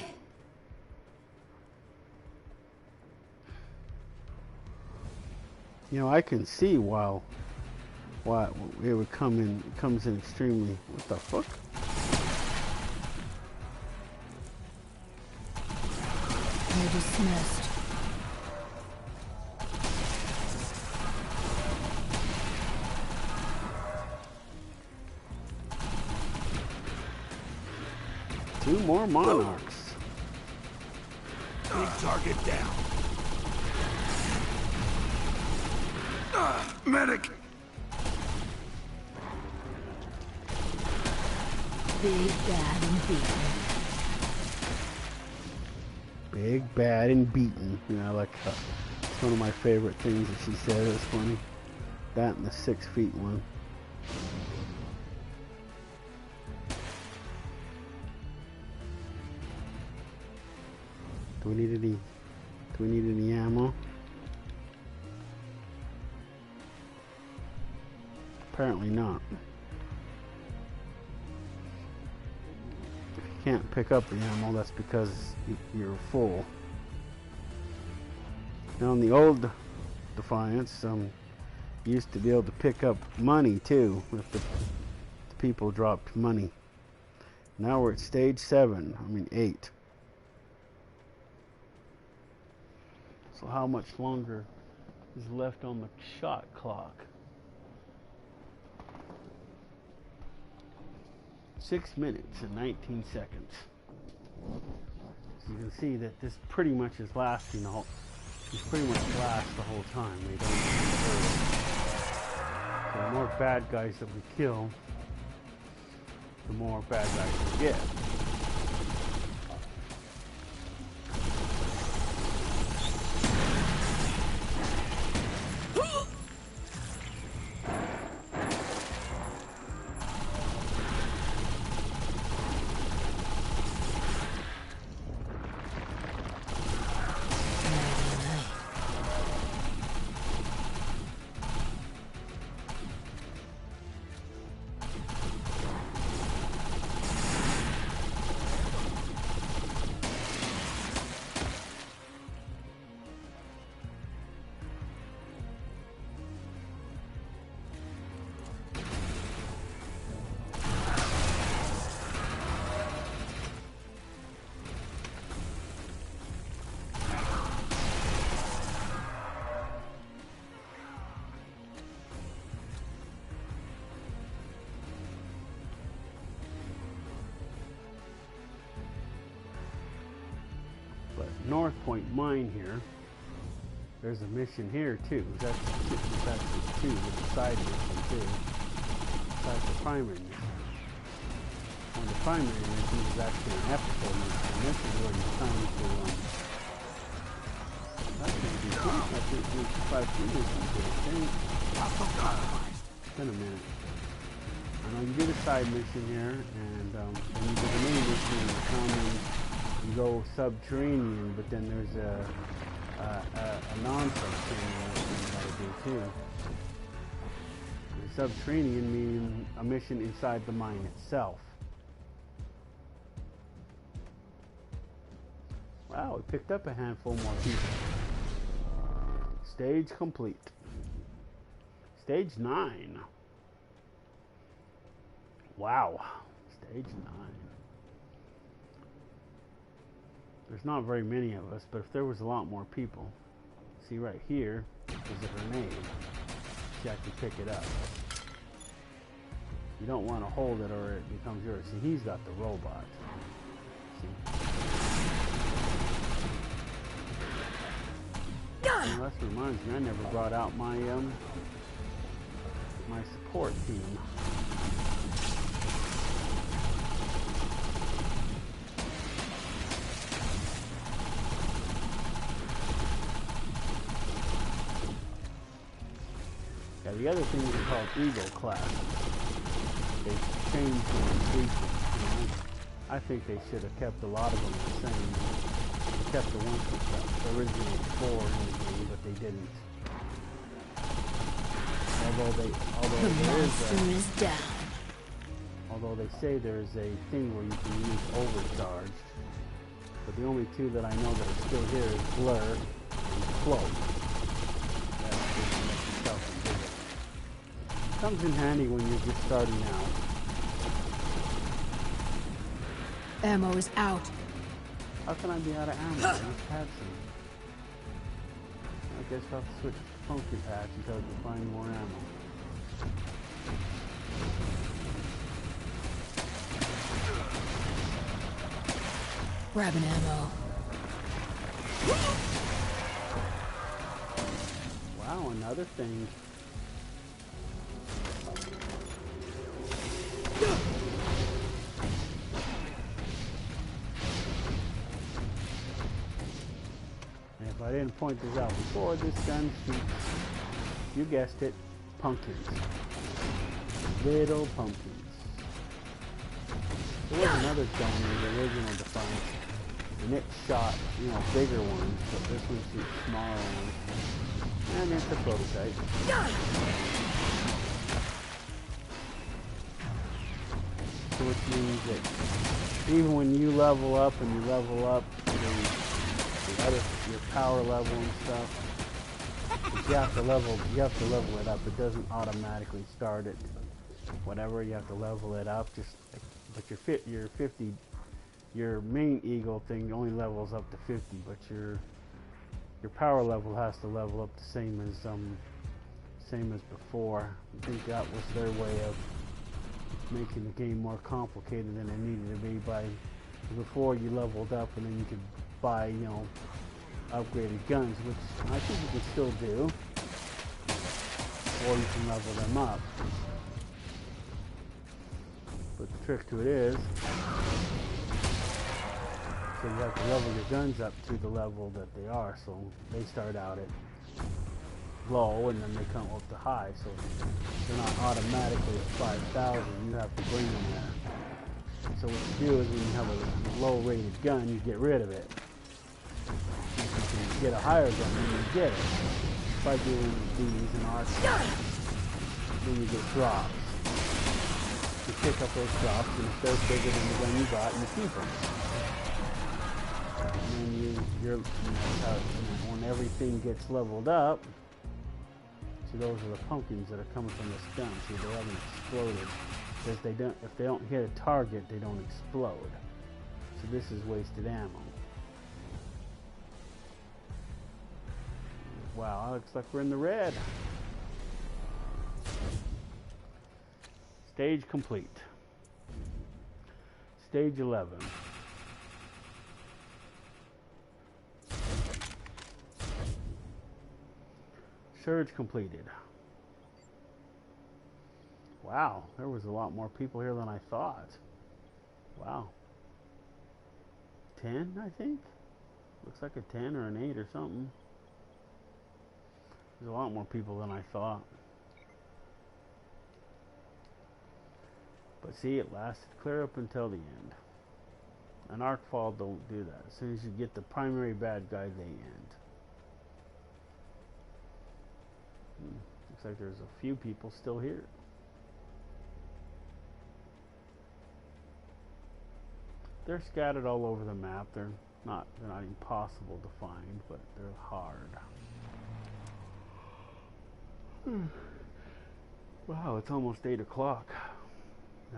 I can see why it would comes in extremely. What the fuck? You're dismissed. Two more monarchs. Big target down. Medic! Big, bad, and beaten. Big, bad, and beaten. I like that. It's one of my favorite things that she said. It was funny. That and the 6 feet one. Do we need any ammo? Apparently not. If you can't pick up the ammo, that's because you're full. Now in the old Defiance, you used to be able to pick up money too if the people dropped money. Now we're at stage 8. So how much longer is left on the shot clock? 6 minutes and 19 seconds. So you can see that this pretty much is lasting the whole. These pretty much last the whole time. They don't So the more bad guys that we kill, the more bad guys we get. North Point Mine here. There's a mission here too. That's two. There's a side mission too. Besides the primary mission. And the primary mission is actually an episode mission. And this is where you come to that's gonna be cool. I think there's 5 missions here, I think. It's been a minute. I know you do the side mission here, and then you do the main mission, and you come and you go subterranean, but then there's a non-subterranean mission you gotta do too. And subterranean meaning a mission inside the mine itself. Wow, we picked up a handful more people. Stage complete. Stage 9. Wow. Stage 9. There's not very many of us, but if there was a lot more people. See right here is a grenade. See, I can pick it up. You don't want to hold it or it becomes yours. See, he's got the robot. See? Well, that reminds me, I never brought out my my support team. Yeah, the other things are called Eagle class. They changed them completely. I think they should have kept a lot of them the same. They kept the ones with the original 4 in the game, but they didn't. Although they say there's a thing where you can use overcharged, but the only 2 that I know that are still here is Blur and Float. Comes in handy when you're just starting out. Ammo is out. How can I be out of ammo? I just had some. I guess I'll have to switch to pumpkin patch until I can find more ammo. Grabbing ammo. Wow, another thing. And if I didn't point this out before, this gun shoots, you guessed it, pumpkins. Little pumpkins. There was another gun in the original Defiance, and it shot, bigger ones, but this one shoots smaller ones. And it's a prototype. So which means that even when you level up and you level up your power level and stuff, you have to level it up. It doesn't automatically start it. Whatever, you have to level it up. But your main Eagle thing only levels up to 50, but your power level has to level up the same as before. I think that was their way of making the game more complicated than it needed to be. Before you leveled up and then you could buy, upgraded guns, which I think you can still do, or you can level them up. But the trick to it is, so you have to level your guns up to the level that they are. So they start out at low and then they come up to high. So they're not automatically at 5,000. You have to bring them there. So what you do is when you have a low rated gun, you get rid of it. If you can get a higher gun, then you get it. By doing these and arcs, then you get drops. You pick up those drops, and if they're bigger than the gun you got, you keep them. And then when everything gets leveled up, so those are the pumpkins that are coming from this gun. See, they haven't exploded because if they don't hit a target, they don't explode. So this is wasted ammo. Wow, looks like we're in the red. Stage complete. Stage 11. Surge completed. Wow, there was a lot more people here than I thought. Wow. 10, I think? Looks like a 10 or an 8 or something. There's a lot more people than I thought. But see, it lasted clear up until the end. An Arcfall don't do that. As soon as you get the primary bad guy, they end. Looks like there's a few people still here. They're scattered all over the map. They're not impossible to find, but they're hard. Wow, it's almost 8 o'clock.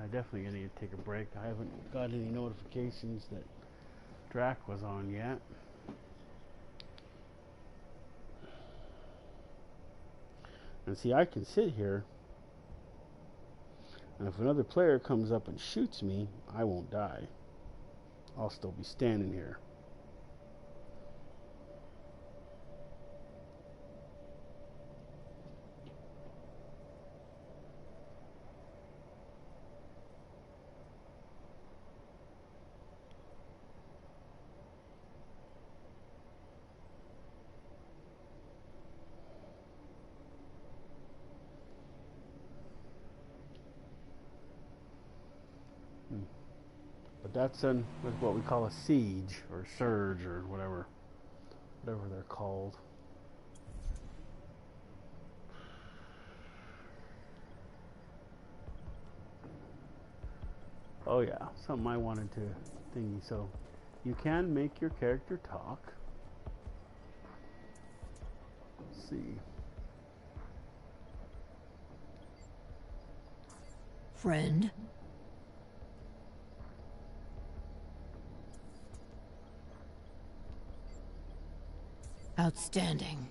I definitely need to take a break. I haven't got any notifications that Drac was on yet. And see, I can sit here, and if another player comes up and shoots me, I won't die. I'll still be standing here. But that's what we call a siege or surge or whatever they're called. Oh yeah, something I wanted to thingy. So you can make your character talk. Let's see. Friend. Outstanding.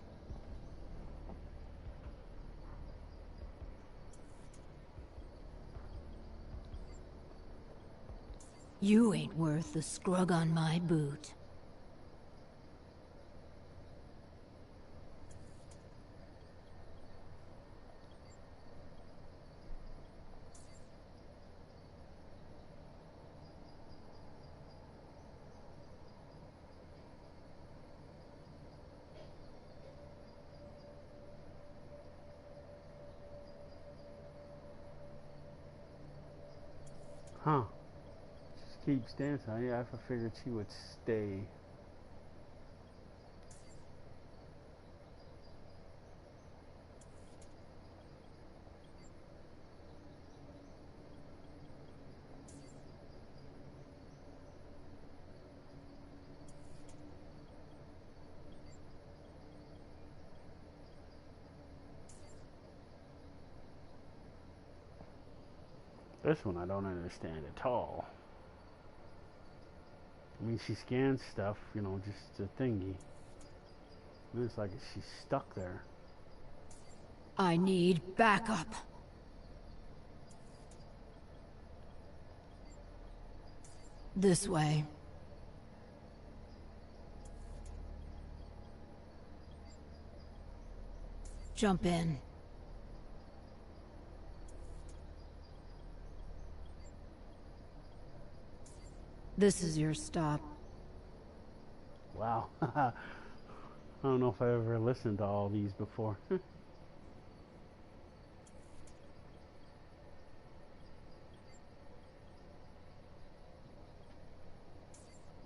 You ain't worth the scrug on my boot. Huh. Just keeps dancing. I figured she would stay. This one I don't understand at all. I mean, she scans stuff, you know, just a thingy. And it's like she's stuck there. I need backup. This way. Jump in. This is your stop. Wow. I don't know if I ever listened to all these before.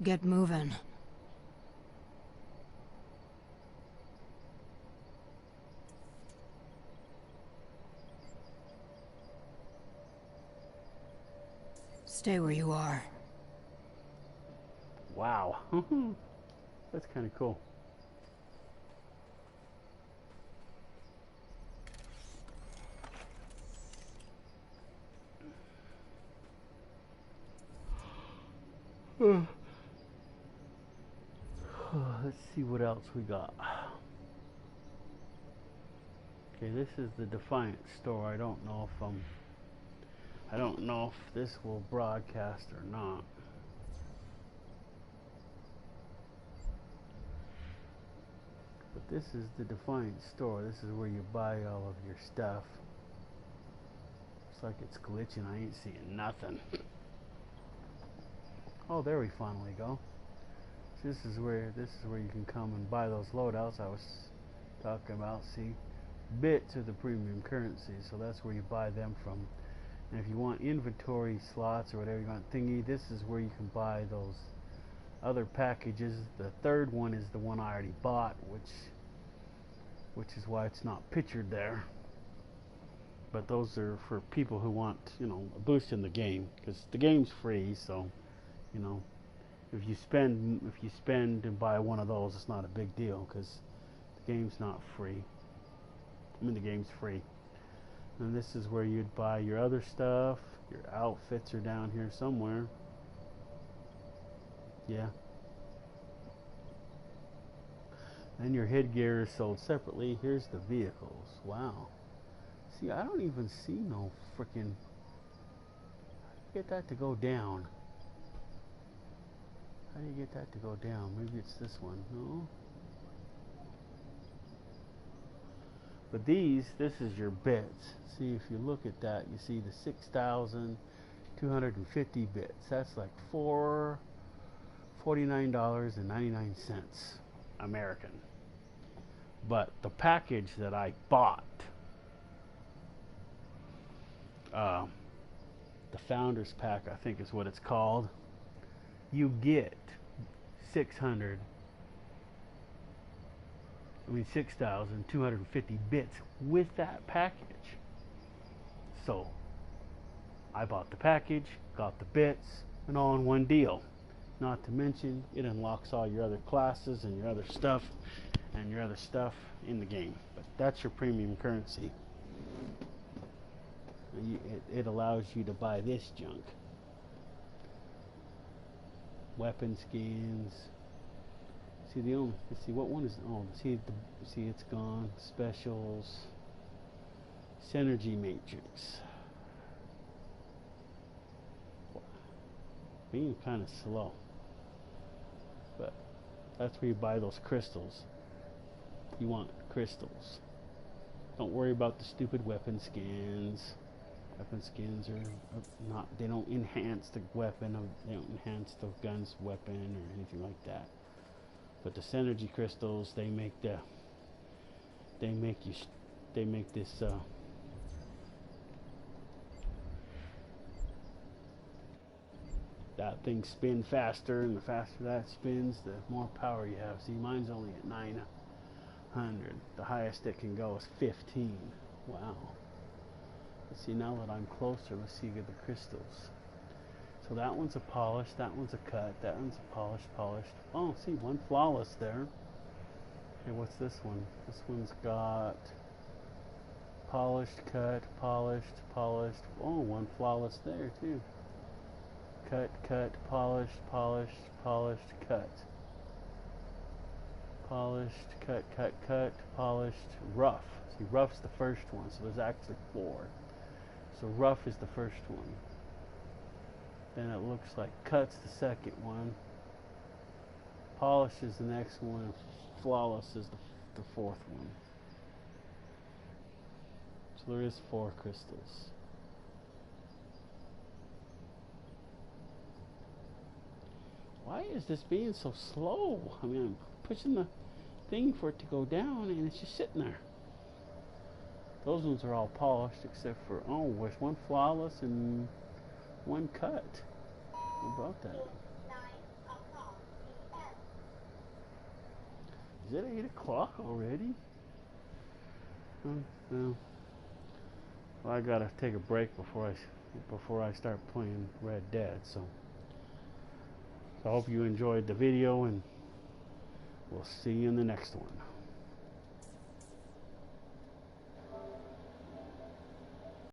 Get moving. Stay where you are. Wow. That's kind of cool. Let's see what else we got. Okay, this is the Defiance store. I don't know if this will broadcast or not. But But this is the Defiance store. This is where you buy all of your stuff. Looks like it's glitching. I ain't seeing nothing. Oh, there we finally go. This is where you can come and buy those loadouts I was talking about. See, bits are the premium currency, so that's where you buy them from. And if you want inventory slots or whatever you want thingy, this is where you can buy those other packages. The third one is the one I already bought, which is why it's not pictured there. But those are for people who want, you know, a boost in the game, because the game's free. So, you know, if you spend and buy one of those, it's not a big deal, because the game's not free. I mean, the game's free. And this is where you'd buy your other stuff. Your outfits are down here somewhere. Yeah. And your headgear is sold separately. Here's the vehicles. Wow. See, I don't even see no freaking... Get that to go down. How do you get that to go down? Maybe it's this one. No? But this is your bits. See, if you look at that, you see the 6,250 bits. That's like $49.99 American. But the package that I bought, the Founders Pack, I think is what it's called, you get 6,250 bits with that package. So I bought the package, got the bits, and all in one deal. Not to mention, it unlocks all your other classes and your other stuff in the game. But that's your premium currency. It allows you to buy this junk. Weapon skins. See what one is? Oh, see it's gone. Specials. Synergy Matrix. Being kind of slow, but that's where you buy those crystals. You want crystals. Don't worry about the stupid weapon skins. Weapon skins are not. They don't enhance the weapon. They don't enhance the gun's weapon or anything like that. But the synergy crystals, they make this that thing spin faster, and the faster that spins, the more power you have. See, mine's only at 900. The highest it can go is 15. Wow. Let's see, now that I'm closer, let's see the crystals. So that one's a polished, that one's a cut, that one's a polished. Oh, see, one flawless there. Okay, what's this one? This one's got polished, cut, polished. Oh, one flawless there too. Cut, polished, cut. Polished, cut, polished, rough. See, rough's the first one, so there's actually 4. So rough is the first one. Then it looks like cut's the second one. Polish is the next one. Flawless is the 4th one. So there is 4 crystals. Why is this being so slow? I mean, I'm pushing the thing for it to go down and it's just sitting there. Those ones are all polished except for, oh, there's one flawless and one cut. How about that? Is it 8 o'clock already? No. Well, I gotta take a break before I start playing Red Dead. So I hope you enjoyed the video, and we'll see you in the next one.